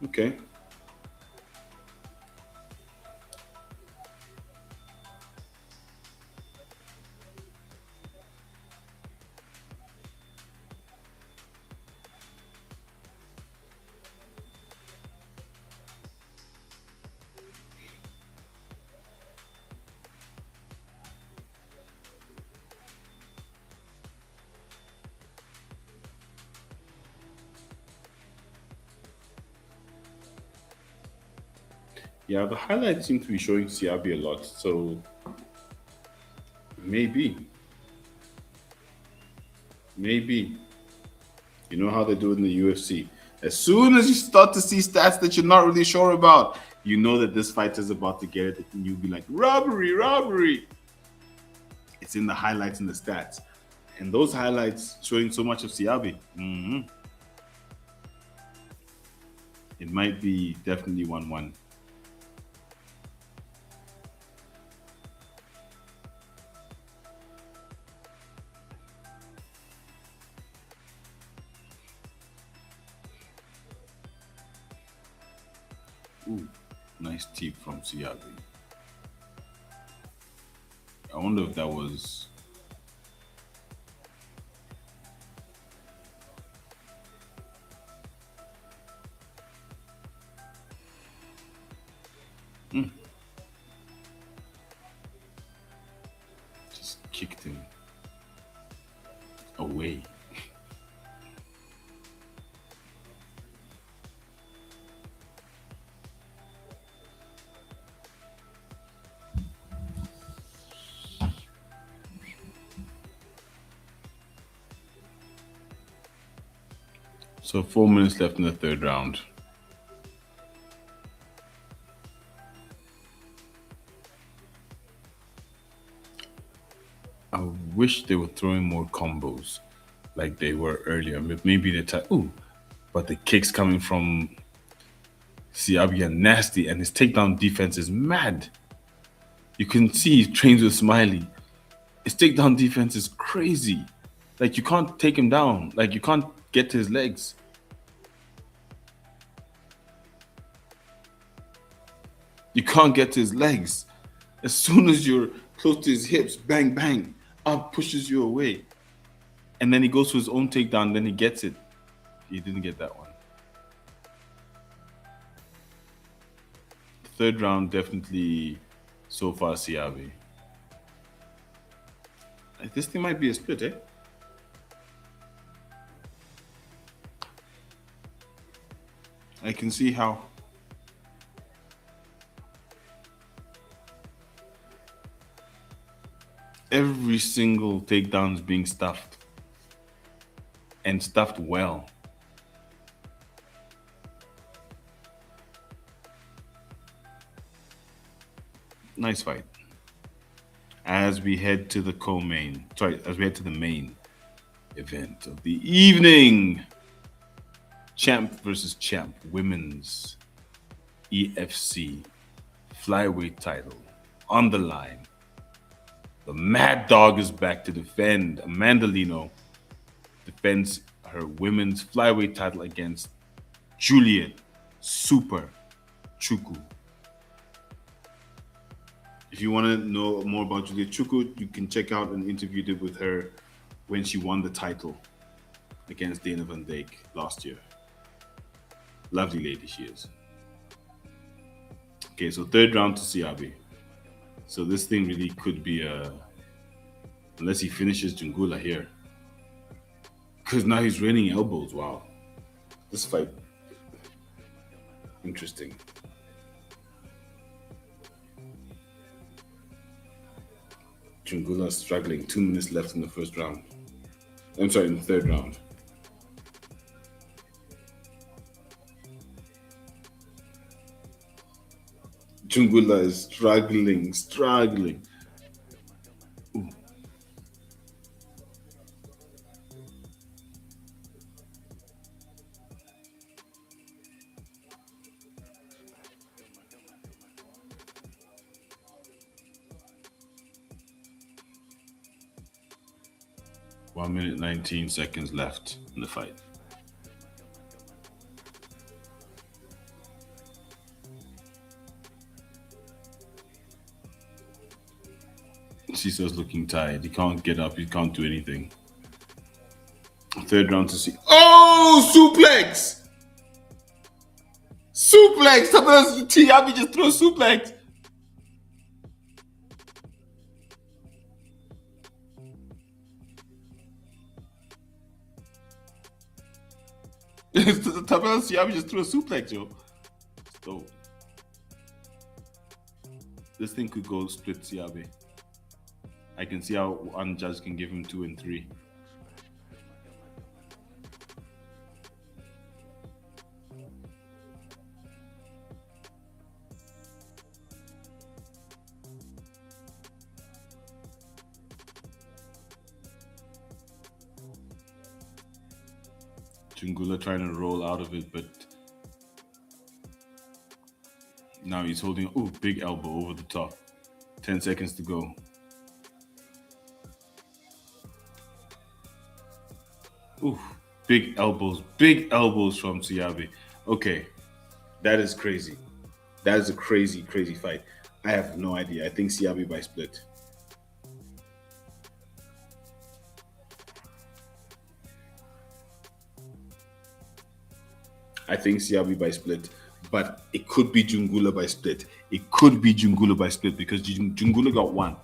Okay. Yeah, the highlights seem to be showing Seabi a lot, so maybe. Maybe. You know how they do it in the UFC. As soon as you start to see stats that you're not really sure about, you know that this fight is about to get it, and you'll be like, robbery, robbery. It's in the highlights and the stats. And those highlights showing so much of Seabi. It might be definitely 1-1. Ooh, nice tip from Seabi. I wonder if that was... Just kicked him away. So 4 minutes left in the third round. I wish they were throwing more combos like they were earlier. Maybe but the kicks coming from Seabi are nasty, and his takedown defense is mad. You can see he trains with Smiley. His takedown defense is crazy. Like, you can't take him down. Like, you can't get to his legs. You can't get to his legs. As soon as you're close to his hips, bang, bang, up, pushes you away. And then he goes to his own takedown, then he gets it. He didn't get that one. Third round, definitely so far Seabi. This thing might be a split, eh? I can see how. Every single takedown is being stuffed. And stuffed well. Nice fight. As we head to the as we head to the main event of the evening. Champ versus champ, women's EFC flyweight title on the line. The MadDog is back to defend. Amanda Lino defends her women's flyweight title against Juliet Super Chukwu. If you want to know more about Juliet Chukwu, you can check out an interview did with her when she won the title against Dana Van Dijk last year. Lovely lady she is. Okay, so third round to Seabi. So this thing really could be unless he finishes Jungula here. Because now he's raining elbows. Wow. This fight. Interesting. Jungula struggling. 2 minutes left in the first round. I'm sorry, in the third round. Jungula is struggling. Ooh. One minute, 19 seconds left in the fight. Sisa's looking tired. He can't get up. He can't do anything. Third round to see. Oh, suplex! Suplex! Seabi just throws suplex. Thapelo Seabi just threw a suplex, yo. It's dope. This thing could go split Seabi. I can see how one judge can give him 2 and 3. Jungula trying to roll out of it, but now he's holding. Oh, big elbow over the top. 10 seconds to go. Ooh, big elbows from Seabi. Okay, that is crazy. That is a crazy, crazy fight. I have no idea. I think Seabi by split. I think Seabi by split, but it could be Jungula by split. It could be Jungula by split because Jungula got one.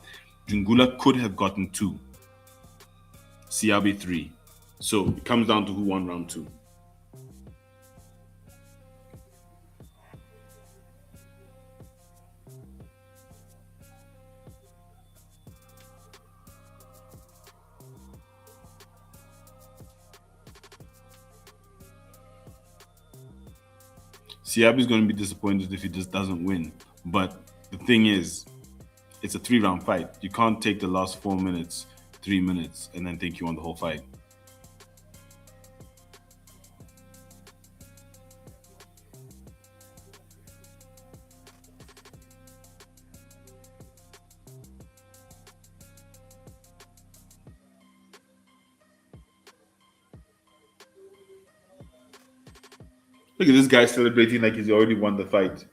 Jungula could have gotten two. Seabi three. So it comes down to who won round two. Seabi is going to be disappointed if he just doesn't win. But the thing is, it's a 3-round fight. You can't take the last 4 minutes, 3 minutes, and then think you won the whole fight. Look at this guy celebrating like he's already won the fight.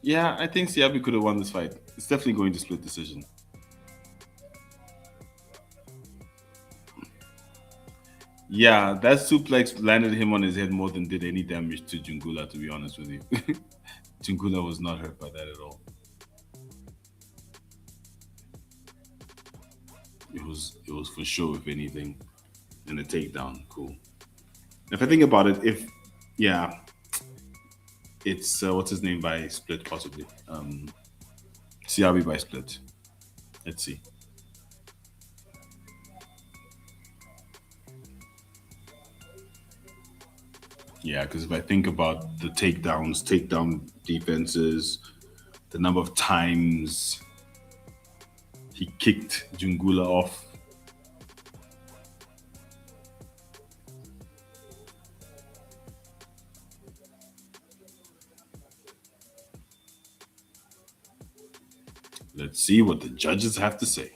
Yeah, I think Seabi could have won this fight. It's definitely going to split decision. Yeah, that suplex landed him on his head more than did any damage to Jungula, to be honest with you. Jungula was not hurt by that at all. It was for sure, if anything, and a takedown. Cool. If I think about it, it's what's his name by split possibly. Seabi by split. Let's see. Yeah, because if I think about the takedown defenses, the number of times he kicked Jungula off. Let's see what the judges have to say.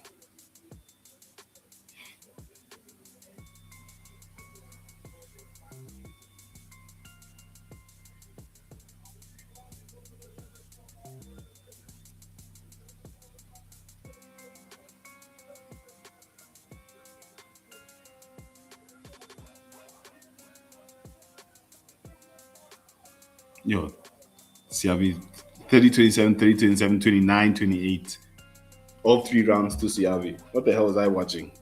Yo, Seabi 30-27, 30-27, 29-28. All 3 rounds to Seabi. What the hell was I watching?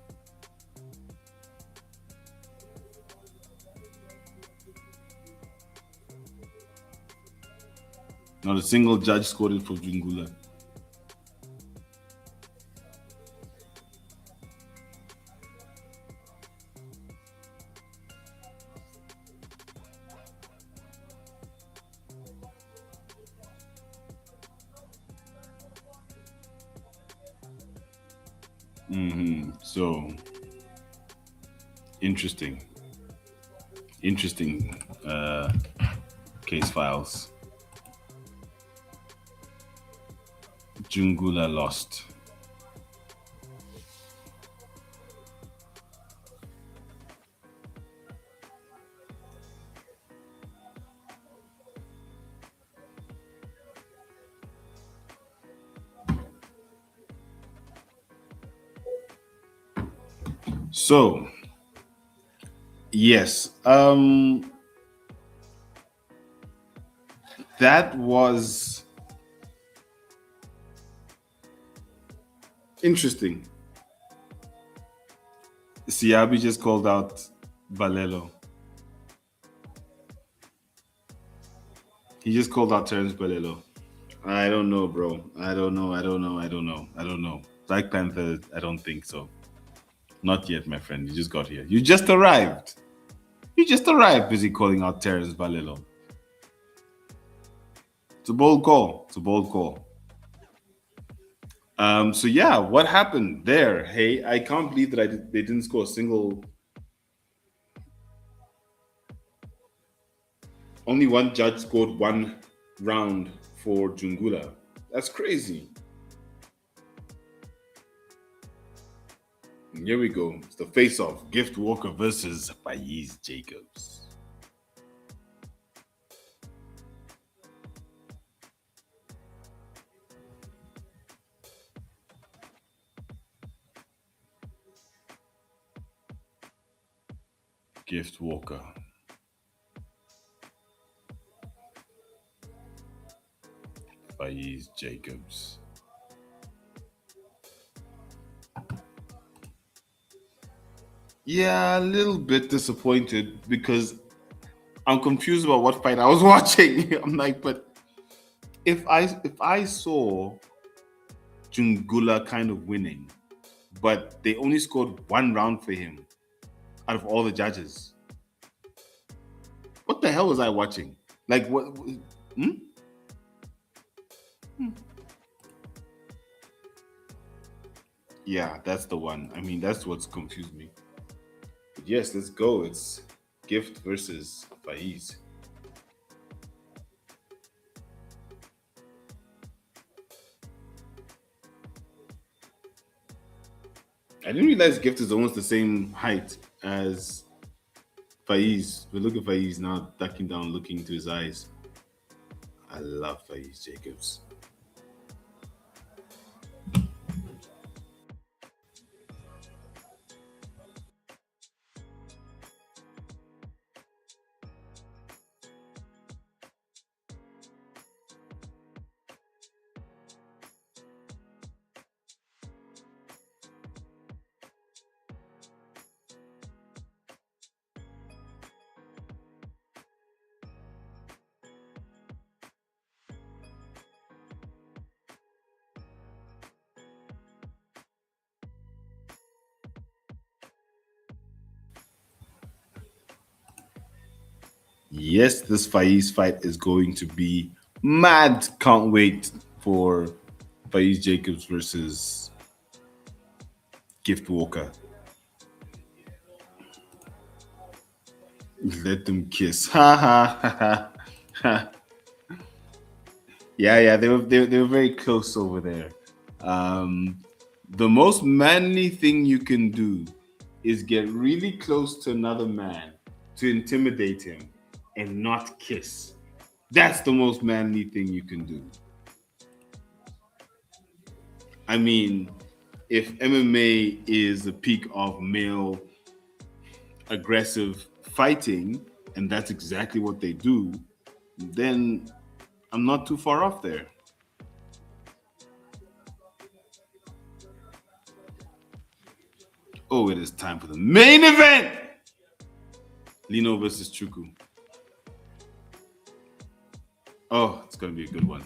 Not a single judge scored it for Jungula. So interesting case files. Jungula lost. So, yes, that was interesting. Seabi just called out Balelo. He just called out Terence Balelo. I don't know, bro. I don't know. Black Panther, I don't think so. Not yet, my friend. You just got here. You just arrived. Busy calling out Terence Balelo. It's a bold call. So yeah, what happened there? Hey, I can't believe that they didn't score a single. Only one judge scored one round for Jungula. That's crazy. And here we go. It's the face-off. Gift Walker versus Faiz Jacobs. Gift Walker. Faiz Jacobs. Yeah, a little bit disappointed because I'm confused about what fight I was watching. I'm like, but if I saw Jungula kind of winning, but they only scored one round for him out of all the judges, what the hell was I watching? Like what? Hmm? Yeah, that's the one. I mean, that's what's confused me. But yes, let's go. It's Gift versus Faiz. I didn't realize Gift is almost the same height as Faiz. But look at Faiz now ducking down, looking into his eyes. I love Faiz Jacobs. Yes, this Faiz fight is going to be mad. Can't wait for Faiz Jacobs versus Gift Walker. Let them kiss. Ha ha ha ha. Ha. Yeah, yeah, they were very close over there. Um, the most manly thing you can do is get really close to another man to intimidate him and not kiss. That's the most manly thing you can do. I mean, if MMA is the peak of male aggressive fighting, and that's exactly what they do, then I'm not too far off there. Oh, it is time for the main event. Lino versus Chukwu. Oh, it's going to be a good one.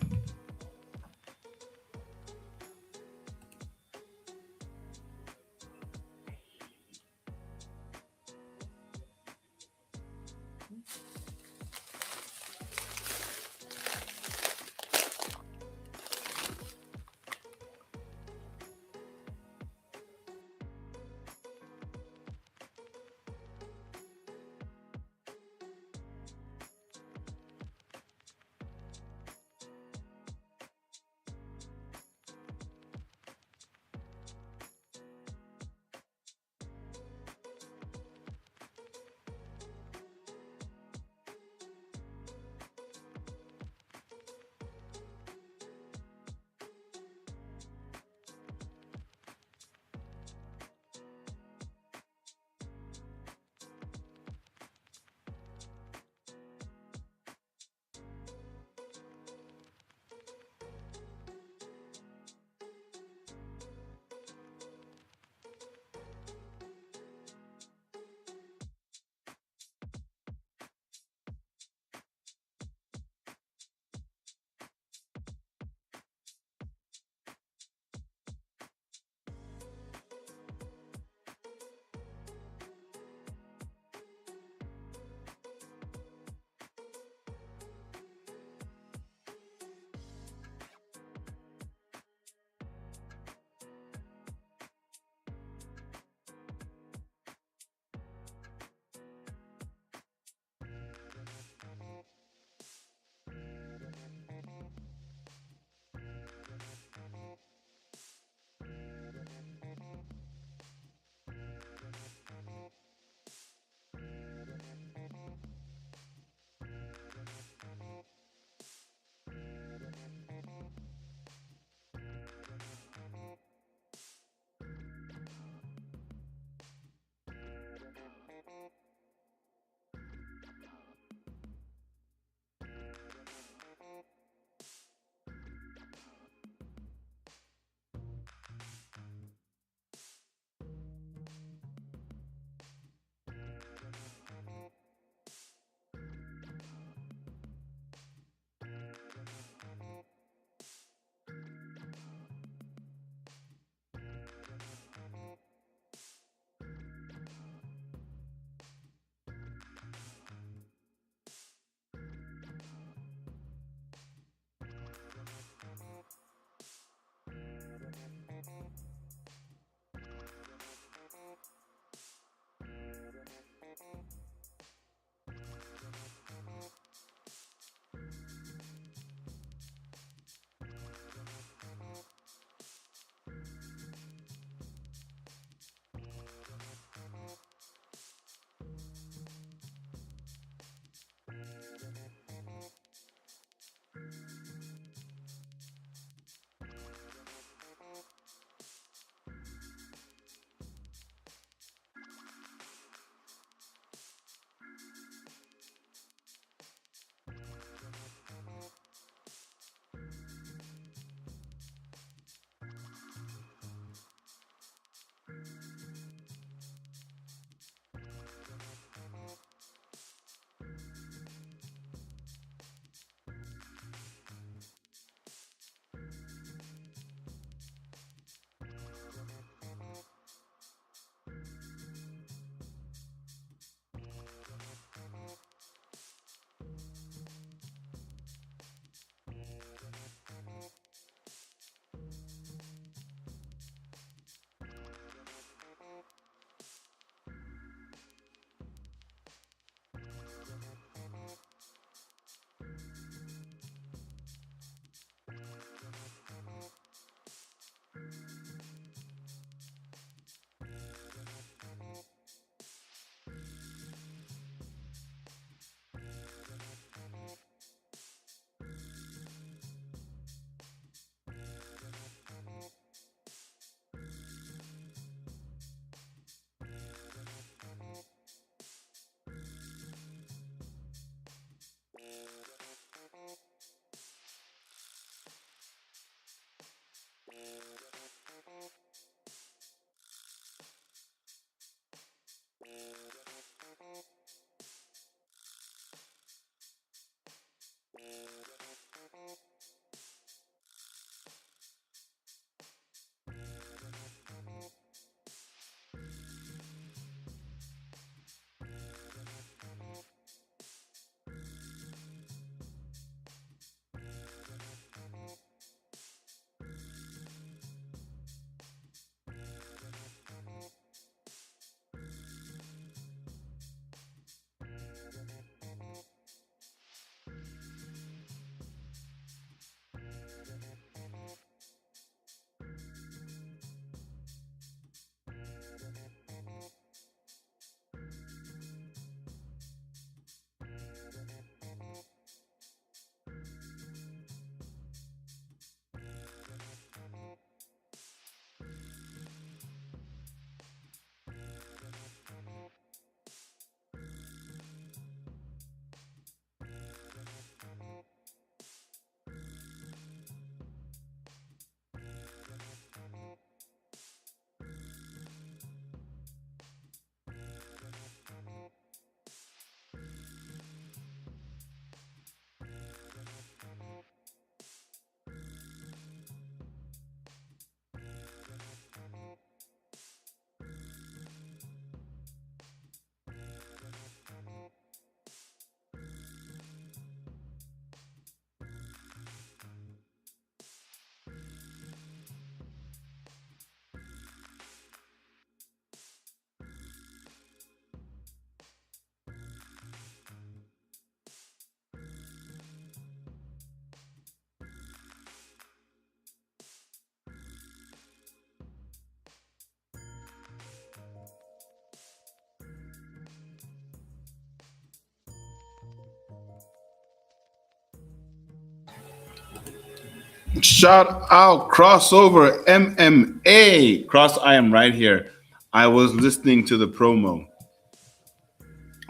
Shout out crossover MMA. Cross, I am right here. I was listening to the promo.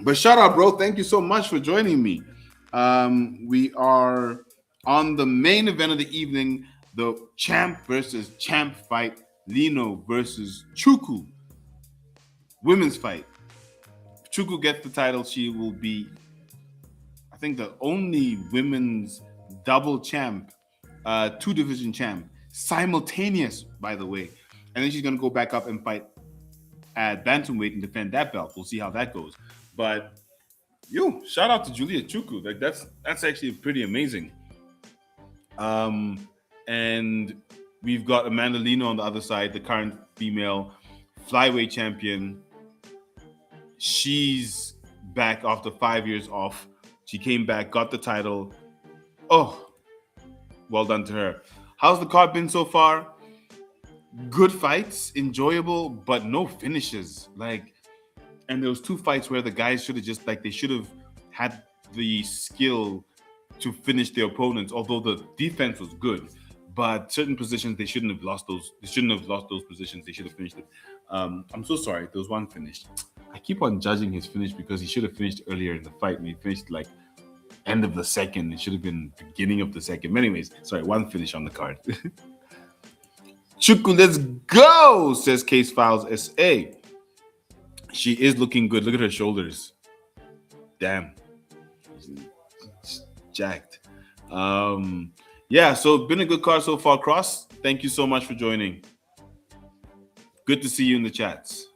But shout out, bro. Thank you so much for joining me. We are on the main event of the evening, the champ versus champ fight, Lino versus Chukwu. Women's fight. If Chukwu gets the title, she will be, I think, the only women's double champ, two division champ, simultaneous, by the way. And then she's gonna go back up and fight at bantamweight and defend that belt. We'll see how that goes. But shout out to Juliet Chukwu. Like that's actually pretty amazing. And we've got Amanda Lino on the other side, the current female flyweight champion. She's back after 5 years off. She came back, got the title. Oh, well done to her. How's the card been so far? Good fights, enjoyable, but no finishes. And there was two fights where the guys should have they should have had the skill to finish their opponents, although the defense was good. But certain positions, they shouldn't have lost those. They shouldn't have lost those positions. They should have finished it. I'm so sorry. There was one finish. I keep on judging his finish because he should have finished earlier in the fight. And he finished end of the second. It should have been beginning of the second. But anyways, sorry, one finish on the card. Chukwu, let's go, says Case Files SA. She is looking good. Look at her shoulders. Damn. She's jacked. Yeah, so been a good card so far, Cross. Thank you so much for joining. Good to see you in the chats.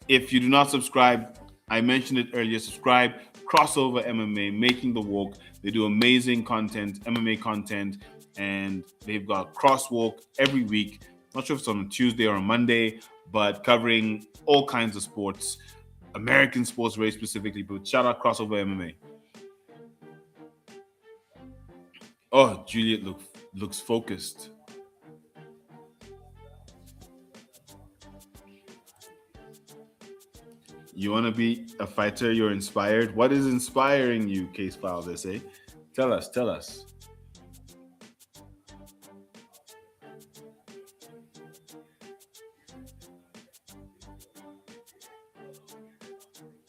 If you do not subscribe, I mentioned it earlier, subscribe. Crossover MMA, Making the Walk. They do amazing content, MMA content, and they've got crosswalk every week. Not sure if it's on Tuesday or on Monday, but covering all kinds of sports, American sports very specifically. But shout out Crossover MMA. Oh, Juliet looks focused. You want to be a fighter? You're inspired. What is inspiring you, Case Files SA? Tell us.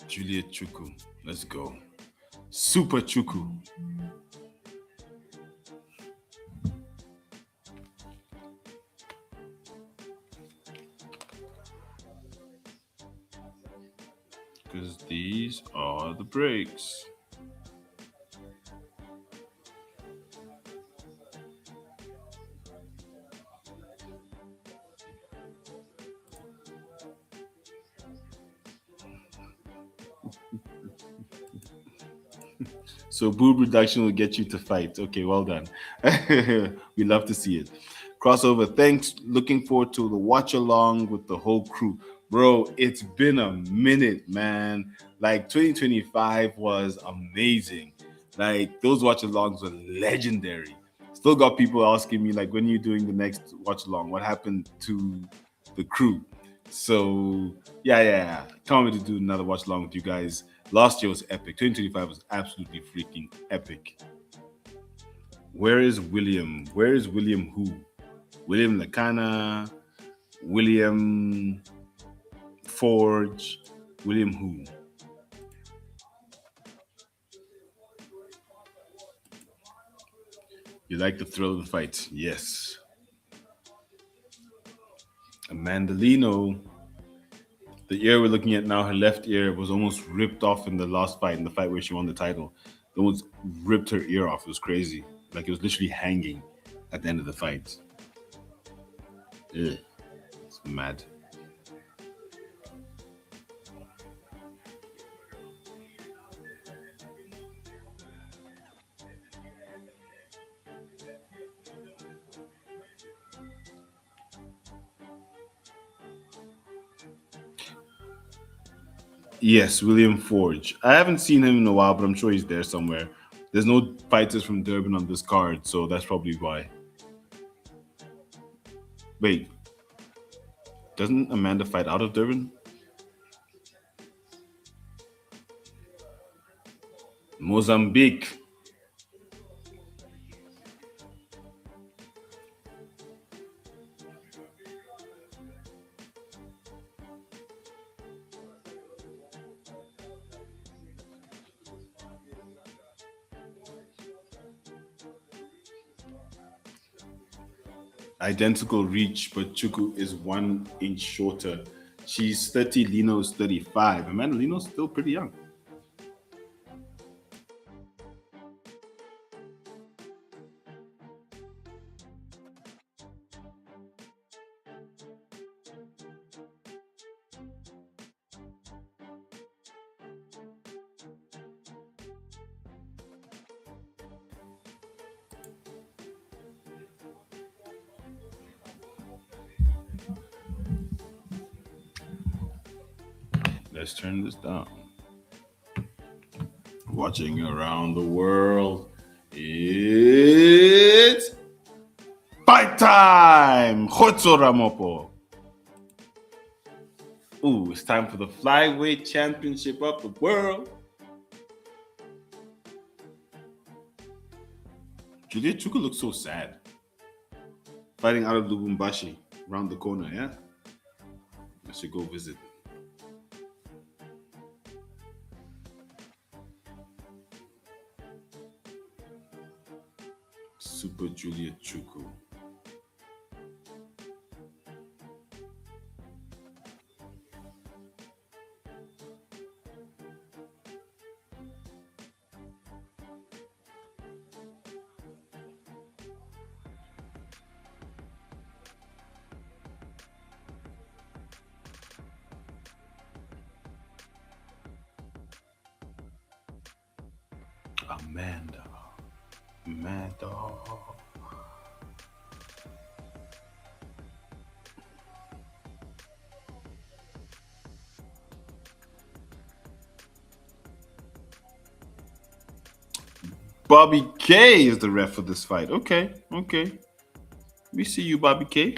Juliet Chukwu. Let's go. Super Chukwu. Because these are the breaks. So boob reduction will get you to fight. Okay, well done. We love to see it. Crossover, thanks. Looking forward to the watch along with the whole crew. Bro, it's been a minute, man. 2025 was amazing. Those watch alongs were legendary. Still got people asking me, when are you doing the next watch along? What happened to the crew? So, yeah. Can't wait to do another watch along with you guys. Last year was epic. 2025 was absolutely freaking epic. Where is William? Where is William who? William Lekana? William Forge? William who? You like the thrill of the fight? Yes. Amanda Lino. The ear we're looking at now, her left ear was almost ripped off in the last fight, in the fight where she won the title. It almost ripped her ear off. It was crazy. It was literally hanging at the end of the fight. Ugh. It's mad. Yes, William Forge. I haven't seen him in a while, but I'm sure he's there somewhere. There's no fighters from Durban on this card, so that's probably why. Wait, doesn't Amanda fight out of Durban? Mozambique. Identical reach, but Chukwu is 1 inch shorter. She's 30, Lino's 35. And man, Lino's still pretty young. Let's turn this down. Watching around the world, it's fight time! Khotso Ramopo. Ooh, it's time for the Flyweight Championship of the world. Juliet Chukwu looks so sad. Fighting out of Lubumbashi, around the corner, yeah? I should go visit. Super Juliet Chukwu. Amanda. MadDog. Bobby K is the ref for this fight. Okay. We see you, Bobby K.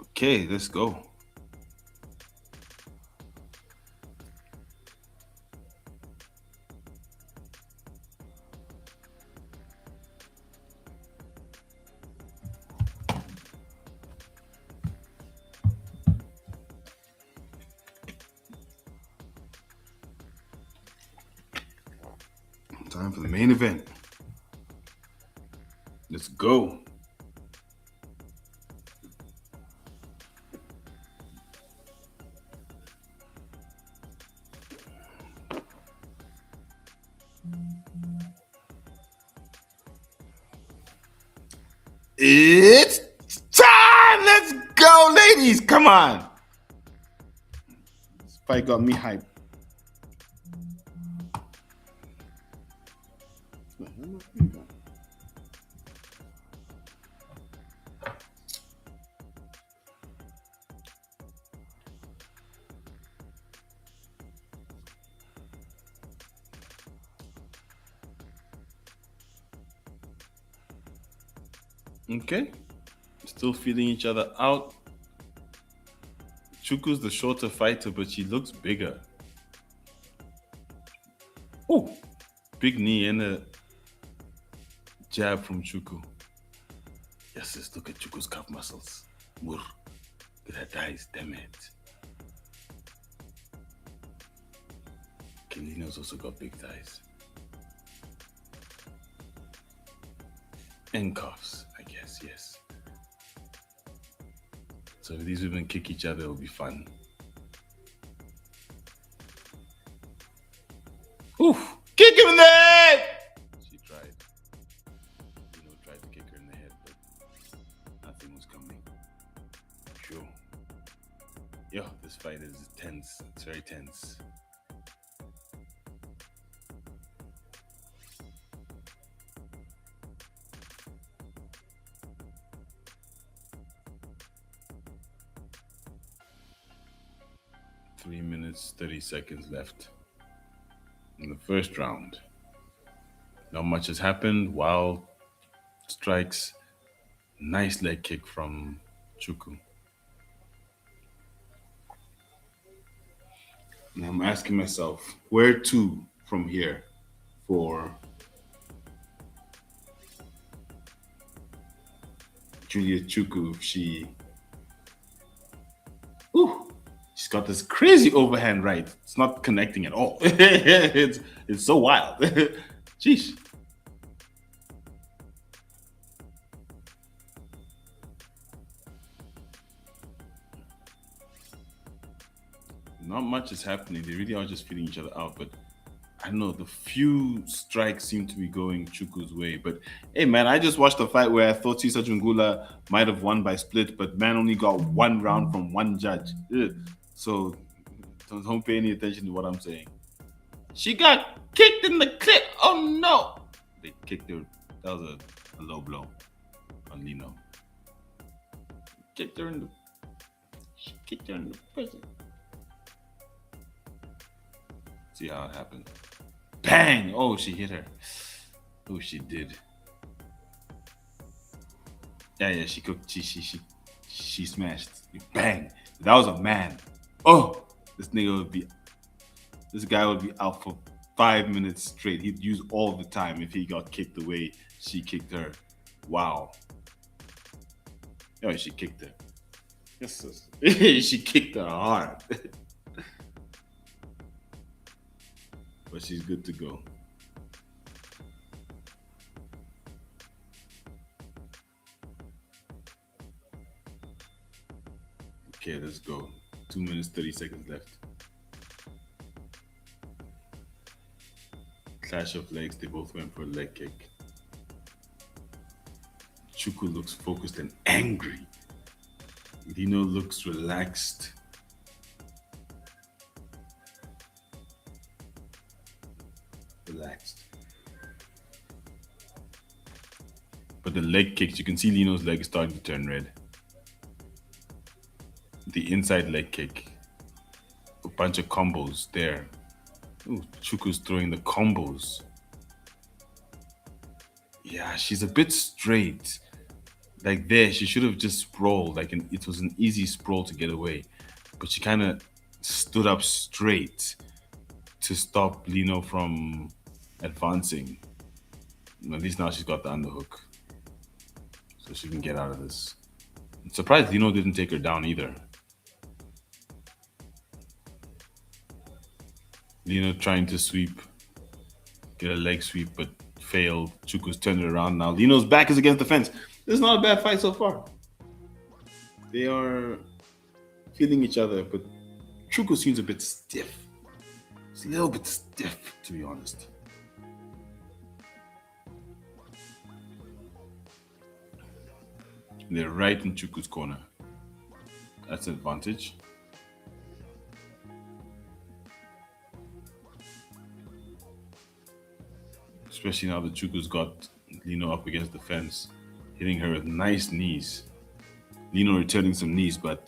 Okay, let's go. Time for the main event. Let's go. It's time! Let's go, ladies! Come on! This fight got me hyped. Okay, still feeling each other out. Chukwu's the shorter fighter, but she looks bigger. Oh, big knee and a jab from Chukwu. Yes, let's look at Chukwu's calf muscles. Mur, look at her thighs, damn it. Lino's also got big thighs. And calves, I guess, yes. So if these women kick each other, it'll be fun. Oof! Kick him in the head! She tried. Tried to kick her in the head, but nothing was coming. Sure. Yo, this fight is tense. It's very tense. Three minutes, 30 seconds left in the first round. Not much has happened. Wild strikes. Nice leg kick from Chukwu. And I'm asking myself, where to from here for Juliet Chukwu if she... Ooh! She's got this crazy overhand right. It's not connecting at all. it's so wild. Jeez. not much is happening. They really are just feeling each other out. But I don't know. The few strikes seem to be going Chukwu's way. But hey, man, I just watched a fight where I thought Sisa Jungula might have won by split, but man only got one round from one judge. Ugh. So don't pay any attention to what I'm saying. She got kicked in the clit. Oh no! They kicked her. That was a low blow on Lino. Kicked her in the. She kicked her in the prison. See how it happened. Bang! Oh, she hit her. Oh, she did. Yeah. She cooked. She smashed. Bang! That was a man. Oh, this guy would be out for 5 minutes straight. He'd use all the time if he got kicked the way she kicked her. Wow. Oh, she kicked her. Yes, she kicked her hard. But she's good to go. Okay, let's go. 2 minutes, 30 seconds left. Clash of legs. They both went for a leg kick. Chukwu looks focused and angry. Lino looks relaxed. But the leg kicks, you can see Lino's leg is starting to turn red. The inside leg kick. A bunch of combos there. Ooh, Chukwu's throwing the combos. Yeah, she's a bit straight. Like there, she should have just sprawled. It was an easy sprawl to get away. But she kind of stood up straight to stop Lino from advancing. At least now she's got the underhook. So she can get out of this. I'm surprised Lino didn't take her down either. Lino trying to sweep, get a leg sweep, but failed. Chukwu's turned it around now. Lino's back is against the fence. This is not a bad fight so far. They are feeling each other, but Chukwu seems a bit stiff. It's a little bit stiff, to be honest. They're right in Chukwu's corner. That's an advantage. Especially now that Chukwu's got Lino up against the fence, hitting her with nice knees. Lino returning some knees, but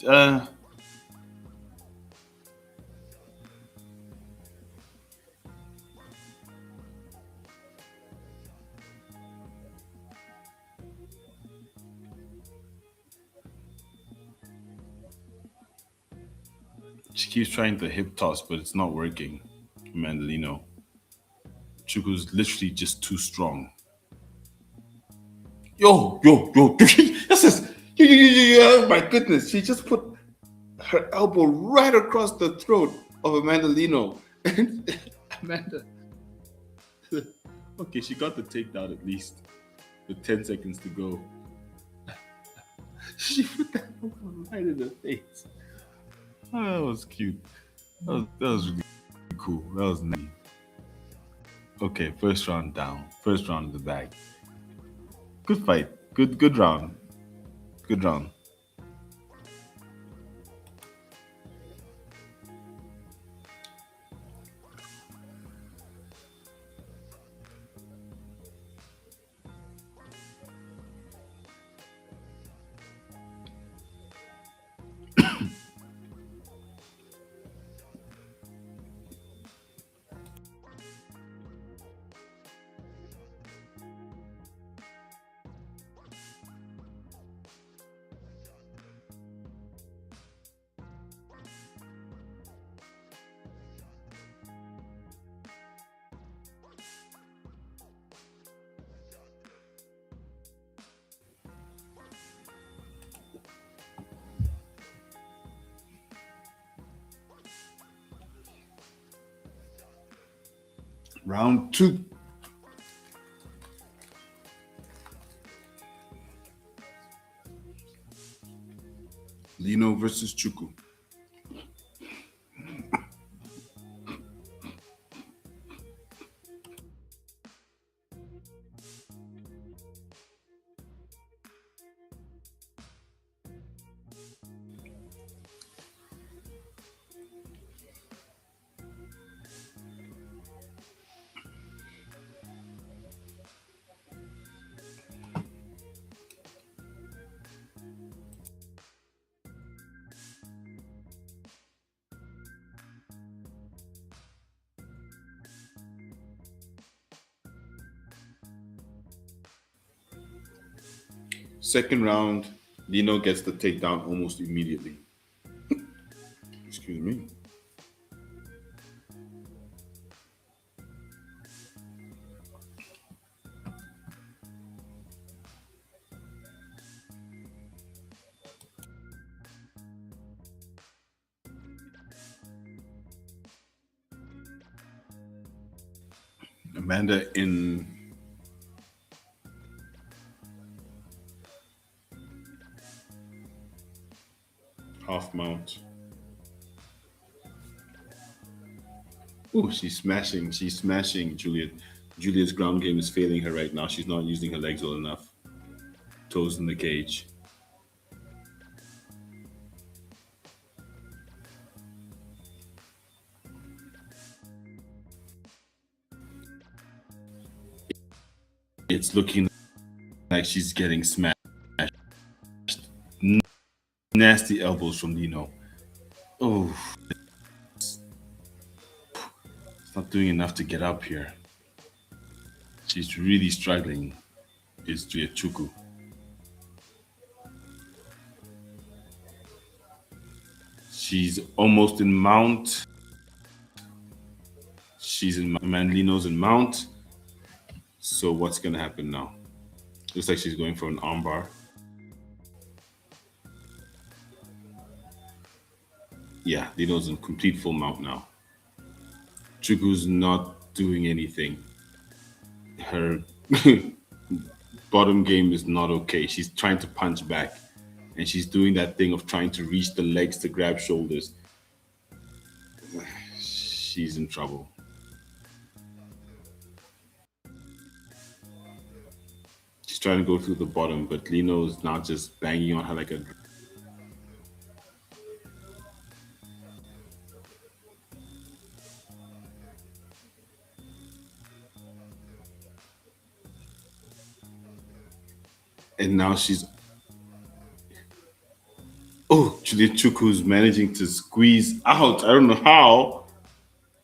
she keeps trying to hip toss, but it's not working. Lino. Chukwu's literally just too strong. Yo. This is, oh my goodness. She just put her elbow right across the throat of Amanda Lino. And Amanda. Okay, she got the takedown at least with 10 seconds to go. She put that elbow right in her face. Oh, that was cute. That was really cool. That was nice. Okay, first round down. First round in the bag. Good fight. Good round. Good round. Round 2. Lino versus Chukwu. Second round, Lino gets the takedown almost immediately. Excuse me. Amanda in half mount. Oh, she's smashing. She's smashing Juliet. Juliet's ground game is failing her right now. She's not using her legs well enough. Toes in the cage. It's looking like she's getting smashed. Nasty elbows from Lino. Oh, it's not doing enough to get up here. She's really struggling. It's Chukwu. She's almost in mount. She's in Lino's in mount. So what's gonna happen now? Looks like she's going for an armbar. Yeah, Lino's in complete full mount now. Chukwu's not doing anything. Her bottom game is not okay. She's trying to punch back. And she's doing that thing of trying to reach the legs to grab shoulders. She's in trouble. She's trying to go through the bottom, but Lino is now just banging on her like a... And now she's... Oh, Juliet Chukwu's managing to squeeze out. I don't know how.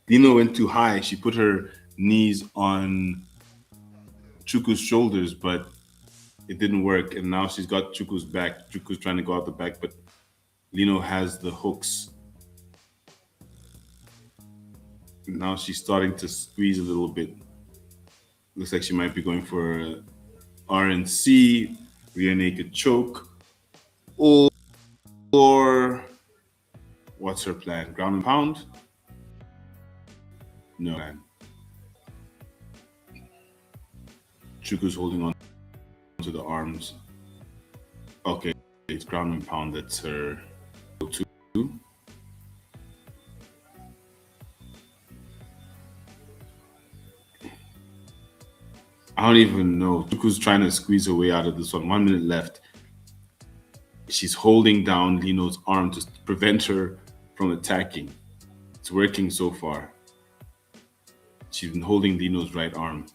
Lino went too high. She put her knees on Chukwu's shoulders, but it didn't work. And now she's got Chukwu's back. Chukwu's trying to go out the back, but Lino has the hooks. Now she's starting to squeeze a little bit. Looks like she might be going for RNC, rear naked choke, or what's her plan? Ground and pound? No plan. Chukwu's holding on to the arms. Okay, it's ground and pound. That's her go-to. I don't even know. Chukwu's trying to squeeze her way out of this one. 1 minute left. She's holding down Lino's arm to prevent her from attacking. It's working so far. She's been holding Lino's right arm.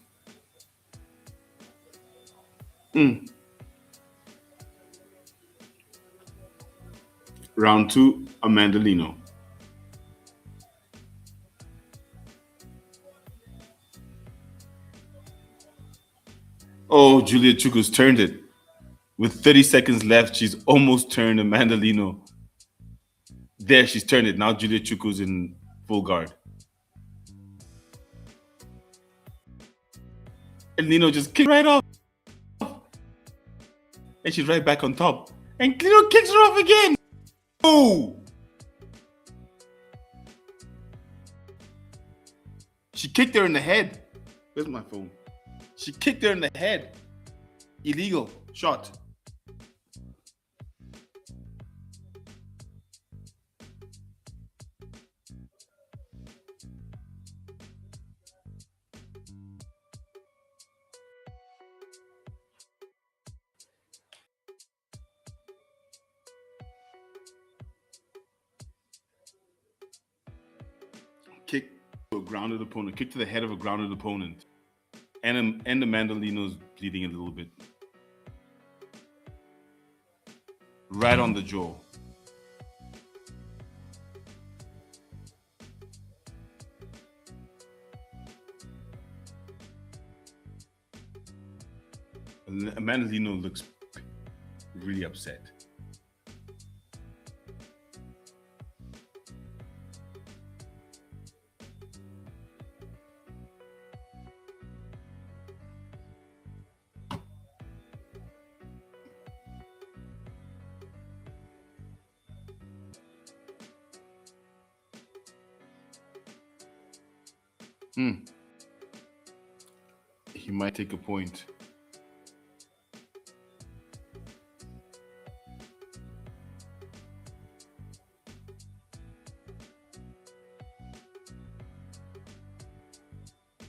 Round 2, Amanda Lino. Oh, Juliet Chukwu's turned it. With 30 seconds left, she's almost turned Amanda Lino. There, she's turned it. Now Juliet Chukwu's in full guard. And Lino just kicked right off. And she's right back on top. And Lino kicks her off again. Oh! She kicked her in the head. Where's my phone? She kicked her in the head. Illegal shot. Kick to a grounded opponent. Kick to the head of a grounded opponent. And Amanda Lino's bleeding a little bit. Right on the jaw. Amanda Lino looks really upset. He might take a point.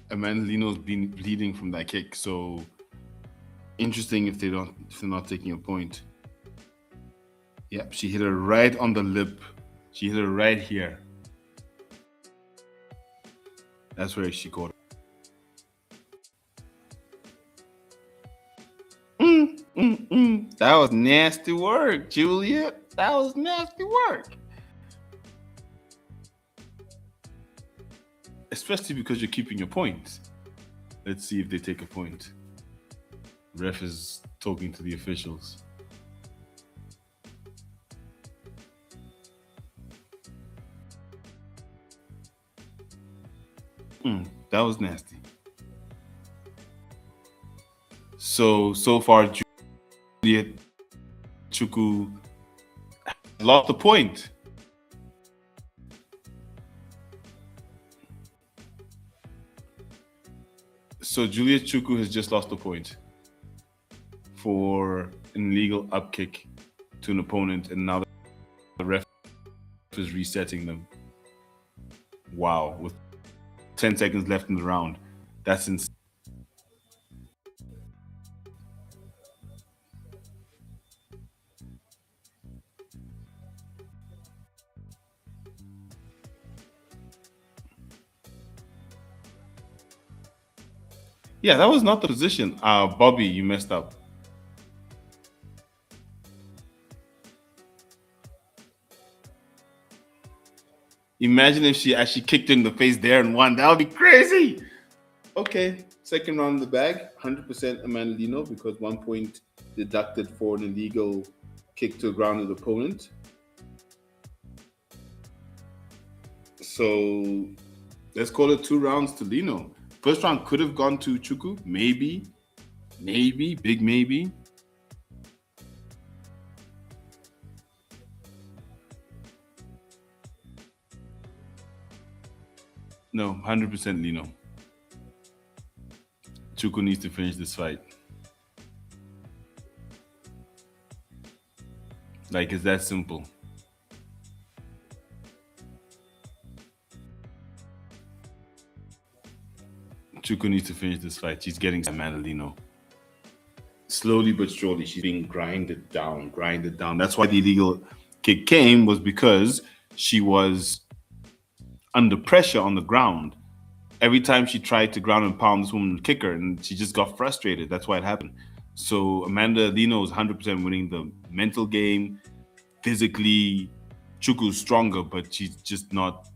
And Lino's been bleeding from that kick, so interesting if they're not taking a point. Yep, she hit her right on the lip. She hit her right here. That's where she caught her. That was nasty work, Juliet. That was nasty work. Especially because you're keeping your points. Let's see if they take a point. Ref is talking to the officials. That was nasty. So far, Juliet Chukwu lost the point. So Juliet Chukwu has just lost a point for an illegal up kick to an opponent, and now the ref is resetting them. Wow, with 10 seconds left in the round. That's insane. Yeah, that was not the position. Bobby, you messed up. Imagine if she actually kicked in the face there and won. That would be crazy. Okay, second round in the bag. 100% Amanda Lino because 1 point deducted for an illegal kick to a grounded opponent. So let's call it 2 rounds to Lino. First round could have gone to Chukwu. Maybe. Big maybe. No, 100% Lino. Chukwu needs to finish this fight. Like, it's that simple. Chukwu needs to finish this fight. She's getting Amanda Lino. Slowly but surely, she's being grinded down. That's why the illegal kick came, was because she was under pressure on the ground. Every time she tried to ground and pound, this woman would kick her, and she just got frustrated. That's why it happened. So Amanda Lino is 100% winning the mental game. Physically, Chukwu's stronger, but she's just not.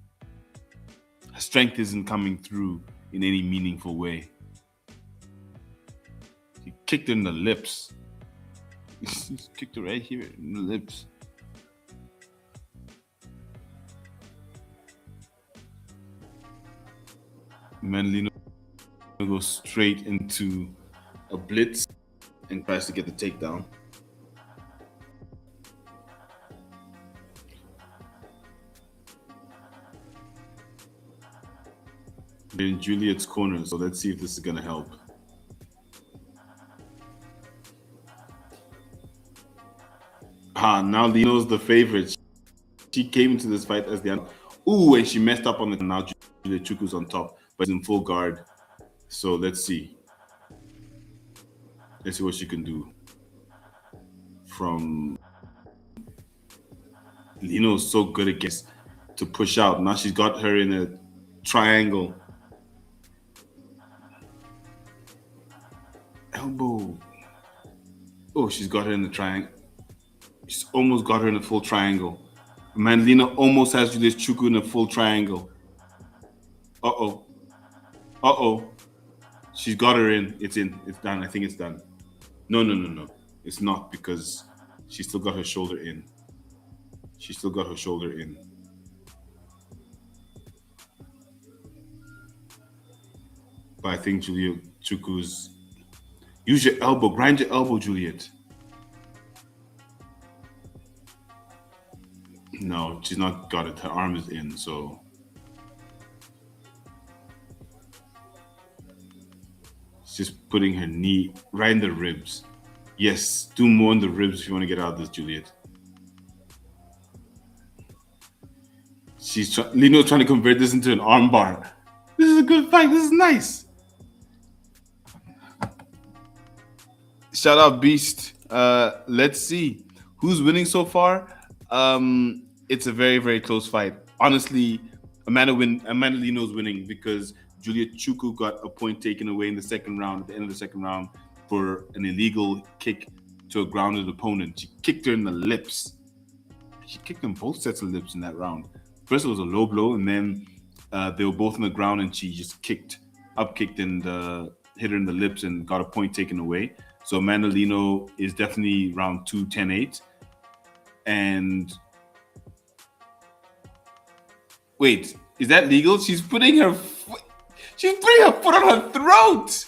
Her strength isn't coming through in any meaningful way. He kicked her in the lips. He kicked her right here in the lips. Lino goes straight into a blitz and tries to get the takedown. They're in Juliet's corner, so let's see if this is going to help. Now Lino's the favorite. She came into this fight as the... Ooh, and she messed up on the... Now Juliet Chukwu's on top, but in full guard. So let's see. Let's see what she can do. From... Lino's so good against to push out. Now she's got her in a triangle. Elbow. Oh, she's got her in the triangle. She's almost got her in a full triangle. Man, Lino almost has Juliet Chukwu in a full triangle. Uh-oh. She's got her in. It's in. It's done. I think it's done. No. It's not, because She still got her shoulder in. She still got her shoulder in. But I think Juliet Chukwu's use your elbow, grind your elbow, Juliet. No, she's not got it. Her arm is in, so she's just putting her knee right in the ribs. Yes, do more in the ribs if you want to get out of this, Juliet. Lino trying to convert this into an armbar. This is a good fight. This is nice. Shout out Beast. Let's see who's winning so far. It's a very very close fight. Honestly, Amanda Lino's winning because Juliet Chukwu got a point taken away in the second round. At the end of the second round, for an illegal kick to a grounded opponent. She kicked her in the lips. She kicked them both sets of lips in that round. First it was a low blow, and then they were both on the ground, and she just up kicked and hit her in the lips and got a point taken away. So Amanda Lino is definitely round 2, 10-8. And wait, is that legal? She's putting her foot on her throat.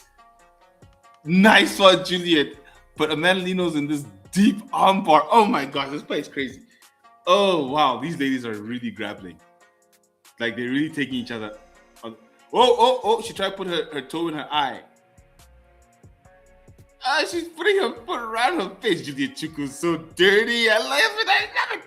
Nice one, Juliet. But Amanda Lino's in this deep armbar. Oh my gosh, this fight is crazy. Oh wow, these ladies are really grappling. Like they're really taking each other. Oh, she tried to put her toe in her eye. She's putting her foot around her face. Juliet Chukwu is so dirty. I love it.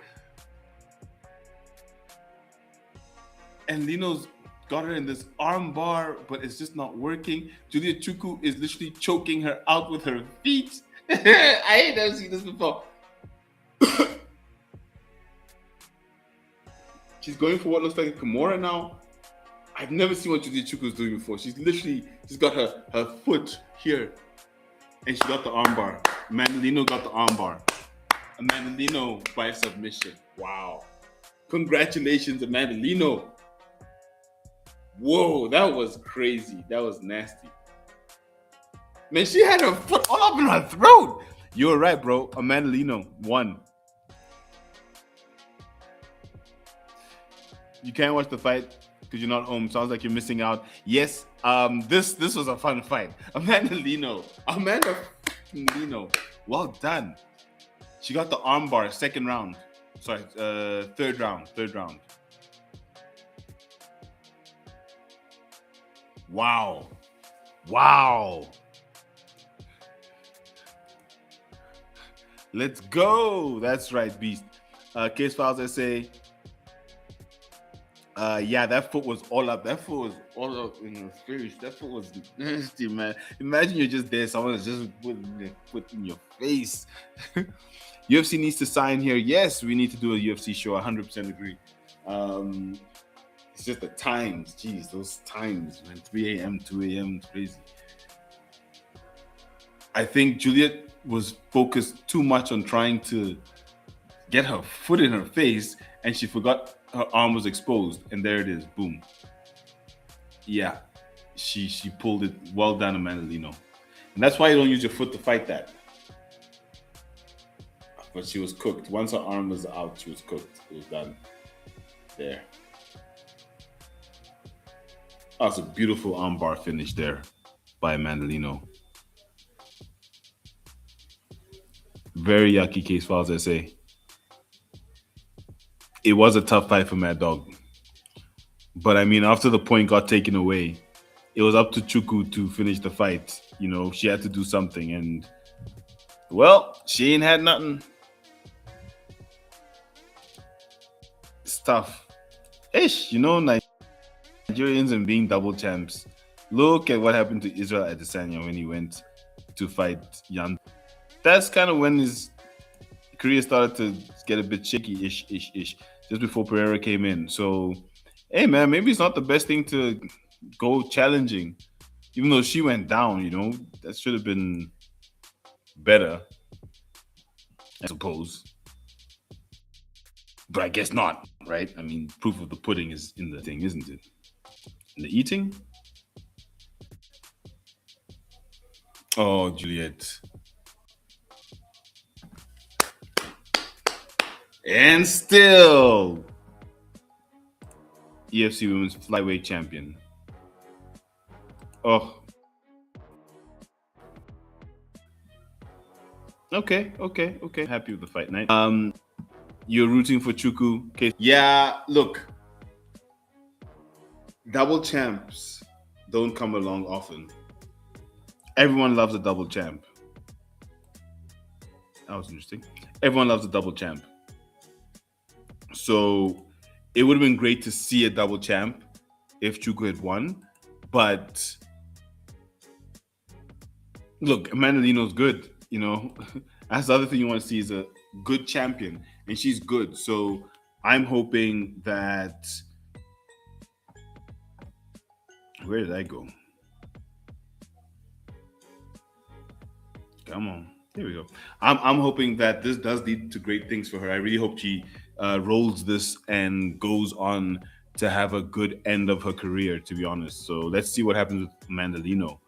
And Lino's got her in this arm bar, but it's just not working. Juliet Chukwu is literally choking her out with her feet. I ain't never seen this before. She's going for what looks like a Kimura now. I've never seen what Juliet Chukwu is doing before. She's got her foot here. And she got the armbar. Amanda Lino got the armbar. Amanda Lino by submission. Wow. Congratulations, Amanda Lino. Whoa, that was crazy. That was nasty. Man, she had her foot all up in her throat. You were right, bro. Amanda Lino won. You can't watch the fight because you're not home. Sounds like you're missing out. Yes, this was a fun fight. Amanda Lino. Well done. She got the armbar, second round. Sorry, third round. Wow. Let's go. That's right, Beast. Case Files SA. Yeah, that foot was all up. That foot was all up in your face. That foot was nasty, man. Imagine you're just there, someone is just putting their foot in your face. UFC needs to sign here. Yes, we need to do a UFC show. 100% agree. It's just the times. Jeez, those times, man. 3 a.m., 2 a.m. It's crazy. I think Juliet was focused too much on trying to get her foot in her face, and she forgot her arm was exposed, and there it is. Boom. Yeah, she pulled it. Well done, Amanda Lino. And that's why you don't use your foot to fight that. But she was cooked. Once her arm was out, she was cooked. It was done. There. That's a beautiful armbar finish there by Amanda Lino. Very yucky, Case Files SA. It was a tough fight for MadDog. But I mean, after the point got taken away, it was up to Chukwu to finish the fight. You know, she had to do something. And, well, she ain't had nothing. It's tough. Ish, you know, Nigerians and being double champs. Look at what happened to Israel Adesanya when he went to fight Jan. That's kind of when his career started to get a bit shaky-ish, just before Pereira came in. So, hey, man, maybe it's not the best thing to go challenging. Even though she went down, you know, that should have been better, I suppose. But I guess not, right? I mean, proof of the pudding is in the thing, isn't it? In the eating? Oh, Juliet. And still, EFC Women's Flyweight Champion. Oh, okay. Happy with the fight night. You're rooting for Chukwu. Okay. Yeah, look, double champs don't come along often. Everyone loves a double champ. That was interesting. Everyone loves a double champ. So it would have been great to see a double champ if Chukwu had won. But look, Amanda Lino's good. You know, that's the other thing you want to see is a good champion, and she's good. So I'm hoping that. Where did I go? Come on. There we go. I'm hoping that this does lead to great things for her. I really hope she rolls this and goes on to have a good end of her career, to be honest. So let's see what happens with Amanda Lino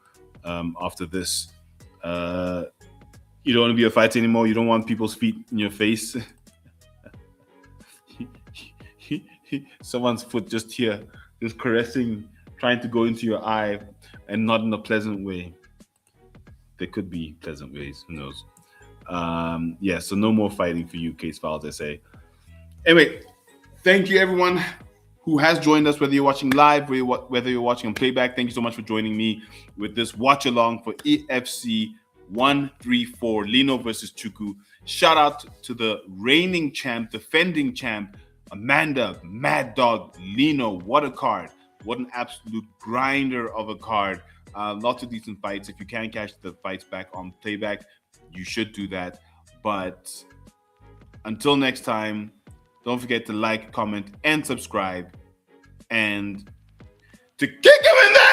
after this. You don't want to be a fighter anymore. You don't want people's feet in your face. Someone's foot just here, just caressing, trying to go into your eye, and not in a pleasant way. There could be pleasant ways. Who knows? Yeah, so no more fighting for you, Case Files, I say. Anyway, thank you, everyone who has joined us, whether you're watching live, whether you're watching on playback. Thank you so much for joining me with this watch along for EFC 134, Lino versus Chukwu. Shout out to the reigning champ, defending champ, Amanda, MadDog, Lino. What a card. What an absolute grinder of a card. Lots of decent fights. If you can catch the fights back on playback, you should do that. But until next time, don't forget to like, comment, and subscribe. And to kick him in the